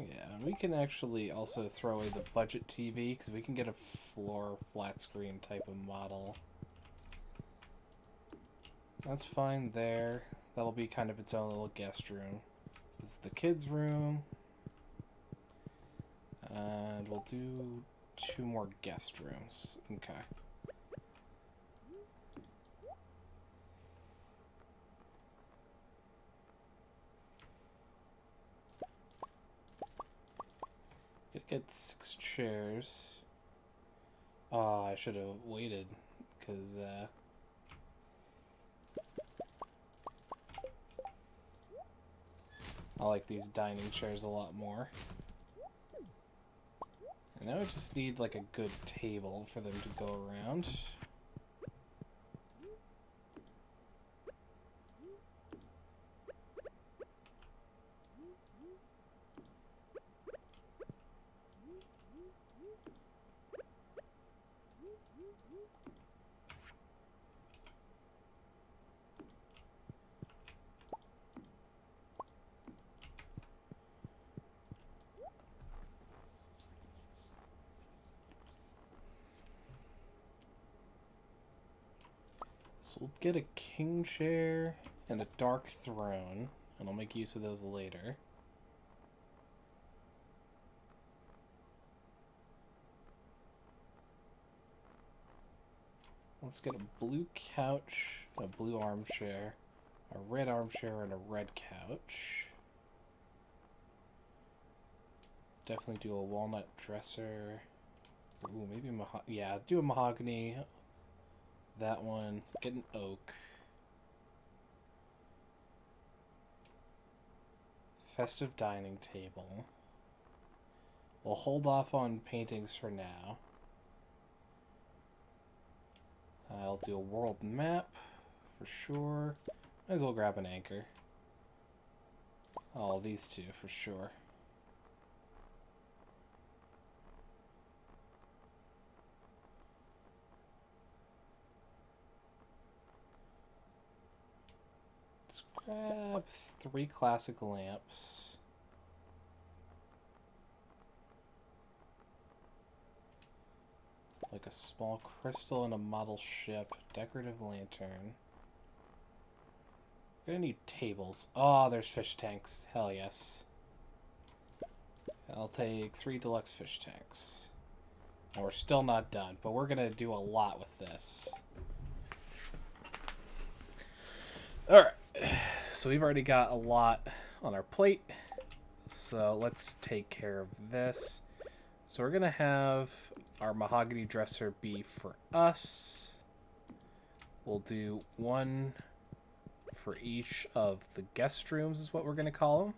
yeah, we can actually also throw away the budget TV because we can get a floor flat screen type of model. That's fine there. That'll be kind of its own little guest room. This is the kids' room. And we'll do 2 more guest rooms. Okay. Get 6 chairs. Oh, I should have waited, because, I like these dining chairs a lot more. And now I just need, like, a good table for them to go around. So we'll get a king chair and a dark throne, and I'll make use of those later. Let's get a blue couch, a blue armchair, a red armchair, and a red couch. Definitely do a walnut dresser. Ooh, maybe yeah, do a mahogany. That one. Get an oak. Festive dining table. We'll hold off on paintings for now. I'll do a world map for sure. Might as well grab an anchor. Oh, these 2 for sure. Let's grab 3 classic lamps. Like a small crystal and a model ship. Decorative lantern. We're gonna need tables. Oh, there's fish tanks. Hell yes. I'll take 3 deluxe fish tanks. And we're still not done, but we're gonna do a lot with this. Alright. So we've already got a lot on our plate. So let's take care of this. So we're gonna have our mahogany dresser be for us. We'll do 1 for each of the guest rooms is what we're gonna call them.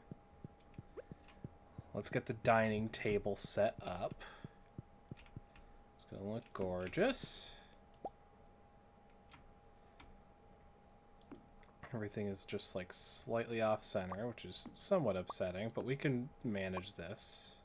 Let's get the dining table set up. It's gonna look gorgeous. Everything is just like slightly off center, which is somewhat upsetting, but we can manage this.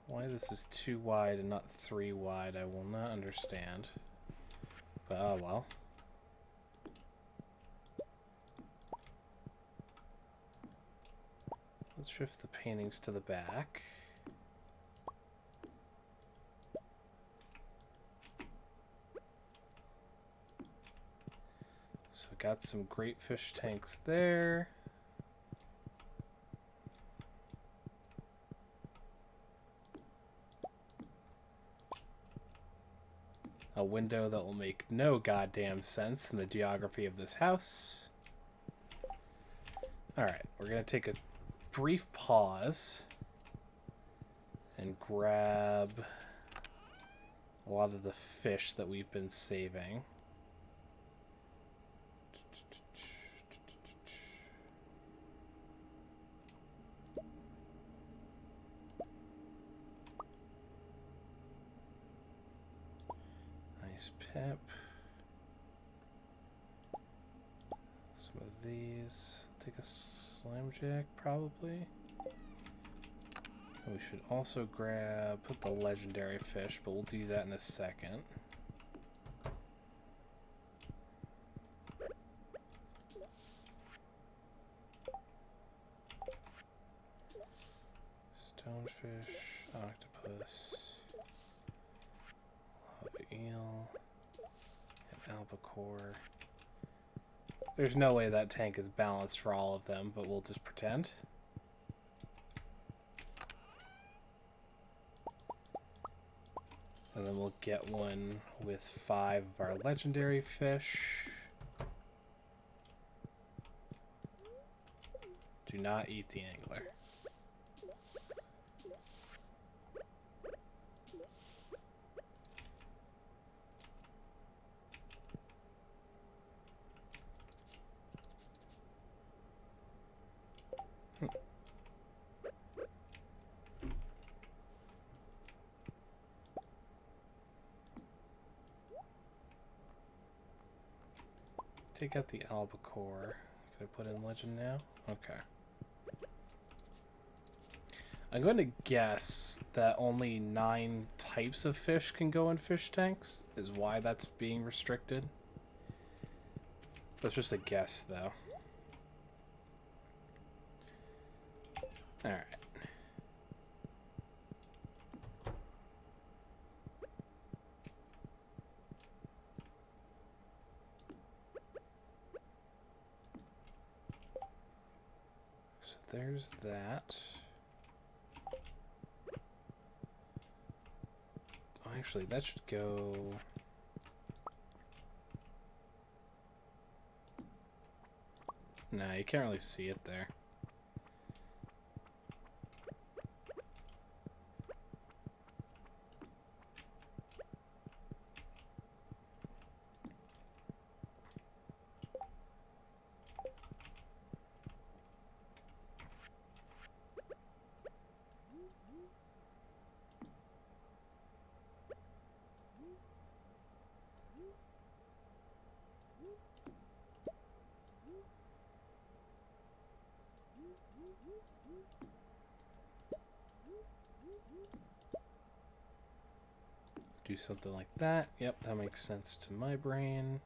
Why this is 2 wide and not 3 wide, I will not understand. But oh well. Let's shift the paintings to the back. So we got some great fish tanks there. A window that will make no goddamn sense in the geography of this house. Alright, we're going to take a brief pause and grab a lot of the fish that we've been saving. Nice pep. Some of these. Take a slam jack, probably. We should also grab the legendary fish, but we'll do that in a second. Stonefish, octopus, lava eel, and albacore. There's no way that tank is balanced for all of them, but we'll just pretend. And then we'll get one with 5 of our legendary fish. Do not eat the angler. Take out the albacore. Can I put in legend now? Okay. I'm going to guess that only 9 types of fish can go in fish tanks, is why that's being restricted. That's just a guess, though. Alright. So there's that. Oh, actually, that should go... Nah, you can't really see it there. Do something like that. Yep, that makes sense to my brain.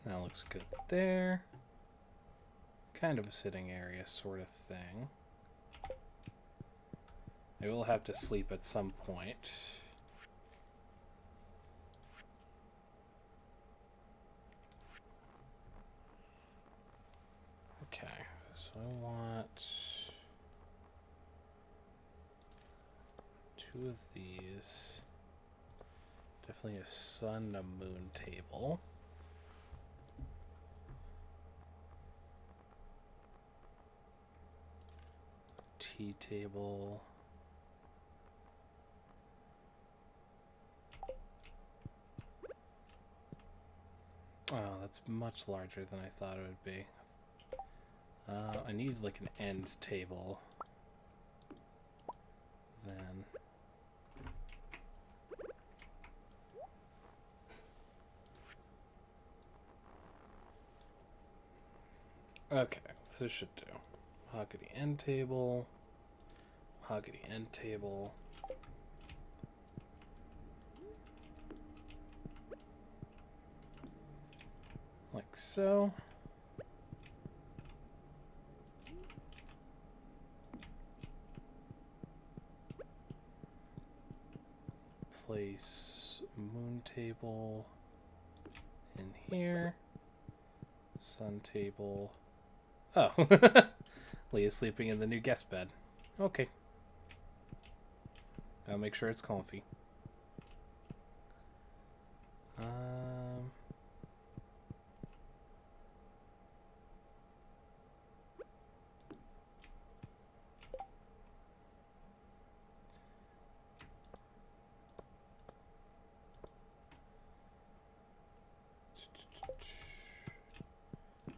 That looks good there. Kind of a sitting area sort of thing. I will have to sleep at some point. Okay, so I want 2 of these. Definitely a sun, a moon table. Tea table. Oh, that's much larger than I thought it would be. I need like an end table. Then. Okay, so this should do. Mahogany end table. Mahogany end table. Like so. Place moon table in here. Sun table. Oh. Leah's sleeping in the new guest bed. Okay. I'll make sure it's comfy.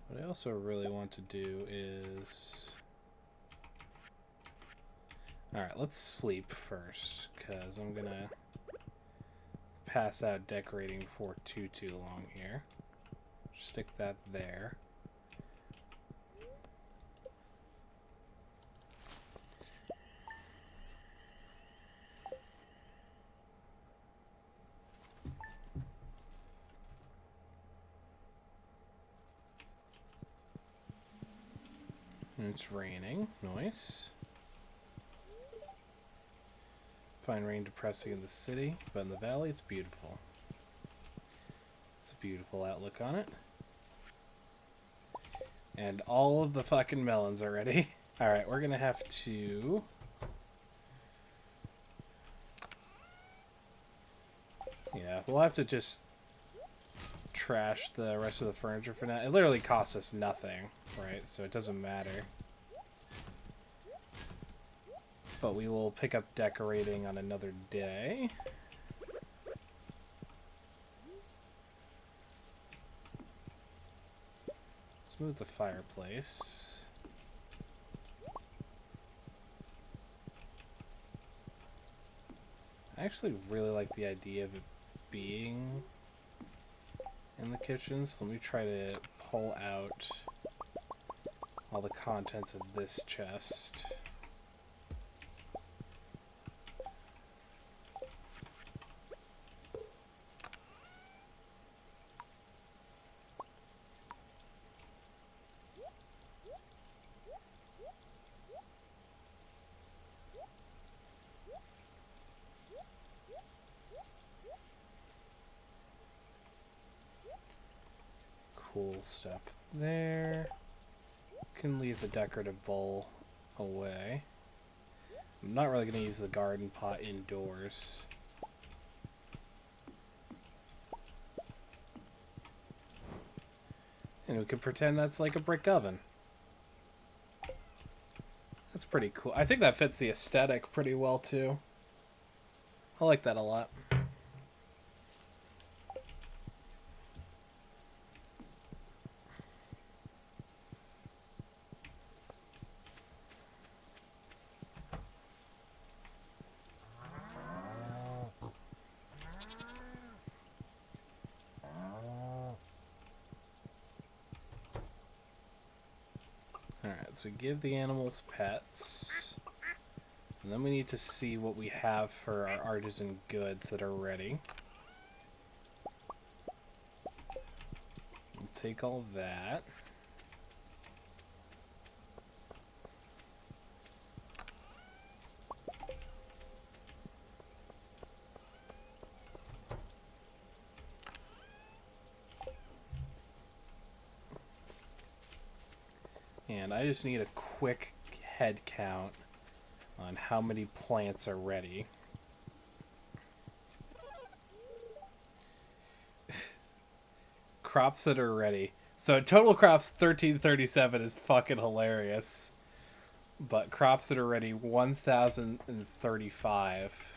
What I also really want to do is... Alright, let's sleep first, because I'm gonna pass out decorating for too long here. Stick that there. And it's raining. Nice. Fine rain depressing in the city, but in the valley it's beautiful. It's a beautiful outlook on it. And all of the fucking melons are ready. Alright, we're gonna have to... Yeah, we'll have to just trash the rest of the furniture for now. It literally costs us nothing, right? So it doesn't matter. But we will pick up decorating on another day. Let's move the fireplace. I actually really like the idea of it being in the kitchen, so let me try to pull out all the contents of this chest. Cool stuff there. Can leave the decorative bowl away. I'm not really going to use the garden pot indoors. And we could pretend that's like a brick oven. That's pretty cool. I think that fits the aesthetic pretty well too. I like that a lot. Alright, so we give the animals pets. And then we need to see what we have for our artisan goods that are ready. We'll take all that. And I just need a quick head count on how many plants are ready. Crops that are ready. So total crops 1337 is fucking hilarious. But crops that are ready 1035.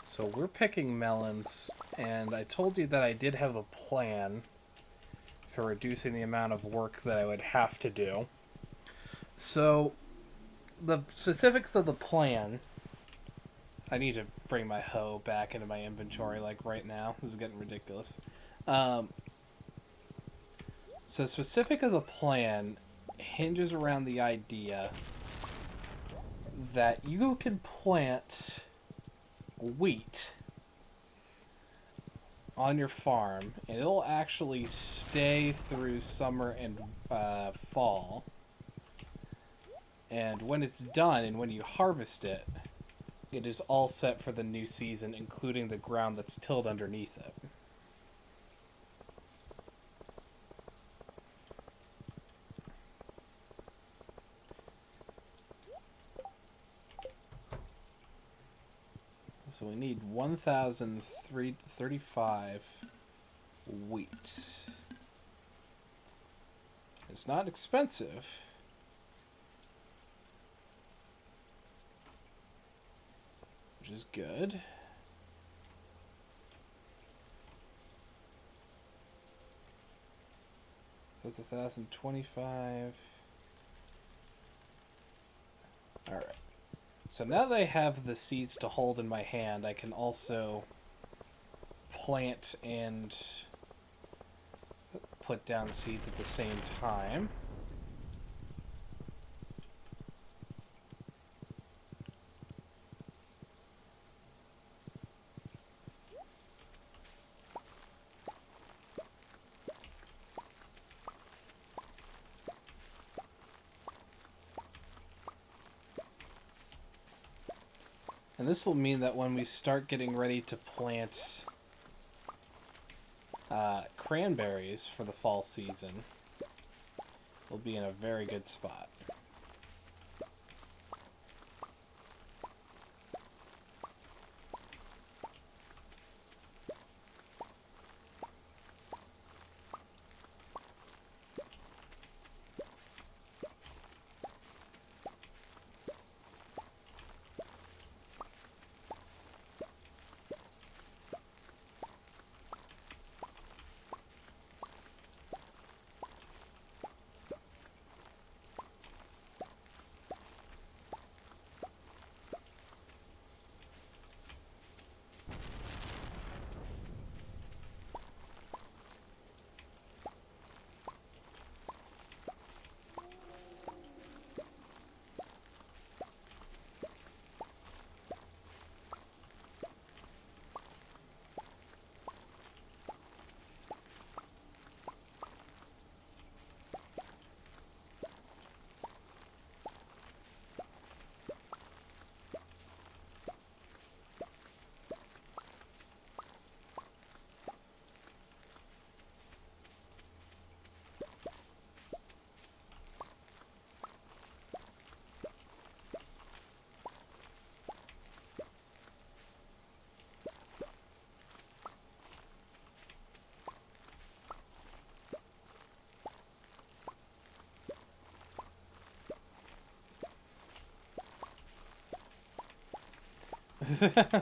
So we're picking melons, and I told you that I did have a plan for reducing the amount of work that I would have to do. So, the specifics of the plan... I need to bring my hoe back into my inventory, like, right now. This is getting ridiculous. So, specific of the plan hinges around the idea that you can plant wheat on your farm, and it'll actually stay through summer and fall. And when it's done, and when you harvest it, it is all set for the new season, including the ground that's tilled underneath it. So we need 1,035 wheat. It's not expensive. Which is good. So that's 1,025. Alright. So now that I have the seeds to hold in my hand, I can also plant and put down seeds at the same time. And this will mean that when we start getting ready to plant cranberries for the fall season, we'll be in a very good spot.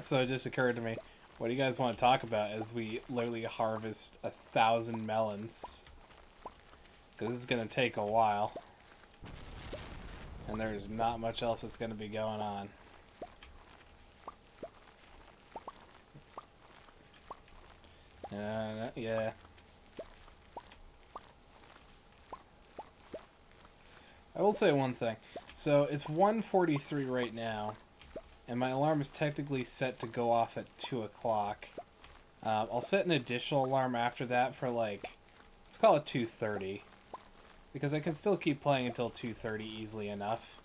So it just occurred to me, what do you guys want to talk about as we literally harvest 1,000 melons? Because this is going to take a while. And there's not much else that's going to be going on. Yeah. I will say one thing. So it's 1:43 right now. And my alarm is technically set to go off at 2 o'clock. I'll set an additional alarm after that for, like, let's call it 2:30. Because I can still keep playing until 2:30 easily enough.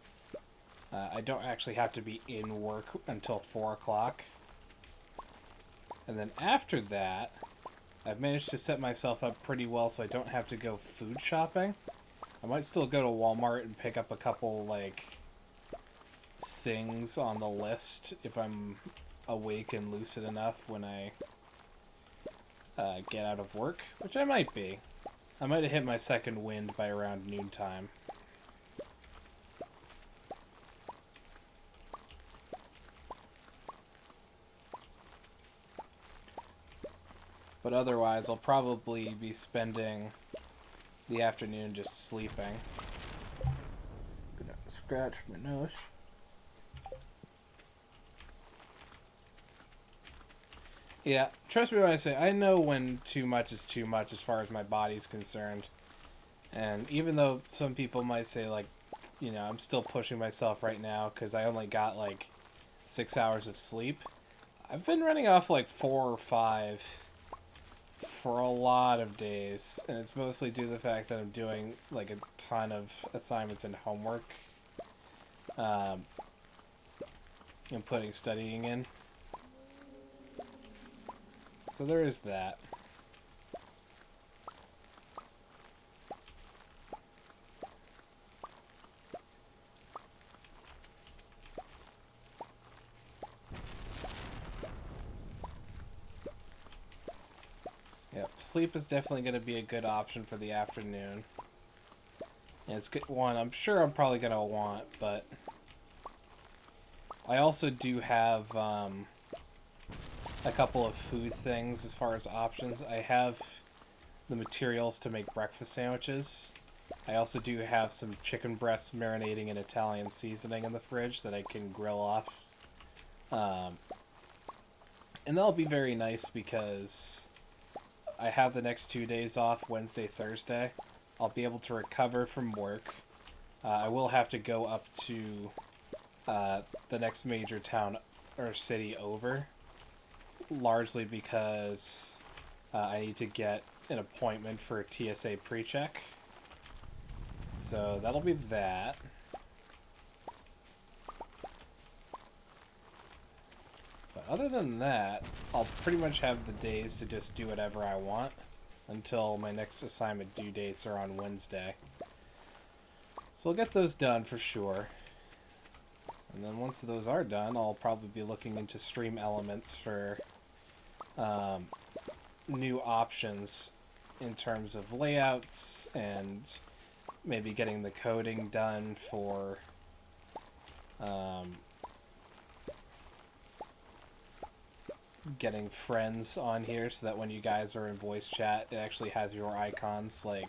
I don't actually have to be in work until 4 o'clock. And then after that, I've managed to set myself up pretty well so I don't have to go food shopping. I might still go to Walmart and pick up a couple, like, things on the list if I'm awake and lucid enough when I get out of work, which I might be. I might have hit my second wind by around noontime. But otherwise, I'll probably be spending the afternoon just sleeping. Gonna scratch my nose. Yeah, trust me when I say I know when too much is too much as far as my body's concerned. And even though some people might say, like, you know, I'm still pushing myself right now because I only got, like, 6 hours of sleep, I've been running off, like, 4 or 5 for a lot of days. And it's mostly due to the fact that I'm doing, like, a ton of assignments and homework. And putting studying in. So there is that. Yep, sleep is definitely going to be a good option for the afternoon. And it's good one I'm sure I'm probably going to want, but I also do have a couple of food things as far as options. I have the materials to make breakfast sandwiches. I also do have some chicken breasts marinating in Italian seasoning in the fridge that I can grill off. And that'll be very nice because I have the next 2 days off, Wednesday, Thursday. I'll be able to recover from work. I will have to go up to the next major town or city over, largely because I need to get an appointment for a TSA pre-check. So that'll be that. But other than that, I'll pretty much have the days to just do whatever I want until my next assignment due dates are on Wednesday. So I'll get those done for sure. And then once those are done, I'll probably be looking into stream elements for new options in terms of layouts and maybe getting the coding done for getting friends on here so that when you guys are in voice chat, it actually has your icons like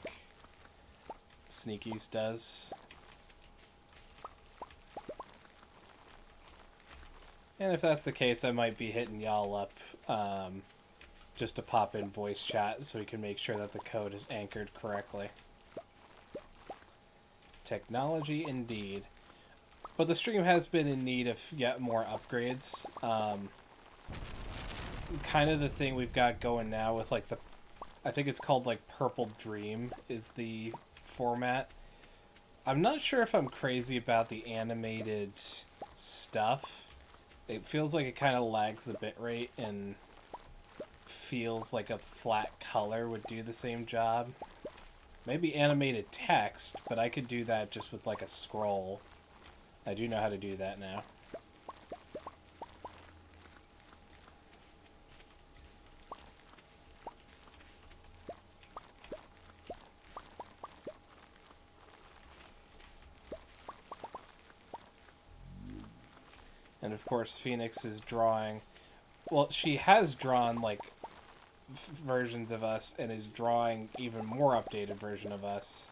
Sneakies does. And if that's the case, I might be hitting y'all up just to pop in voice chat so we can make sure that the code is anchored correctly. Technology indeed. But the stream has been in need of yet more upgrades. Kind of the thing we've got going now with like the, I think it's called like Purple Dream is the format. I'm not sure if I'm crazy about the animated stuff. It feels like it kind of lags the bitrate and feels like a flat color would do the same job. Maybe animated text, but I could do that just with like a scroll. I do know how to do that now. And of course, Phoenix is drawing. Well, she has drawn like versions of us and is drawing even more updated version of us.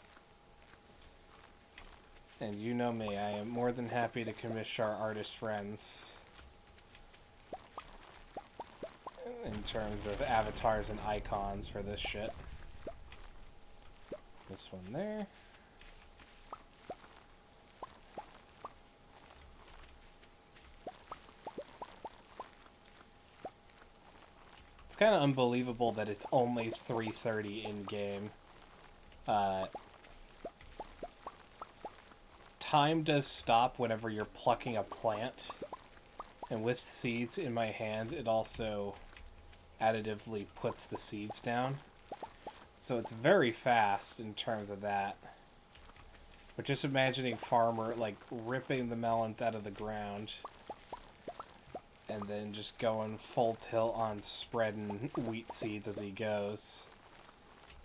And you know me, I am more than happy to commission our artist friends in terms of avatars and icons for this shit. This one there. It's kind of unbelievable that it's only 3:30 in game. Time does stop whenever you're plucking a plant, and with seeds in my hand, it also additively puts the seeds down. So it's very fast in terms of that. But just imagining farmer like ripping the melons out of the ground and then just going full tilt on spreading wheat seeds as he goes.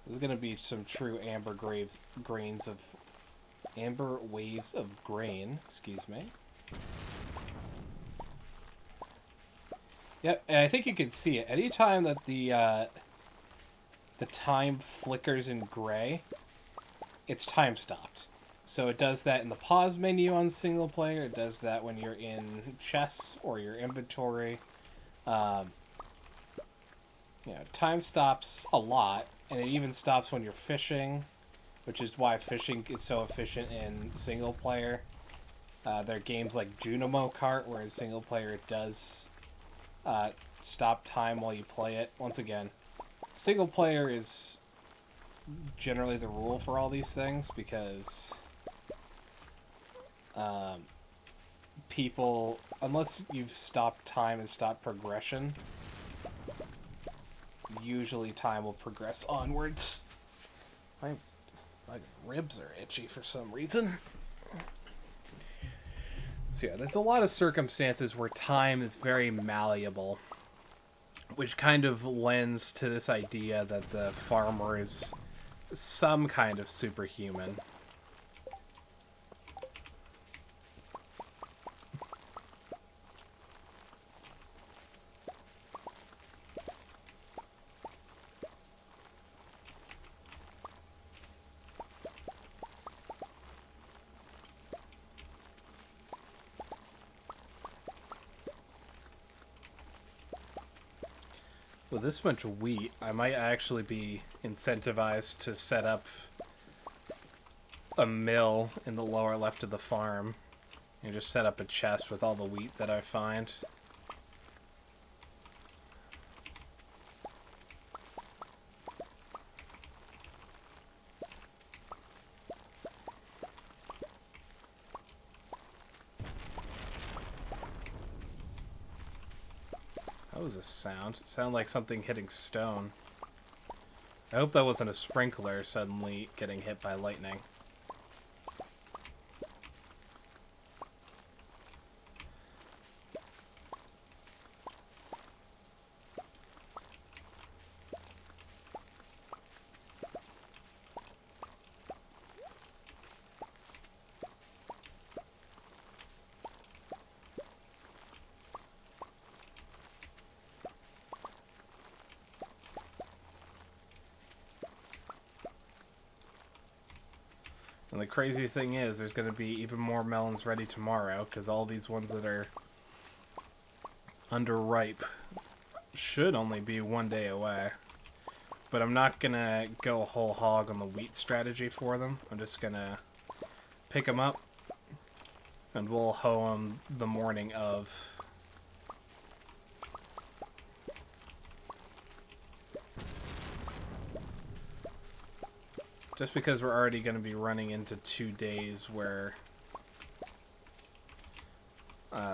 There's gonna be some true amber waves of grain, excuse me. Yep, and I think you can see it. Anytime that the time flickers in gray, it's time stopped. So it does that in the pause menu on single player. It does that when you're in chess or your inventory. Time stops a lot, and it even stops when you're fishing, which is why fishing is so efficient in single player. There are games like Junimo Kart, where in single player it does stop time while you play it. Once again, single player is generally the rule for all these things because people, unless you've stopped time and stopped progression, usually time will progress onwards. My ribs are itchy for some reason. So yeah, there's a lot of circumstances where time is very malleable, which kind of lends to this idea that the farmer is some kind of superhuman. With this much wheat, I might actually be incentivized to set up a mill in the lower left of the farm and just set up a chest with all the wheat that I find. What was this sound? It sounded like something hitting stone. I hope that wasn't a sprinkler suddenly getting hit by lightning. And the crazy thing is, there's going to be even more melons ready tomorrow, because all these ones that are underripe should only be one day away. But I'm not going to go whole hog on the wheat strategy for them. I'm just going to pick them up, and we'll hoe them the morning of. Just because we're already going to be running into 2 days where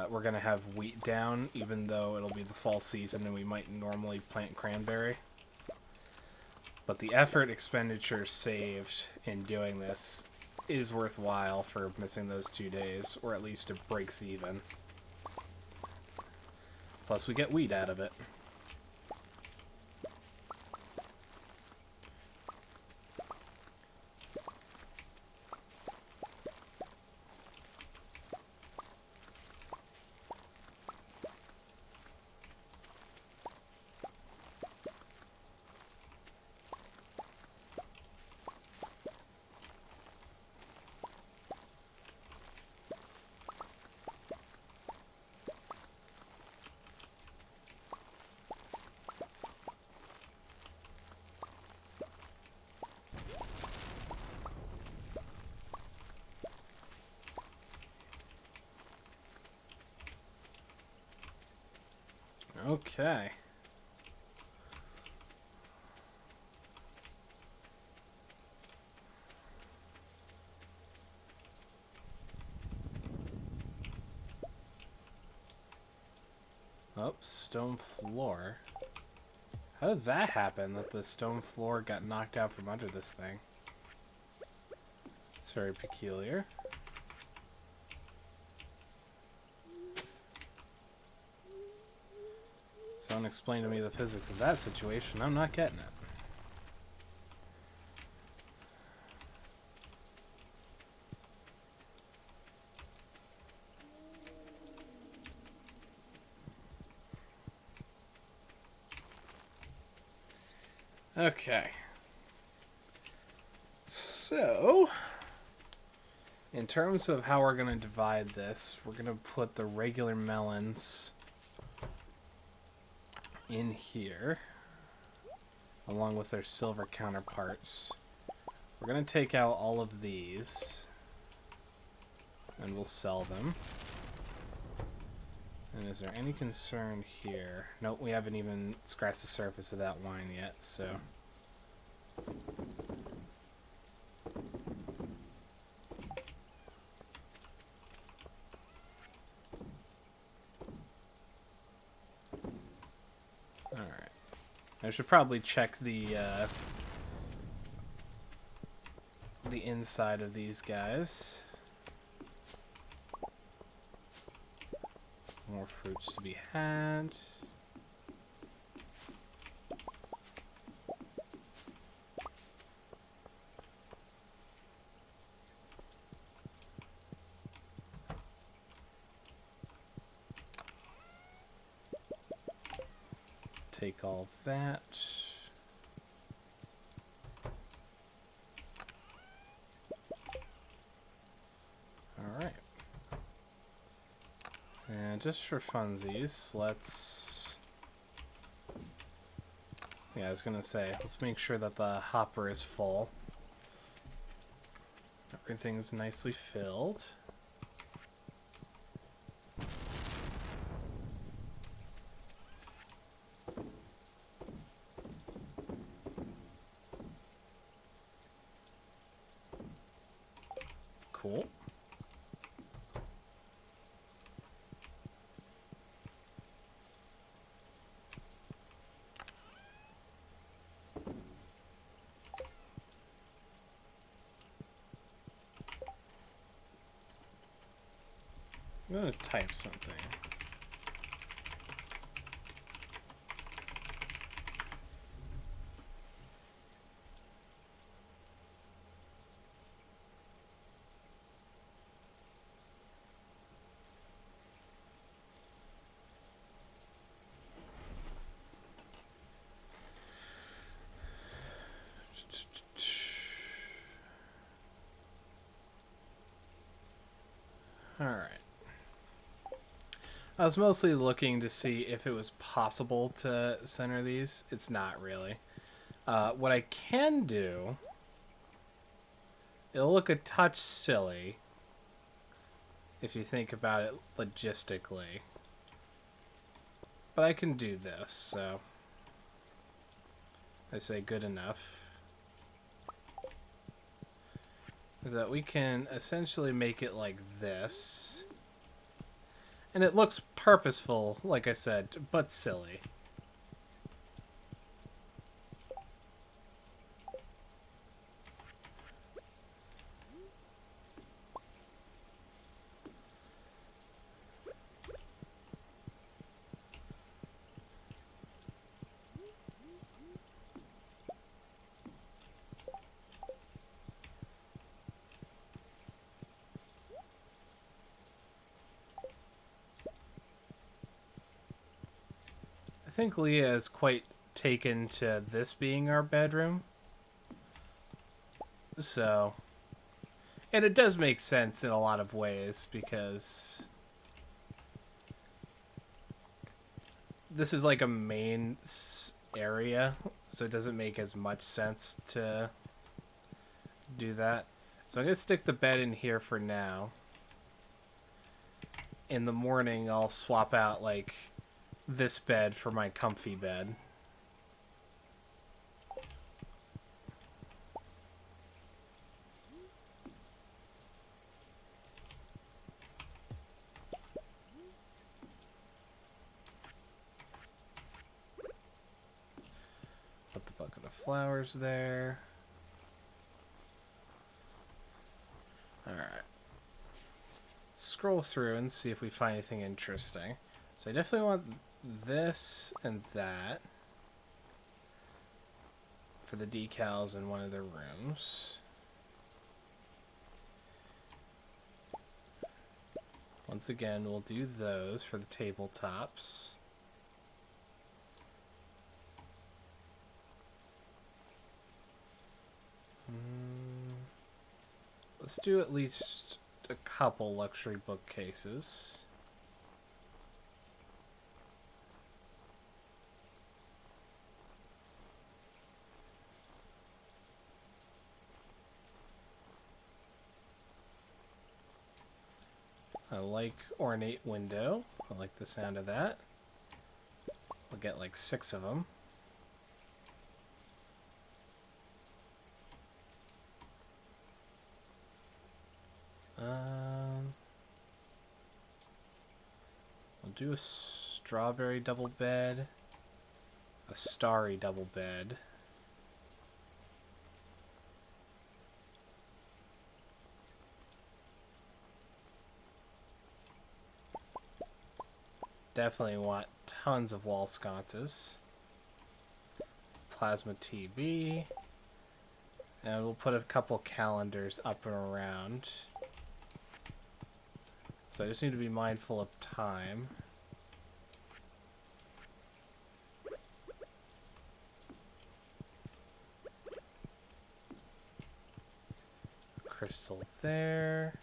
we're going to have wheat down, even though it'll be the fall season and we might normally plant cranberry. But the effort expenditure saved in doing this is worthwhile for missing those 2 days, or at least it breaks even. Plus we get wheat out of it. Okay. Oh, stone floor. How did that happen, that the stone floor got knocked out from under this thing? It's very peculiar. Someone explain to me the physics of that situation. I'm not getting it. Okay. So, in terms of how we're going to divide this, we're going to put the regular melons in here, along with their silver counterparts. We're going to take out all of these, and we'll sell them. And is there any concern here? Nope, we haven't even scratched the surface of that wine yet, so... Alright. I should probably check the inside of these guys. More fruits to be had. Take all of that. Alright. And just for funsies, let's... Yeah, I was gonna say, let's make sure that the hopper is full. Everything's nicely filled. Cool. I'm gonna type something. All right. I was mostly looking to see if it was possible to center these. It's not really. What I can do, it'll look a touch silly if you think about it logistically. But I can do this, so I say good enough. Is that we can essentially make it like this. And it looks purposeful, like I said, but silly. I think Leah is quite taken to this being our bedroom. So, and it does make sense in a lot of ways because this is like a main area, so it doesn't make as much sense to do that. So I'm going to stick the bed in here for now. In the morning, I'll swap out like this bed for my comfy bed. Put the bucket of flowers there. Alright. Scroll through and see if we find anything interesting. So I definitely want this and that for the decals in one of the rooms. Once again, we'll do those for the tabletops. Let's do at least a couple luxury bookcases. I like ornate window. I like the sound of that. We'll get like 6 of them. We'll do a strawberry double bed, a starry double bed. Definitely want tons of wall sconces. Plasma TV. And we'll put a couple calendars up and around. So I just need to be mindful of time. Crystal there.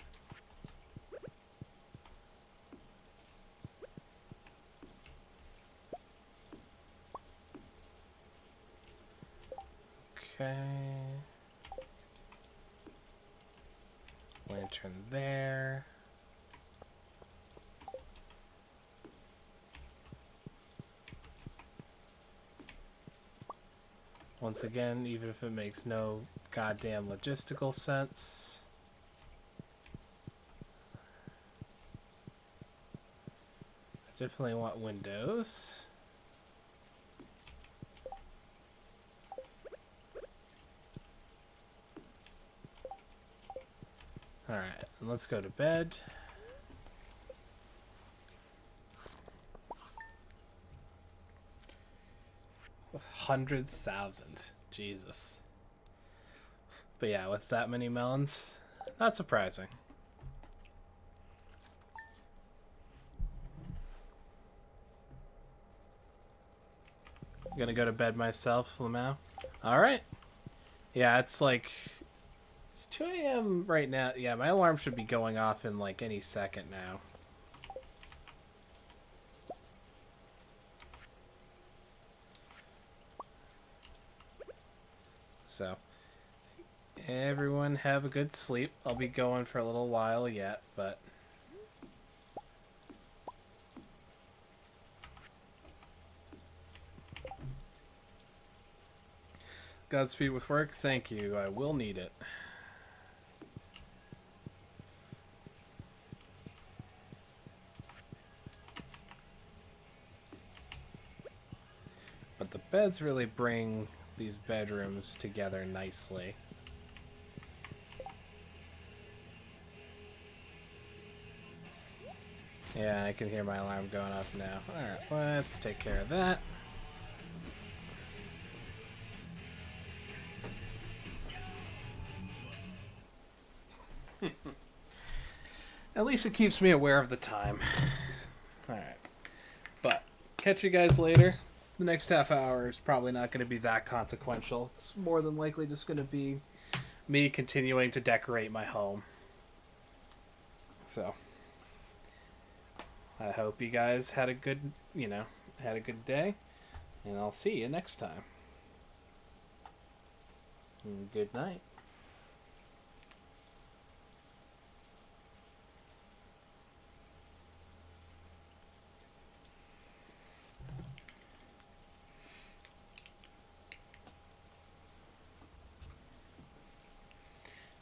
Okay. Lantern there. Once again, even if it makes no goddamn logistical sense. I definitely want windows. Alright, let's go to bed. $100,000. Jesus. But yeah, with that many melons, not surprising. Gonna go to bed myself, Lamau. Alright. Yeah, it's like... It's 2 a.m. right now. Yeah, my alarm should be going off in like any second now. So, everyone have a good sleep. I'll be going for a little while yet, but... Godspeed with work. Thank you. I will need it. But the beds really bring these bedrooms together nicely. Yeah, I can hear my alarm going off now. Alright, let's take care of that. At least it keeps me aware of the time. Alright. But, catch you guys later. The next half hour is probably not going to be that consequential. It's more than likely just going to be me continuing to decorate my home. So, I hope you guys had a good, had a good day. And I'll see you next time. And good night.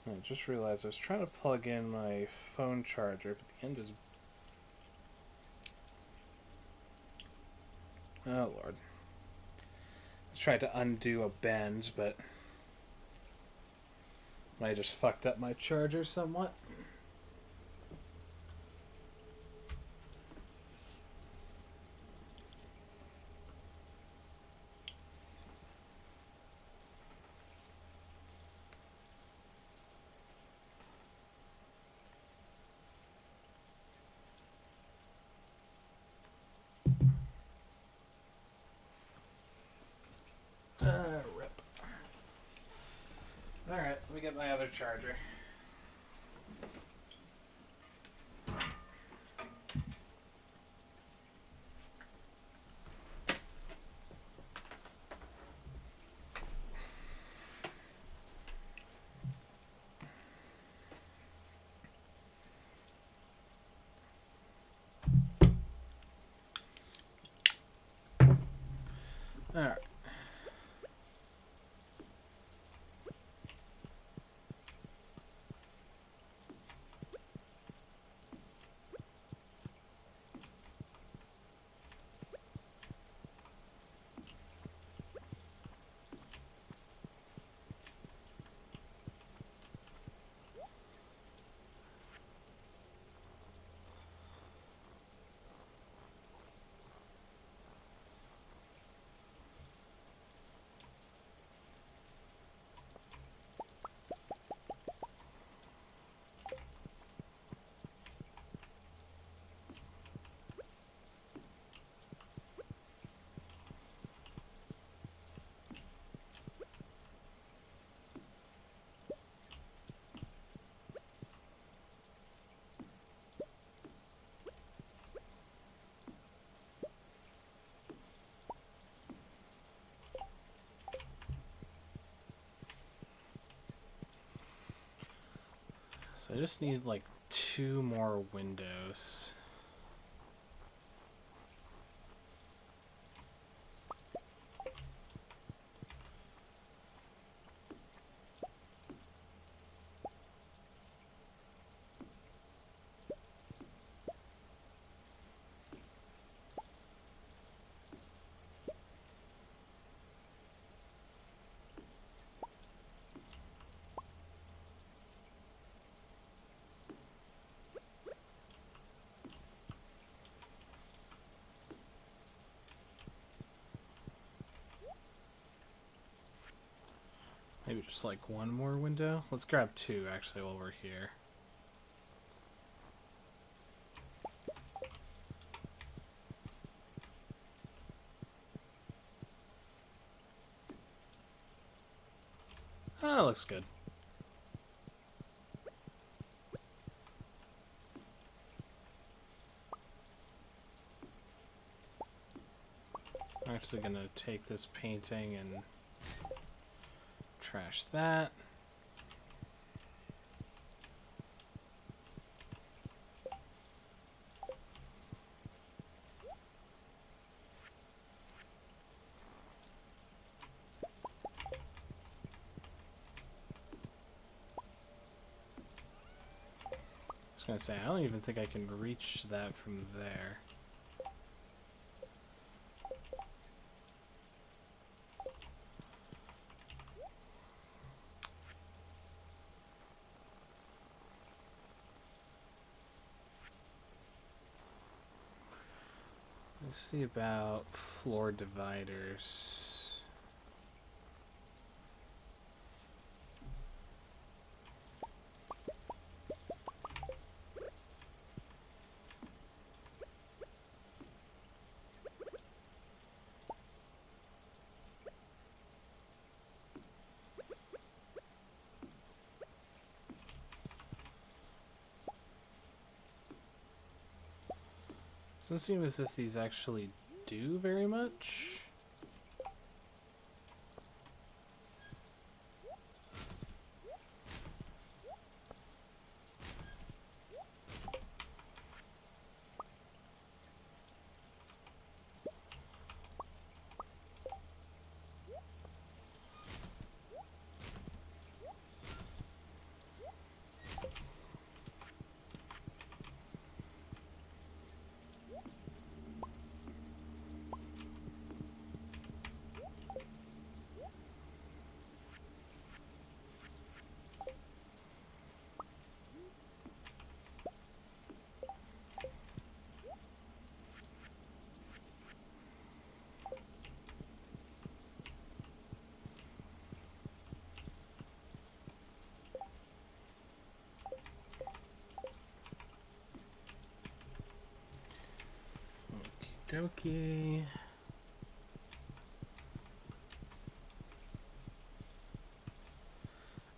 I just realized I was trying to plug in my phone charger, but the end is... Oh, Lord. I tried to undo a bend, but I just fucked up my charger somewhat. Rip. Alright, let me get my other charger. Alright. So I just need like 2 more windows. Maybe just like 1 more window. Let's grab 2 actually while we're here. Ah, that looks good. I'm actually gonna take this painting and trash that. I was gonna say, I don't even think I can reach that from there. Let's see about floor dividers. Doesn't seem as if these actually do very much. Okie dokie.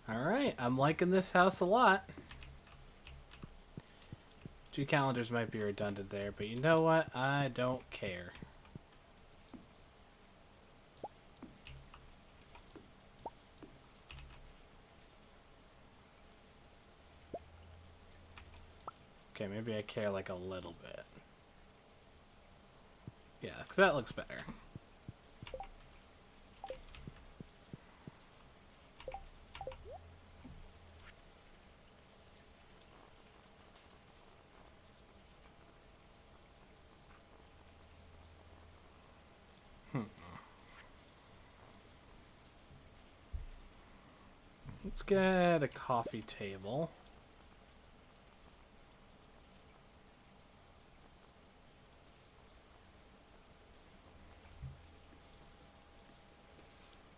Alright, I'm liking this house a lot. 2 calendars might be redundant there, but you know what? I don't care. Okay, maybe I care like a little bit. Yeah, 'cause that looks better. Let's get a coffee table.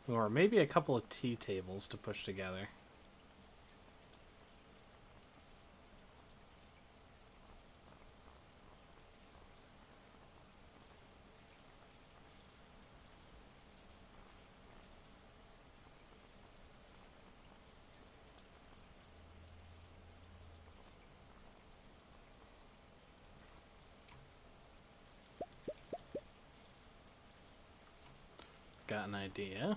Or maybe a couple of tea tables to push together. Got an idea.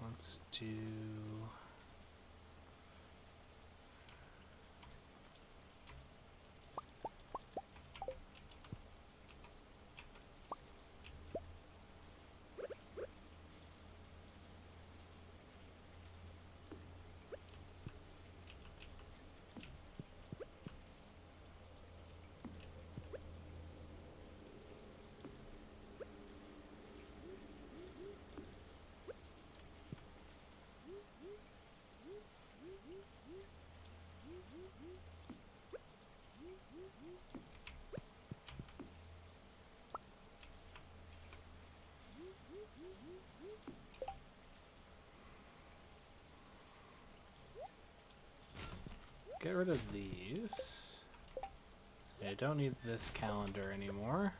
Let's do... Get rid of these. I don't need this calendar anymore.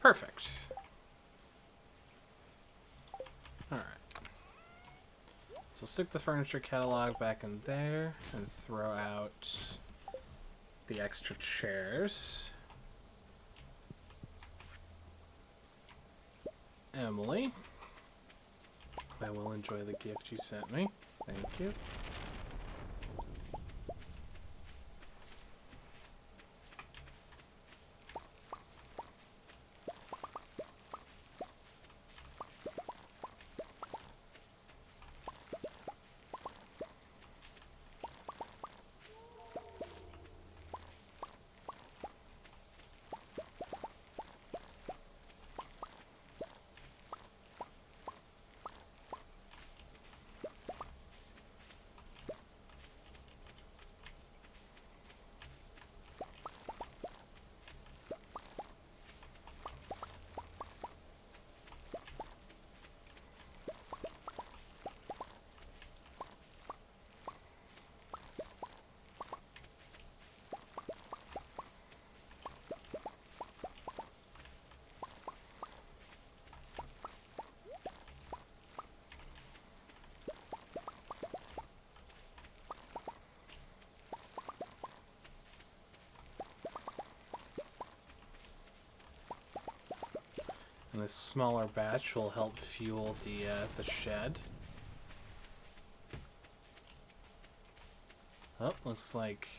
Perfect. Alright. So stick the furniture catalog back in there and throw out the extra chairs. Emily, I will enjoy the gift you sent me. Thank you. And this smaller batch will help fuel the shed. Oh, looks like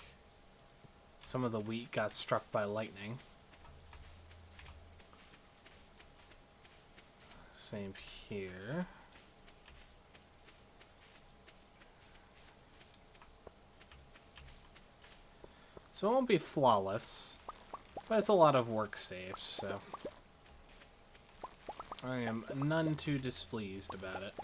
some of the wheat got struck by lightning. Same here. So it won't be flawless, but it's a lot of work saved, so I am none too displeased about it.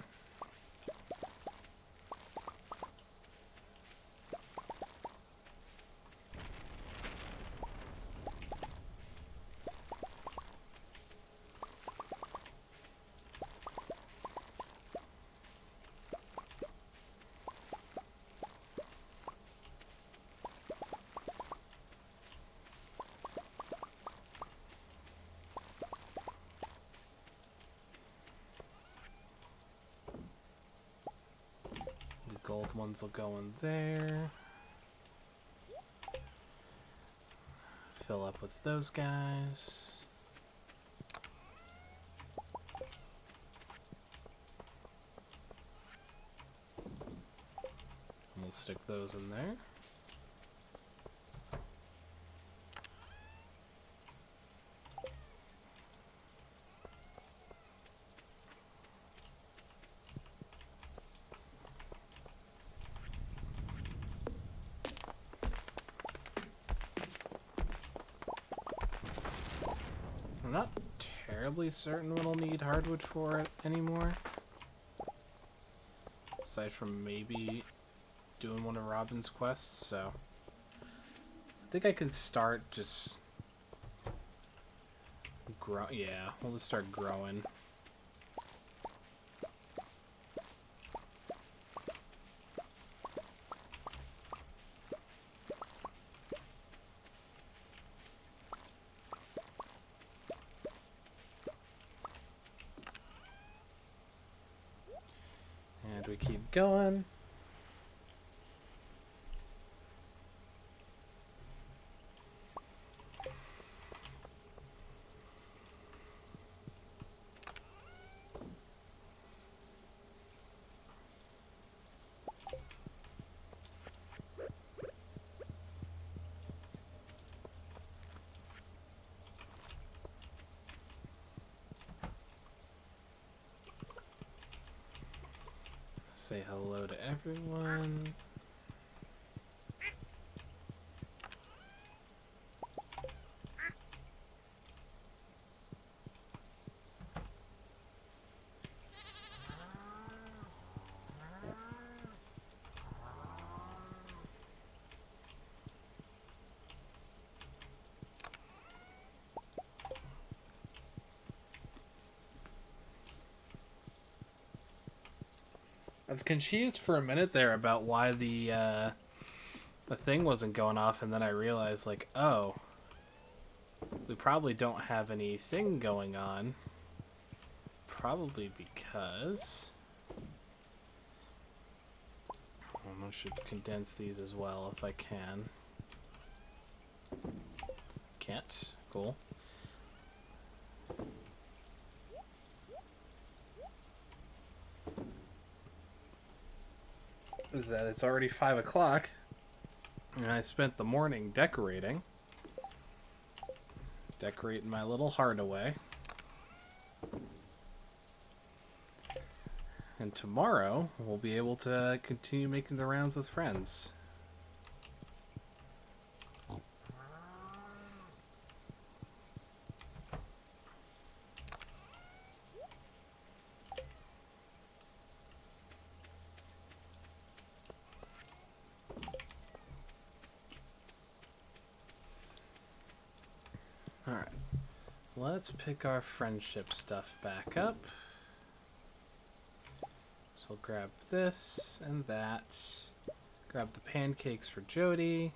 Gold ones will go in there. Fill up with those guys. stick those in there. I'm not terribly certain what I'll need hardwood for it anymore. Aside from maybe doing one of Robin's quests, so I think I can start just grow. Yeah, we'll just start growing. And we keep going. Say hello to everyone. I was confused for a minute there about why the thing wasn't going off, and then I realized, like, oh, we probably don't have anything going on. Probably because I should condense these as well if I can. Can't. Cool. Is that it's already 5 o'clock, and I spent the morning decorating my little heart away. And tomorrow we'll be able to continue making the rounds with friends. Alright, let's pick our friendship stuff back up. So I'll grab this and that. Grab the pancakes for Jody.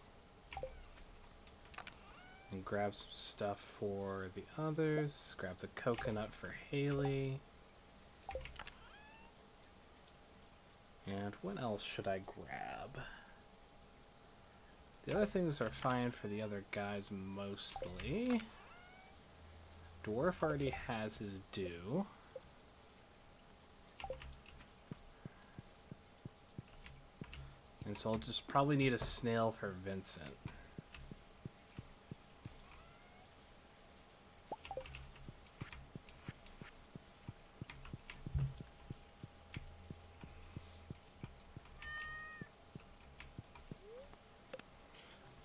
And grab some stuff for the others. Grab the coconut for Haley. And what else should I grab? The other things are fine for the other guys mostly. Dwarf already has his due. And so I'll just probably need a snail for Vincent.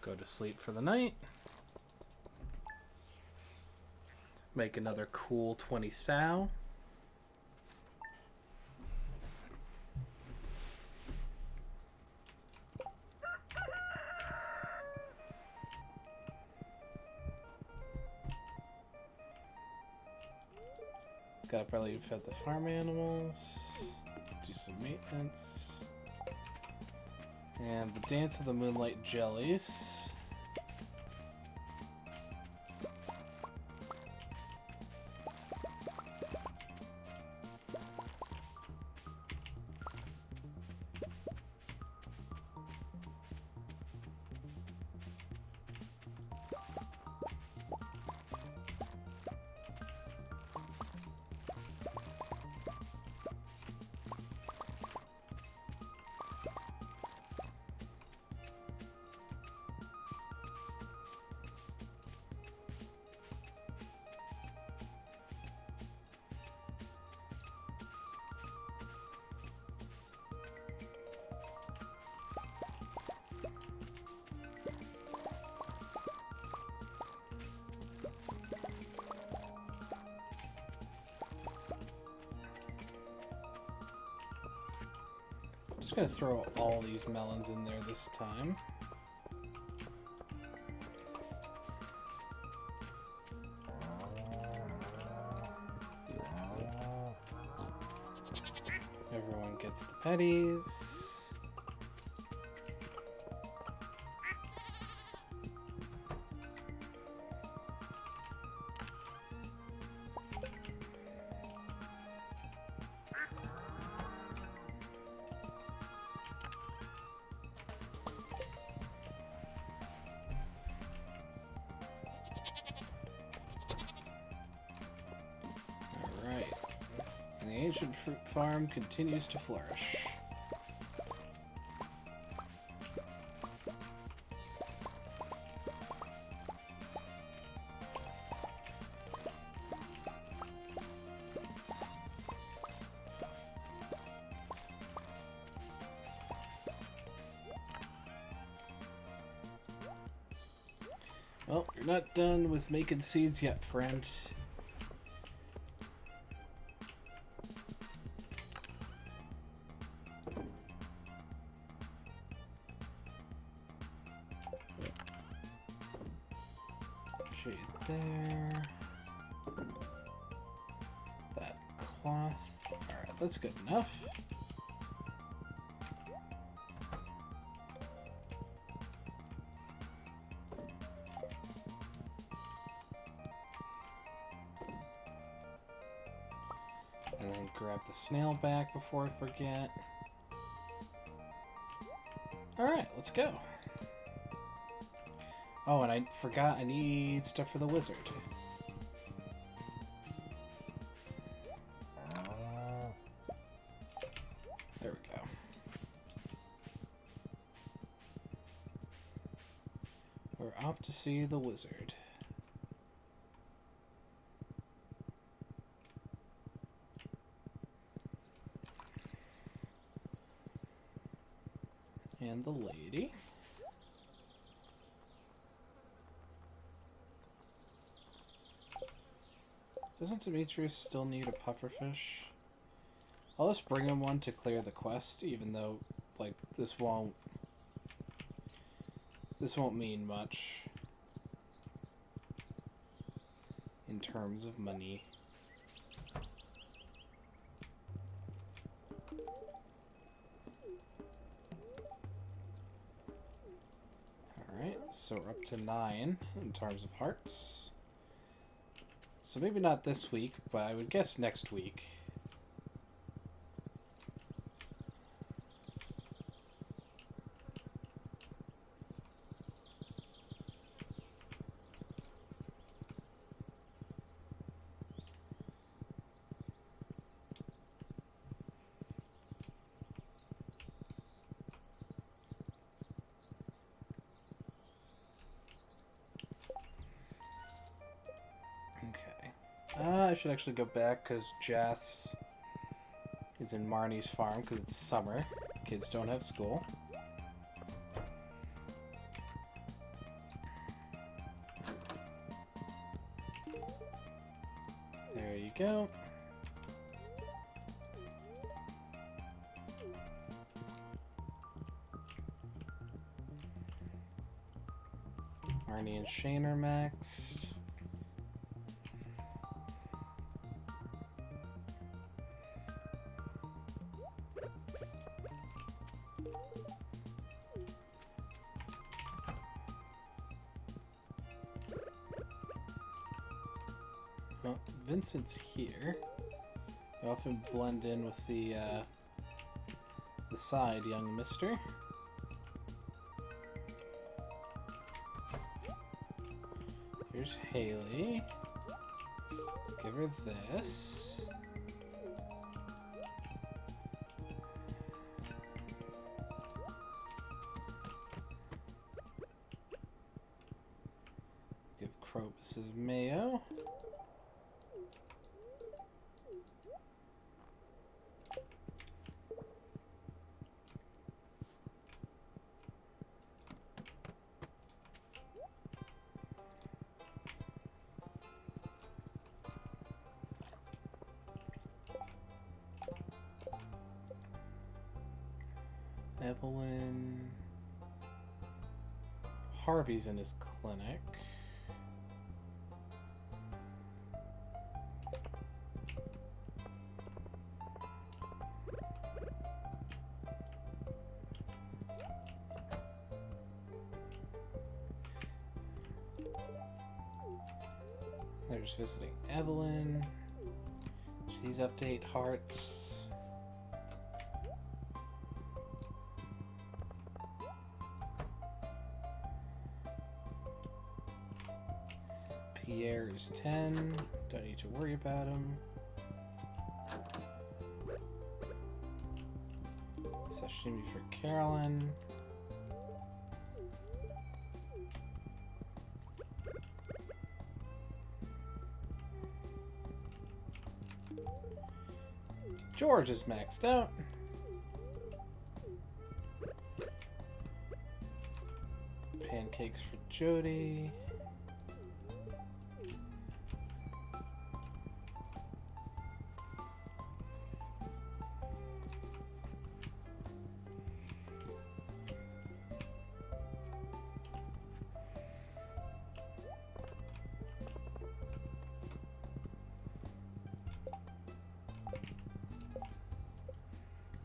Go to sleep for the night. Make another cool 20 thou. Gotta probably fed the farm animals. Do some maintenance. And the Dance of the Moonlight Jellies. just gonna throw all these melons in there this time. Everyone gets the petties. Alright. And the ancient fruit farm continues to flourish. Well, you're not done with making seeds yet, friend. Shade there. That cloth. Alright, that's good enough. And then grab the snail back before I forget. Alright, let's go. Oh, and I forgot I need stuff for the wizard. There we go. We're off to see the wizard. And the lady. Doesn't Demetrius still need a pufferfish? I'll just bring him one to clear the quest, even though, like, this won't mean much in terms of money. Alright, so we're up to 9 in terms of hearts. So maybe not this week, but I would guess next week. I should actually go back because Jess is in Marnie's farm because it's summer. Kids don't have school. There you go. Marnie and Shane are maxed. Well, Vincent's here. You often blend in with the side, young mister. Here's Haley. Give her this. Give Krobus his mayo. Evelyn. Harvey's in his clinic. There's visiting Evelyn. She's update hearts. Pierre is 10. Don't need to worry about him. Sashimi for Carolyn. George is maxed out. Pancakes for Jody.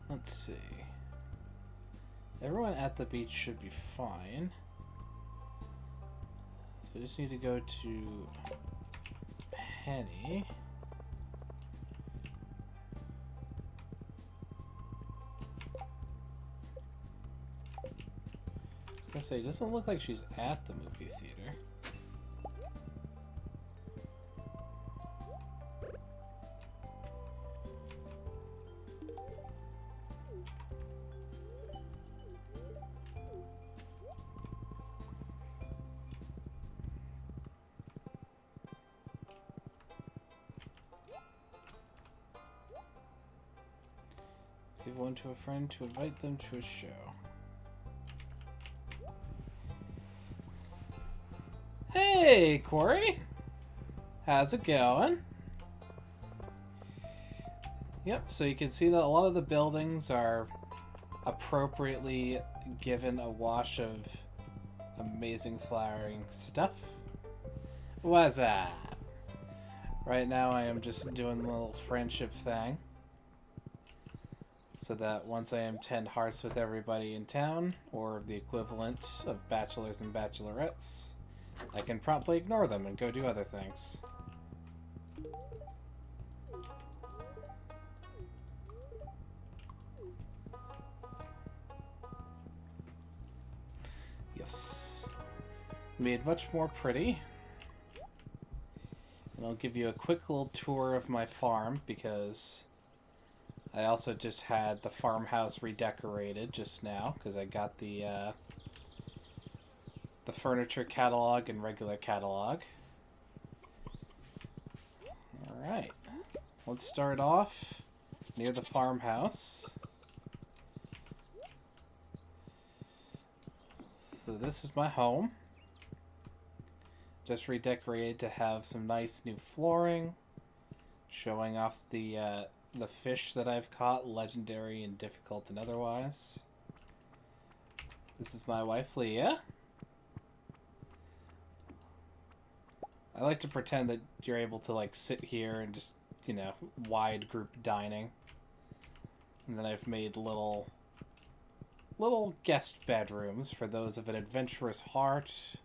Let's see. Everyone at the beach should be fine. So I just need to go to Penny. I was gonna say, it doesn't look like she's at the movie theater. Give one to a friend to invite them to a show. Hey, Corey! How's it going? Yep, so you can see that a lot of the buildings are appropriately given a wash of amazing flowering stuff. What's up? Right now I am just doing a little friendship thing, so that once I am 10 hearts with everybody in town, or the equivalent of bachelors and bachelorettes, I can promptly ignore them and go do other things. Yes. Made much more pretty. And I'll give you a quick little tour of my farm, because I also just had the farmhouse redecorated just now, because I got the furniture catalog and regular catalog. Alright, let's start off near the farmhouse. So this is my home. Just redecorated to have some nice new flooring, showing off the fish that I've caught, legendary and difficult and otherwise. This is my wife, Leah. I like to pretend that you're able to, like, sit here and just, you know, wide group dining. And then I've made little guest bedrooms for those of an adventurous heart,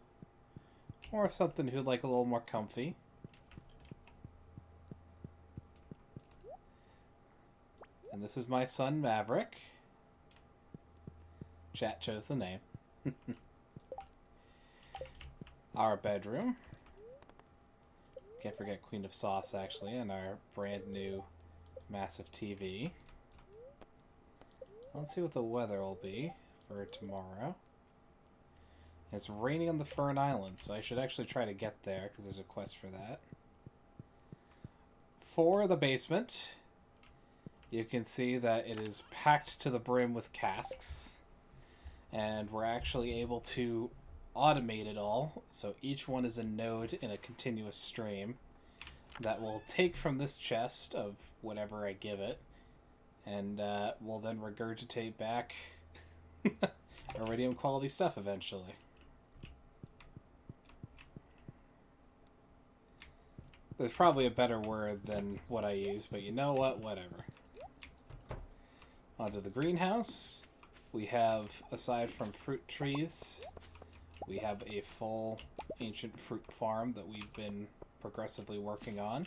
or something who'd like a little more comfy. And this is my son, Maverick. Chat chose the name. Our bedroom. Can't forget Queen of Sauce, actually, and our brand new massive TV. Let's see what the weather will be for tomorrow. It's raining on the Fern Island, so I should actually try to get there, because there's a quest for that. For the basement, you can see that it is packed to the brim with casks, and we're actually able to automate it all, so each one is a node in a continuous stream that will take from this chest of whatever I give it, and will then regurgitate back Iridium quality stuff eventually. There's probably a better word than what I use, but you know what? Whatever. Onto the greenhouse. We have, aside from fruit trees, we have a full ancient fruit farm that we've been progressively working on.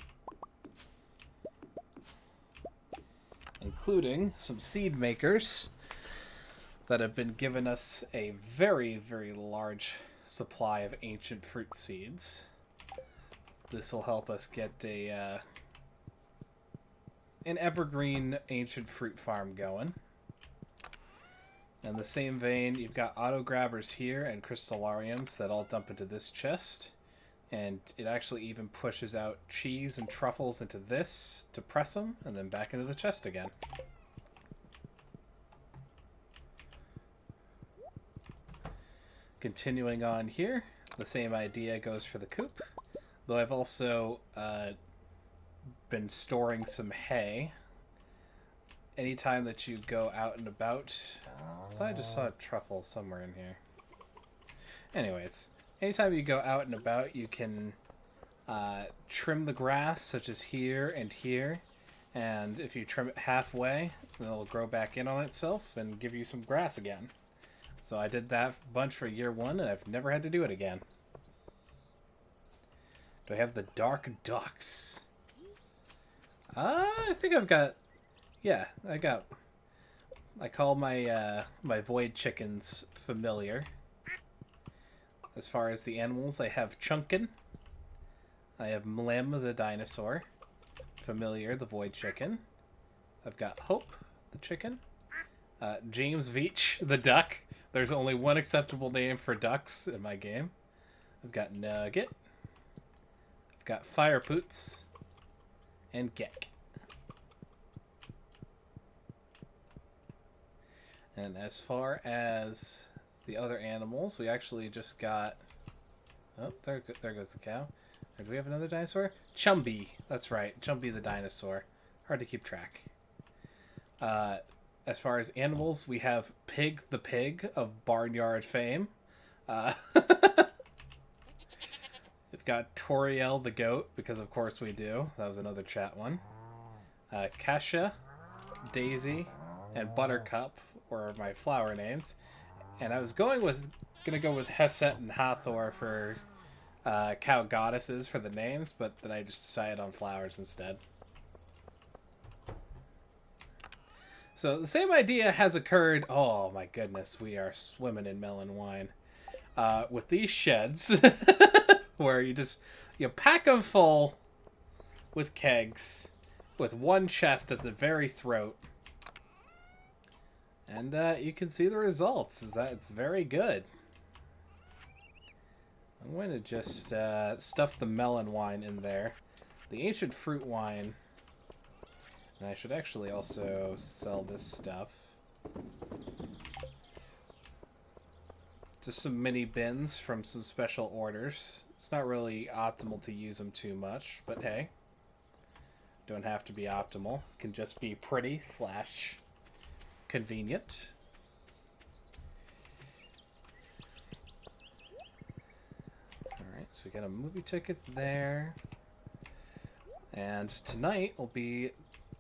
Including some seed makers that have been giving us a very, very large supply of ancient fruit seeds. This will help us get an evergreen ancient fruit farm going. In the same vein, you've got auto grabbers here and crystallariums that all dump into this chest. And it actually even pushes out cheese and truffles into this to press them, and then back into the chest again. Continuing on here, the same idea goes for the coop. Though I've also been storing some hay. Anytime that you go out and about... I thought I just saw a truffle somewhere in here. Anyways, anytime you go out and about, you can trim the grass, such as here and here. And if you trim it halfway, then it'll grow back in on itself and give you some grass again. So I did that bunch for year 1, and I've never had to do it again. Do I have the dark ducks? I think I've got... Yeah, I call my my void chickens familiar. As far as the animals, I have Chunkin. I have Mlem the dinosaur. Familiar, the void chicken. I've got Hope, the chicken. James Veach, the duck. There's only one acceptable name for ducks in my game. I've got Nugget. I've got Firepoots. And Geck. And as far as the other animals, we actually just got... Oh, there goes the cow. Do we have another dinosaur? Chumby. That's right. Chumby the dinosaur. Hard to keep track. As far as animals, we have Pig the pig of barnyard fame. We've got Toriel the goat, because of course we do. That was another chat one. Kasha, Daisy, and Buttercup were my flower names. And I was gonna go with Hesset and Hathor for cow goddesses for the names, but then I just decided on flowers instead. So the same idea has occurred. Oh my goodness, we are swimming in melon wine. With these sheds, where you pack them full with kegs, with one chest at the very throat, and you can see the results. Is that it's very good. I'm going to just stuff the melon wine in there, the ancient fruit wine. And I should actually also sell this stuff. Just some mini bins from some special orders. It's not really optimal to use them too much, but hey. Don't have to be optimal. It can just be pretty / convenient. Alright, so we got a movie ticket there. And tonight will be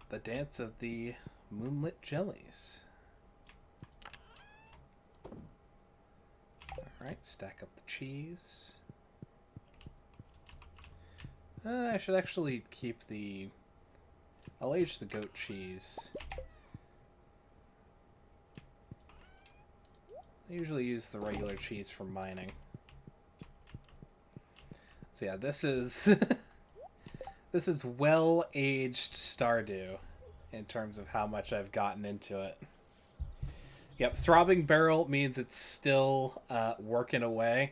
the dance of the moonlit jellies. Alright, stack up the cheese. I should actually keep the... I'll age the goat cheese. I usually use the regular cheese for mining. So yeah, this is... This is well-aged Stardew in terms of how much I've gotten into it. Yep, throbbing barrel means it's still working away,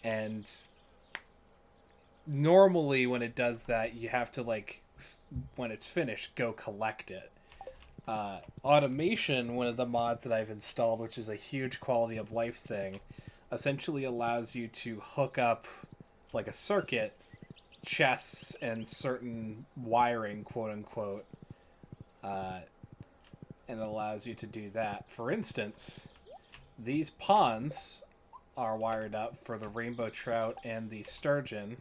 and normally when it does that, you have to, like, when it's finished, go collect it. Automation, one of the mods that I've installed, which is a huge quality of life thing, essentially allows you to hook up, like, a circuit, chests and certain wiring, quote unquote, and it allows you to do that. For instance, these ponds are wired up for the rainbow trout and the sturgeon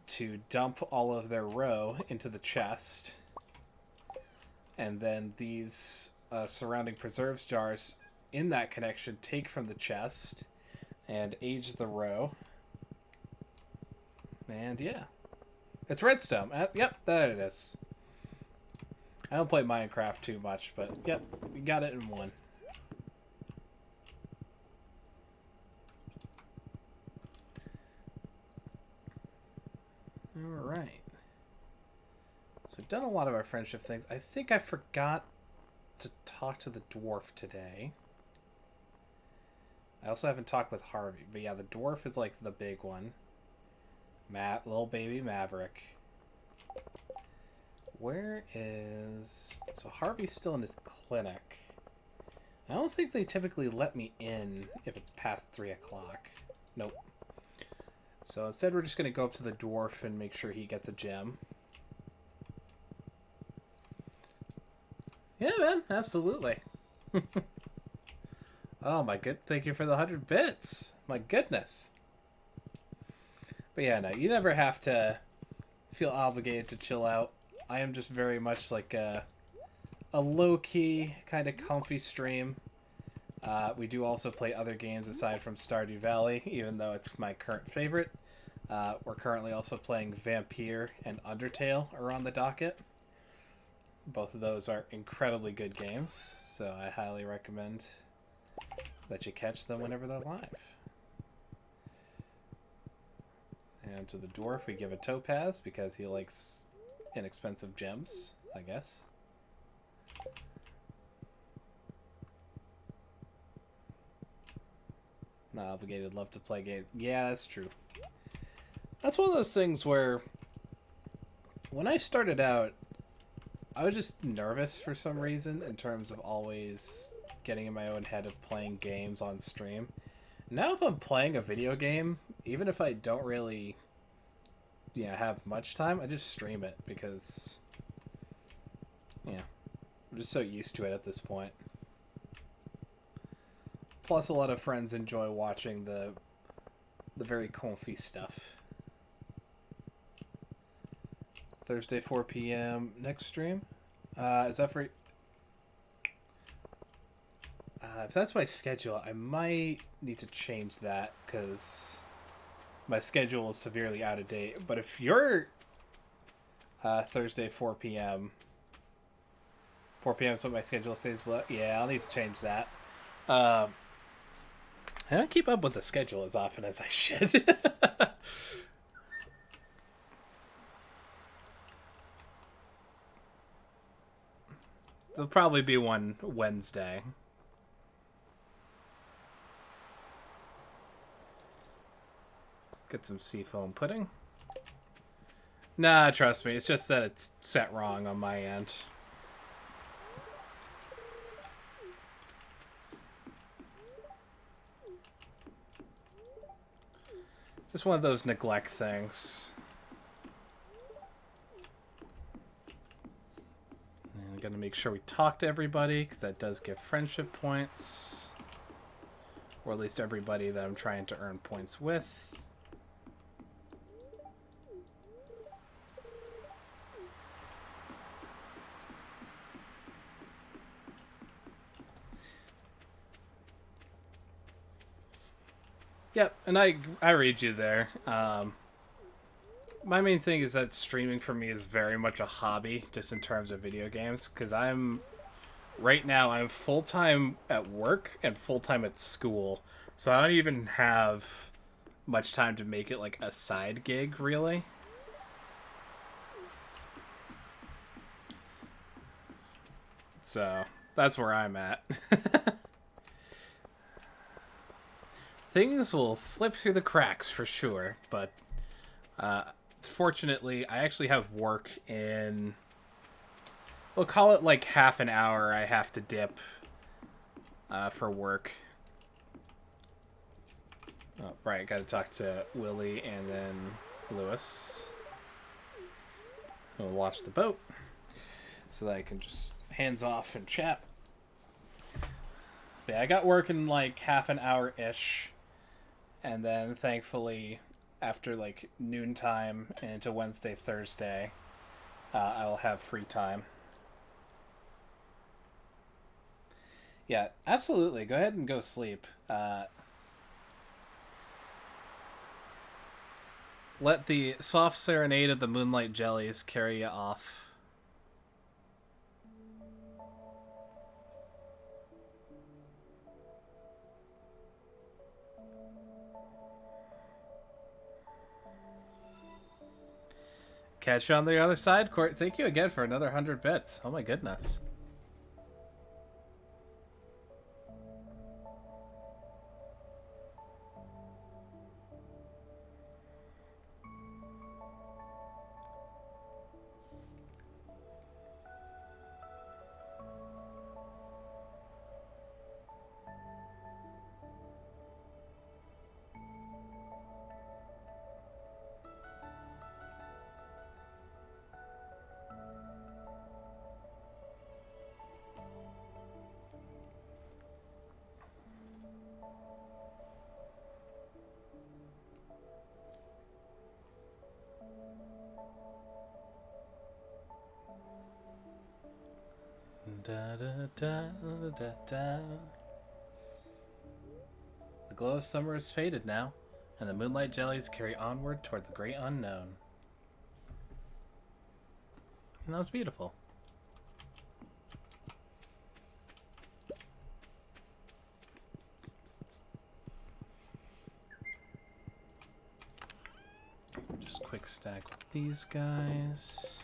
to dump all of their roe into the chest. And then these surrounding preserves jars in that connection take from the chest and age the roe. And yeah. It's redstone. Yep, there it is. I don't play Minecraft too much, but yep, we got it in one. Alright. So we've done a lot of our friendship things. I think I forgot to talk to the dwarf today. I also haven't talked with Harvey, but yeah, the dwarf is like the big one. Little baby Maverick. Where is... So Harvey's still in his clinic. I don't think they typically let me in if it's past 3 o'clock. Nope. So instead we're just going to go up to the dwarf and make sure he gets a gem. Yeah, man, absolutely. Oh my good, thank you for the 100 bits. My goodness. But yeah, no, you never have to feel obligated to chill out. I am just very much like a low-key, kind of comfy stream. We do also play other games aside from Stardew Valley, even though it's my current favorite. We're currently also playing Vampire and Undertale are on the docket. Both of those are incredibly good games, so I highly recommend that you catch them whenever they're live. And to the dwarf we give a topaz because he likes inexpensive gems, I guess. Not obligated, love to play games. Yeah, that's true. That's one of those things where when I started out, I was just nervous for some reason in terms of always getting in my own head of playing games on stream. Now if I'm playing a video game, even if I don't really have much time, I just stream it because I'm just so used to it at this point. Plus a lot of friends enjoy watching the very comfy stuff. Thursday 4 p.m. next stream. Is that for... if that's my schedule, I might need to change that because my schedule is severely out of date. But if you're Thursday 4 p.m. 4 p.m. is what my schedule says, well, yeah, I'll need to change that. I don't keep up with the schedule as often as I should. There'll probably be one Wednesday. Get some seafoam pudding. Nah, trust me, it's just that it's set wrong on my end. Just one of those neglect things. And I'm gonna make sure we talk to everybody, because that does give friendship points. Or at least everybody that I'm trying to earn points with. Yep, and I read you there. My main thing is that streaming for me is very much a hobby, just in terms of video games, because right now I'm full-time at work and full-time at school, so I don't even have much time to make it like a side gig, really. So, that's where I'm at. Things will slip through the cracks for sure, but fortunately, I actually have work in... We'll call it like half an hour I have to dip for work. Oh, right, gotta talk to Willie and then Lewis. We'll watch the boat so that I can just hands off and chat. But yeah, I got work in like half an hour-ish. And then thankfully, after like noontime and into Wednesday, Thursday, I will have free time. Yeah, absolutely. Go ahead and go sleep. Let the soft serenade of the moonlight jellies carry you off. Catch you on the other side, Court. Thank you again for another 100 bits. Oh my goodness. Da, da, da, da, da. The glow of summer is faded now, and the moonlight jellies carry onward toward the great unknown. And that was beautiful. Just quick stack with these guys.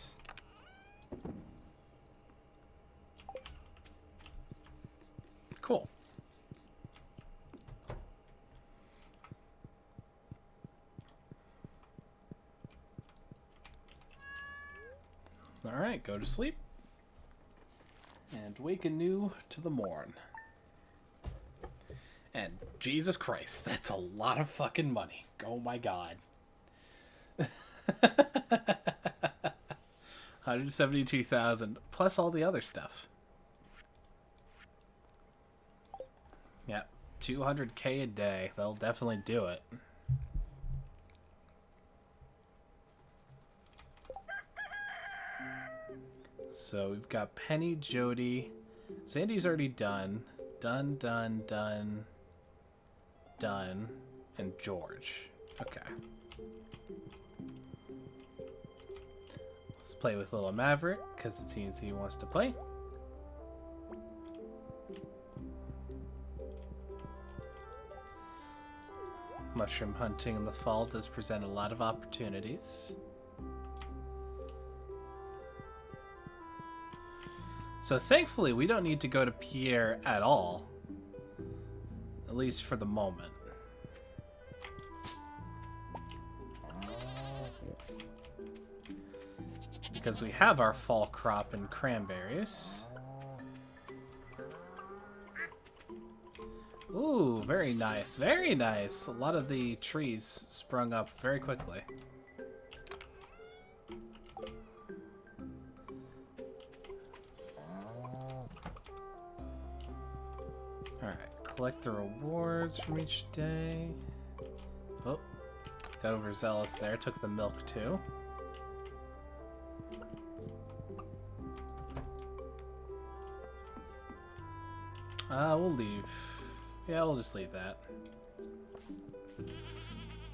Cool. Alright, go to sleep. And wake anew to the morn. And Jesus Christ, that's a lot of fucking money. Oh my god. 172,000 plus all the other stuff. Yeah, 200k a day. That'll definitely do it. So we've got Penny, Jody. Sandy's already done. Done, done, done. Done. And George. Okay. Let's play with little Maverick, because it seems he wants to play. Mushroom hunting in the fall does present a lot of opportunities. So thankfully, we don't need to go to Pierre at all. At least for the moment. Because we have our fall crop in cranberries. Ooh, very nice. Very nice. A lot of the trees sprung up very quickly. Alright, collect the rewards from each day. Oh, got overzealous there. Took the milk too. We'll leave. Yeah, we'll just leave that.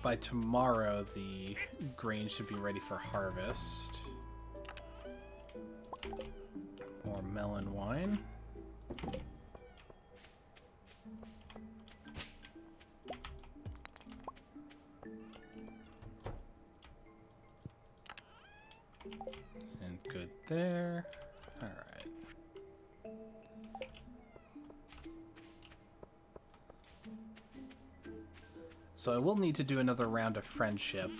By tomorrow, the grain should be ready for harvest. More melon wine. And good there. All right. So I will need to do another round of friendship.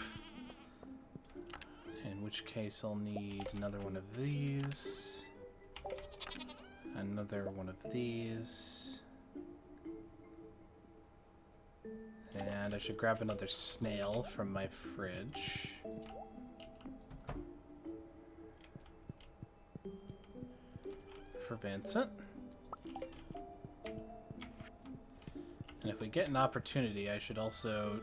In which case I'll need another one of these. Another one of these. And I should grab another snail from my fridge. For Vincent. And if we get an opportunity, I should also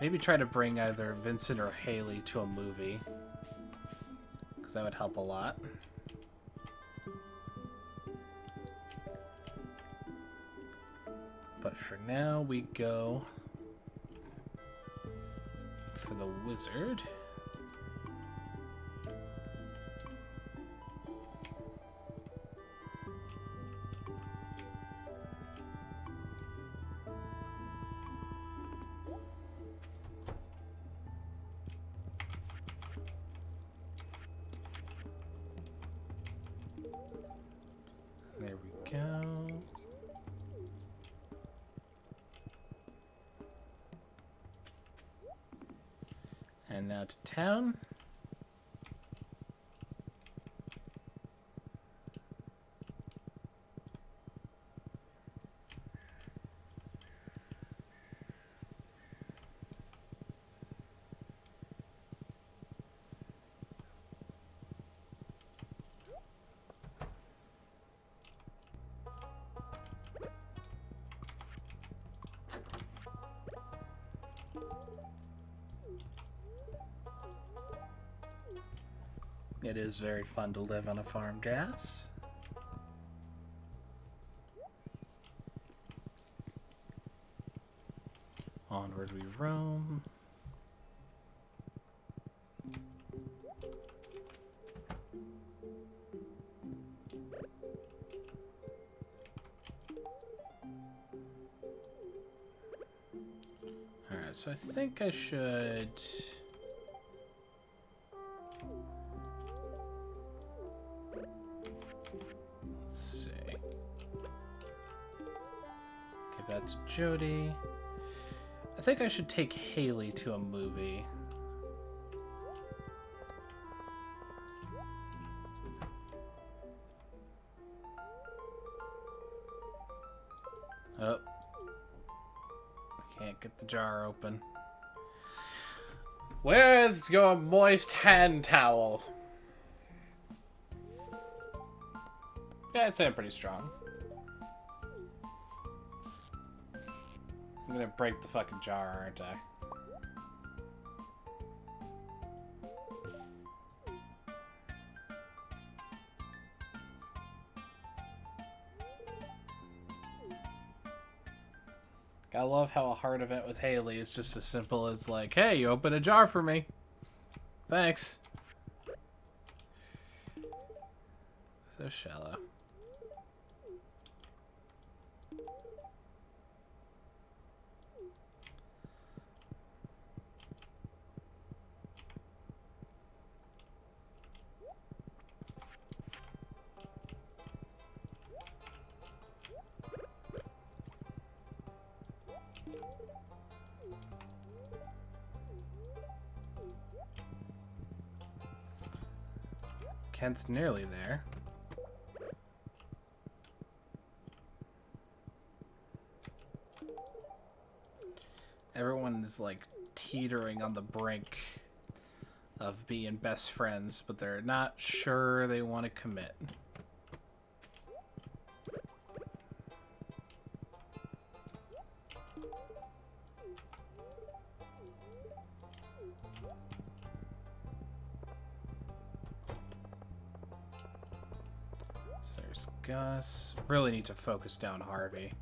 maybe try to bring either Vincent or Haley to a movie. Because that would help a lot. But for now, we go for the wizard. There we go. And now to town. It is very fun to live on a farm, Jas. Onward we roam. Alright, so I think I should... Give that to Jody. I think I should take Haley to a movie. Oh. Can't get the jar open. Where's your moist hand towel? Yeah, I'd say I'm pretty strong. I'm gonna break the fucking jar, aren't I? I love how a hard event with Haley is just as simple as like, hey, you open a jar for me. Thanks. So shallow. Kent's nearly there. Everyone is like teetering on the brink of being best friends, but they're not sure they want to commit. So there's Gus. Really need to focus down Harvey.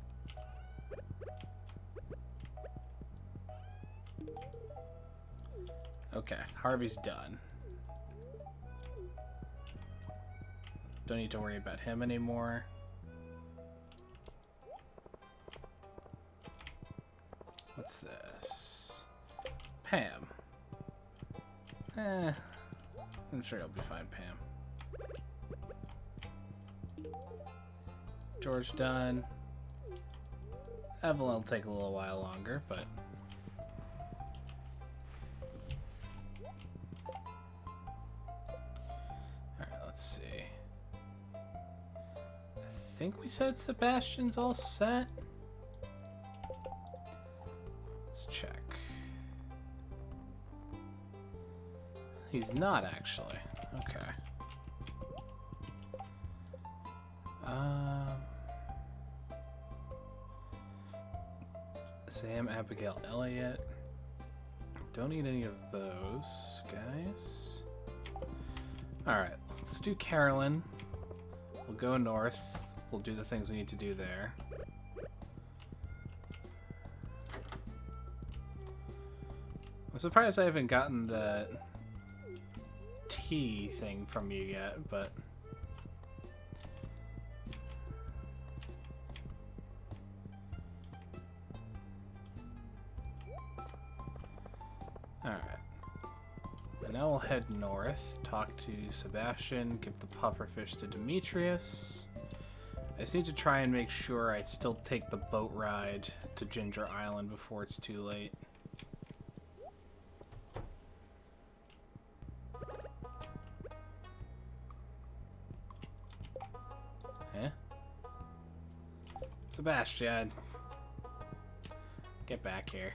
Okay, Harvey's done. Don't need to worry about him anymore. What's this? Pam. I'm sure you'll be fine, Pam. George done. Evelyn will take a little while longer, but... Alright, let's see. I think we said Sebastian's all set. Let's check. He's not, actually. Okay. Sam, Abigail, Elliot. Don't need any of those guys. Alright, let's do Carolyn. We'll go north. We'll do the things we need to do there. I'm surprised I haven't gotten the tea thing from you yet, but... Alright. And now we'll head north, talk to Sebastian, give the pufferfish to Demetrius. I just need to try and make sure I still take the boat ride to Ginger Island before it's too late. Eh? Sebastian! Get back here.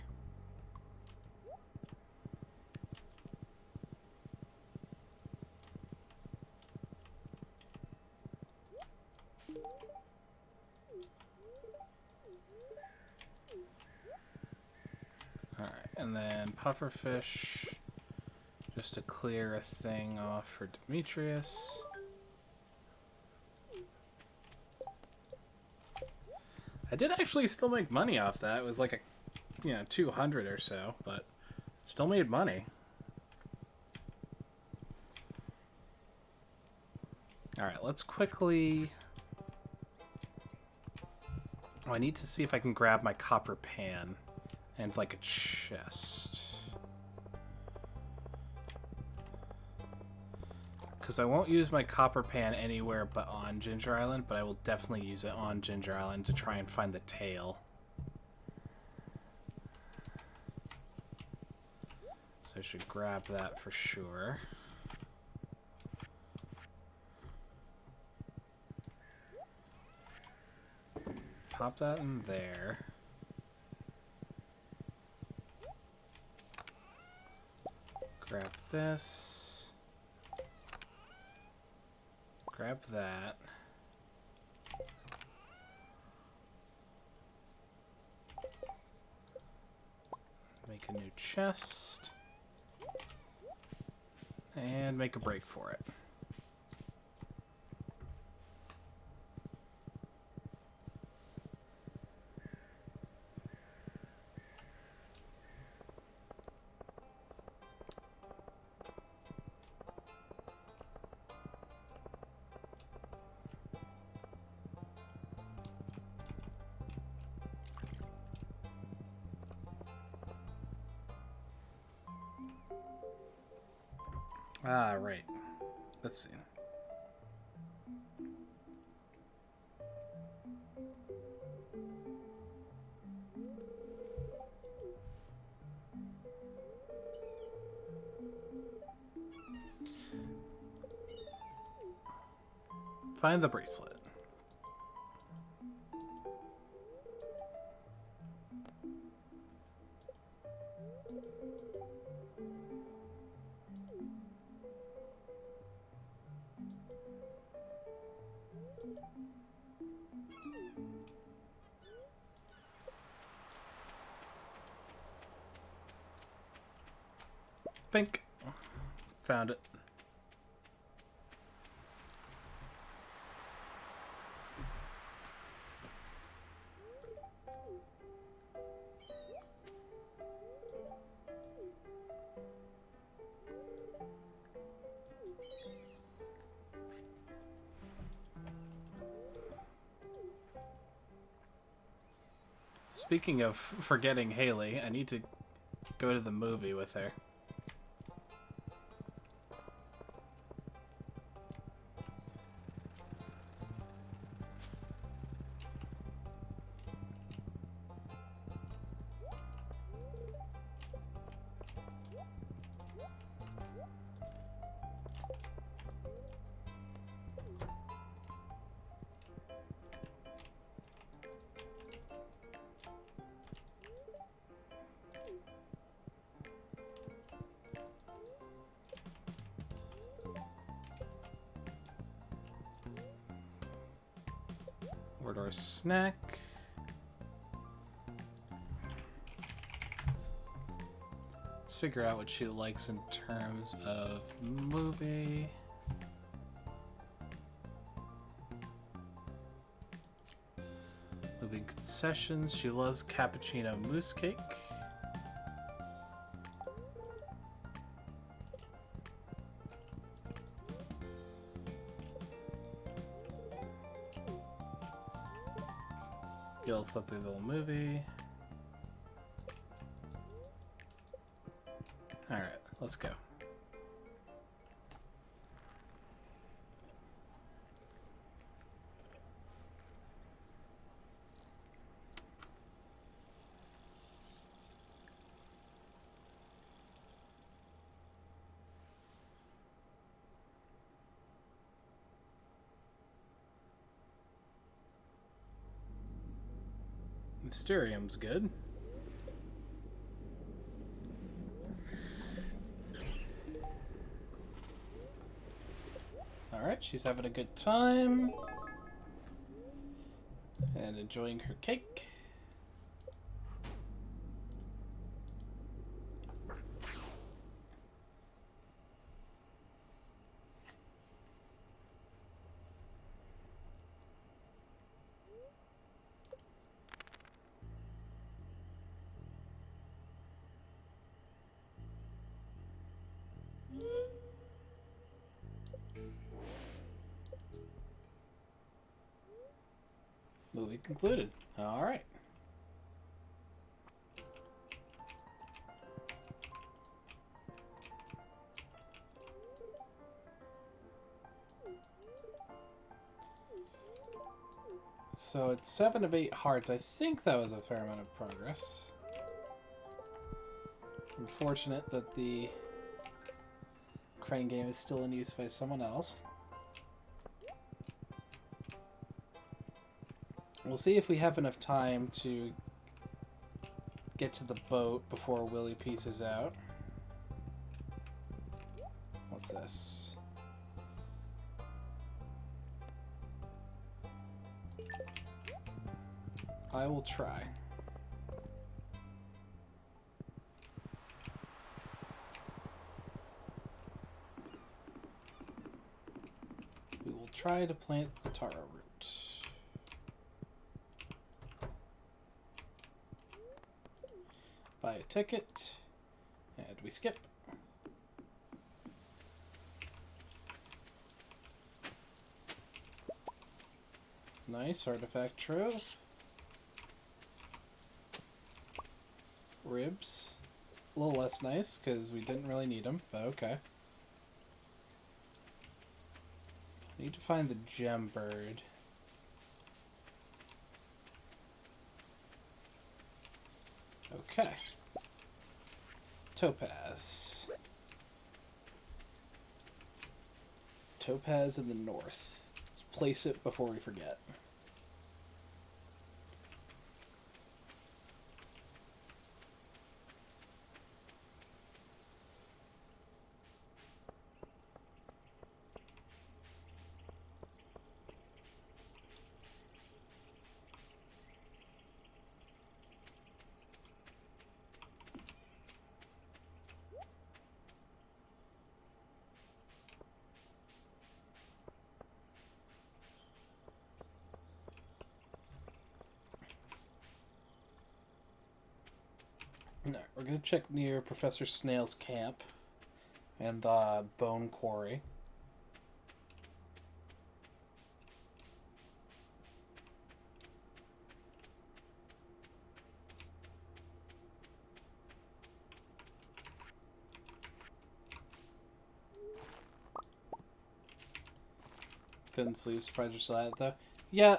Alright, and then pufferfish, just to clear a thing off for Demetrius. I did actually still make money off that. It was like a, 200 or so, but still made money. Alright, let's quickly... Oh, I need to see if I can grab my copper pan and like a chest. Because I won't use my copper pan anywhere but on Ginger Island, but I will definitely use it on Ginger Island to try and find the tail. So I should grab that for sure. Pop that in there. Grab this. Grab that. Make a new chest. And make a break for it. Ah, right. Let's see. Find the bracelet. Think. Found it. Speaking of forgetting Haley, I need to go to the movie with her. Order a snack. figure out what she likes in terms of movie. Moving concessions. She loves cappuccino mousse cake. Yell something little movie. Alright, let's go. Mysterium's good. Alright, she's having a good time. And enjoying her cake. Movie concluded. Alright. So it's 7 of 8 hearts. I think that was a fair amount of progress. Unfortunate that the crane game is still in use by someone else. We'll see if we have enough time to get to the boat before Willie pieces out. What's this? I will try. We will try to plant the taro root. Buy a ticket, and we skip. Nice artifact trove. Ribs. A little less nice because we didn't really need them, but okay. Need to find the gem bird. Okay. Topaz. Topaz in the north. Let's place it before we forget. No, we're going to check near Professor Snail's camp and the bone quarry. Couldn't sleep. Surprised you're still at it, though. Yeah,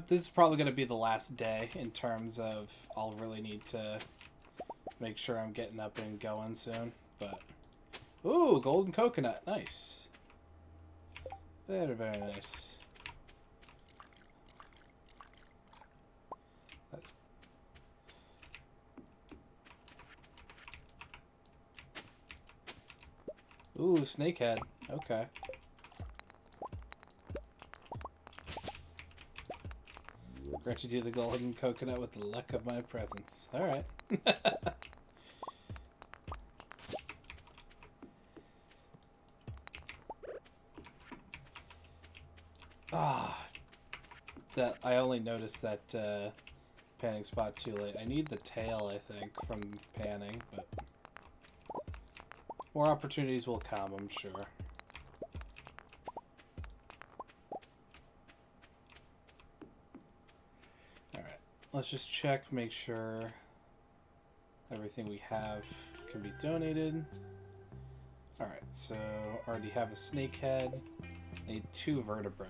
this is probably going to be the last day in terms of I'll really need to make sure I'm getting up and going soon. But ooh, golden coconut. Nice. Very, very nice. That's... Ooh, snakehead. Okay. Grant you the golden coconut with the luck of my presence. Alright. Ah, that I only noticed that panning spot too late. I need the tail, I think, from panning, but more opportunities will come, I'm sure. Alright, let's just check, make sure everything we have can be donated. Alright, so already have a snake head. I need 2 vertebrae.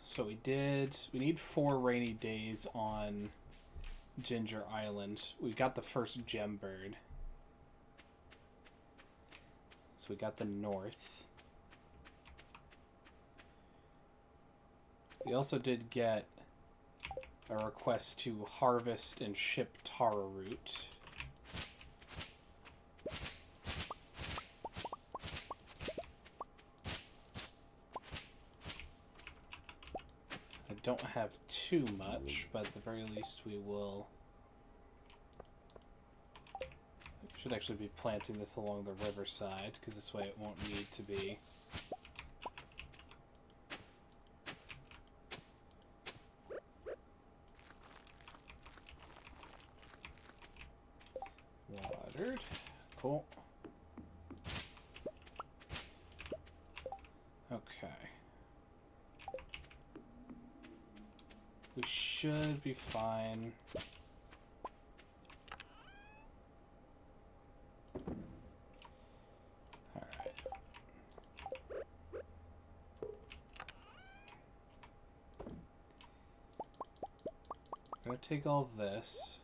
So we need 4 rainy days on Ginger Island. We got the first gem bird. So we got the north. We also did get a request to harvest and ship taro root. I don't have too much, but at the very least we will. Should actually be planting this along the riverside, because this way it won't need to be. Watered. Cool. Okay. We should be fine. Alright. I'm gonna take all this,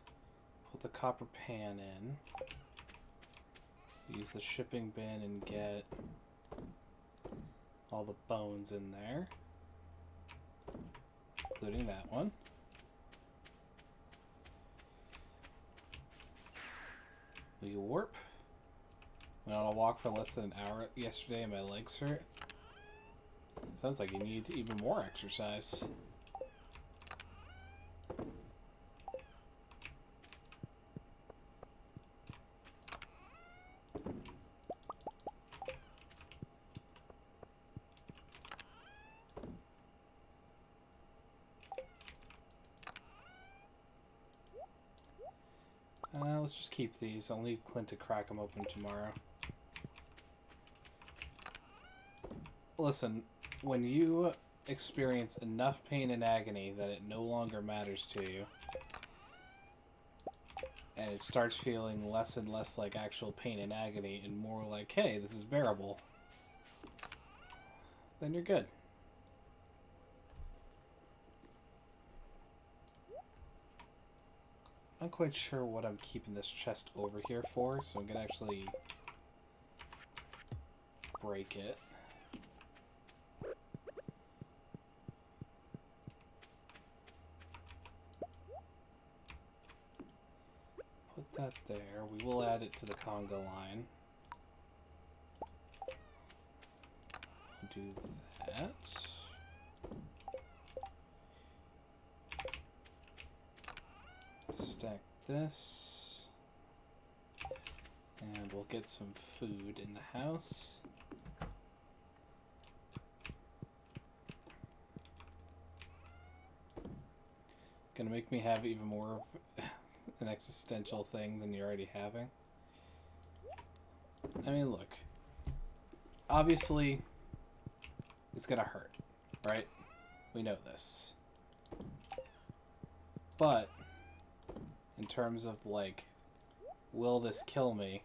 put the copper pan in, use the shipping bin and get all the bones in there, including that one. We warp. Went on a walk for less than an hour yesterday and my legs hurt. Sounds like you need even more exercise. Let's just keep these. I'll need Clint to crack them open tomorrow. Listen, when you experience enough pain and agony that it no longer matters to you, and it starts feeling less and less like actual pain and agony and more like, hey, this is bearable, then you're good. I'm not quite sure what I'm keeping this chest over here for, so I'm gonna actually break it. Put that there. We will add it to the conga line. Do that. Stack this. And we'll get some food in the house. Gonna make me have even more of an existential thing than you're already having. I mean, look. Obviously, it's gonna hurt, right? We know this. But, in terms of, like, will this kill me?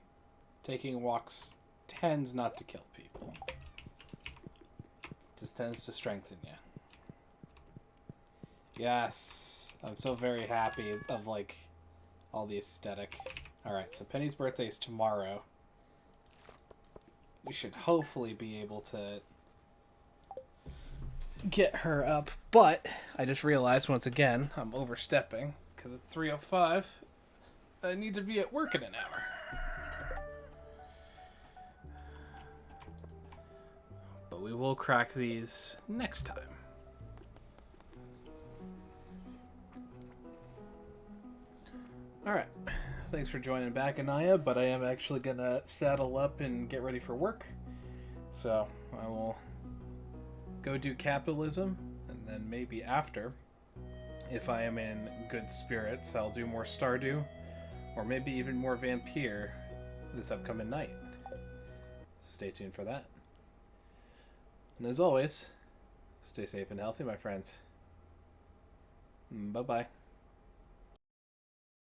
Taking walks tends not to kill people. Just tends to strengthen you. Yes! I'm so very happy of, like, all the aesthetic. Alright, so Penny's birthday is tomorrow. We should hopefully be able to get her up, but I just realized once again I'm overstepping because it's 3:05. I need to be at work in an hour. But we will crack these next time. Alright, Thanks for joining back, Anaya, but I am actually gonna saddle up and get ready for work. So I will go do capitalism, and then maybe after, if I am in good spirits, I'll do more Stardew, or maybe even more Vampire this upcoming night. So stay tuned for that. And as always, stay safe and healthy, my friends. Bye-bye.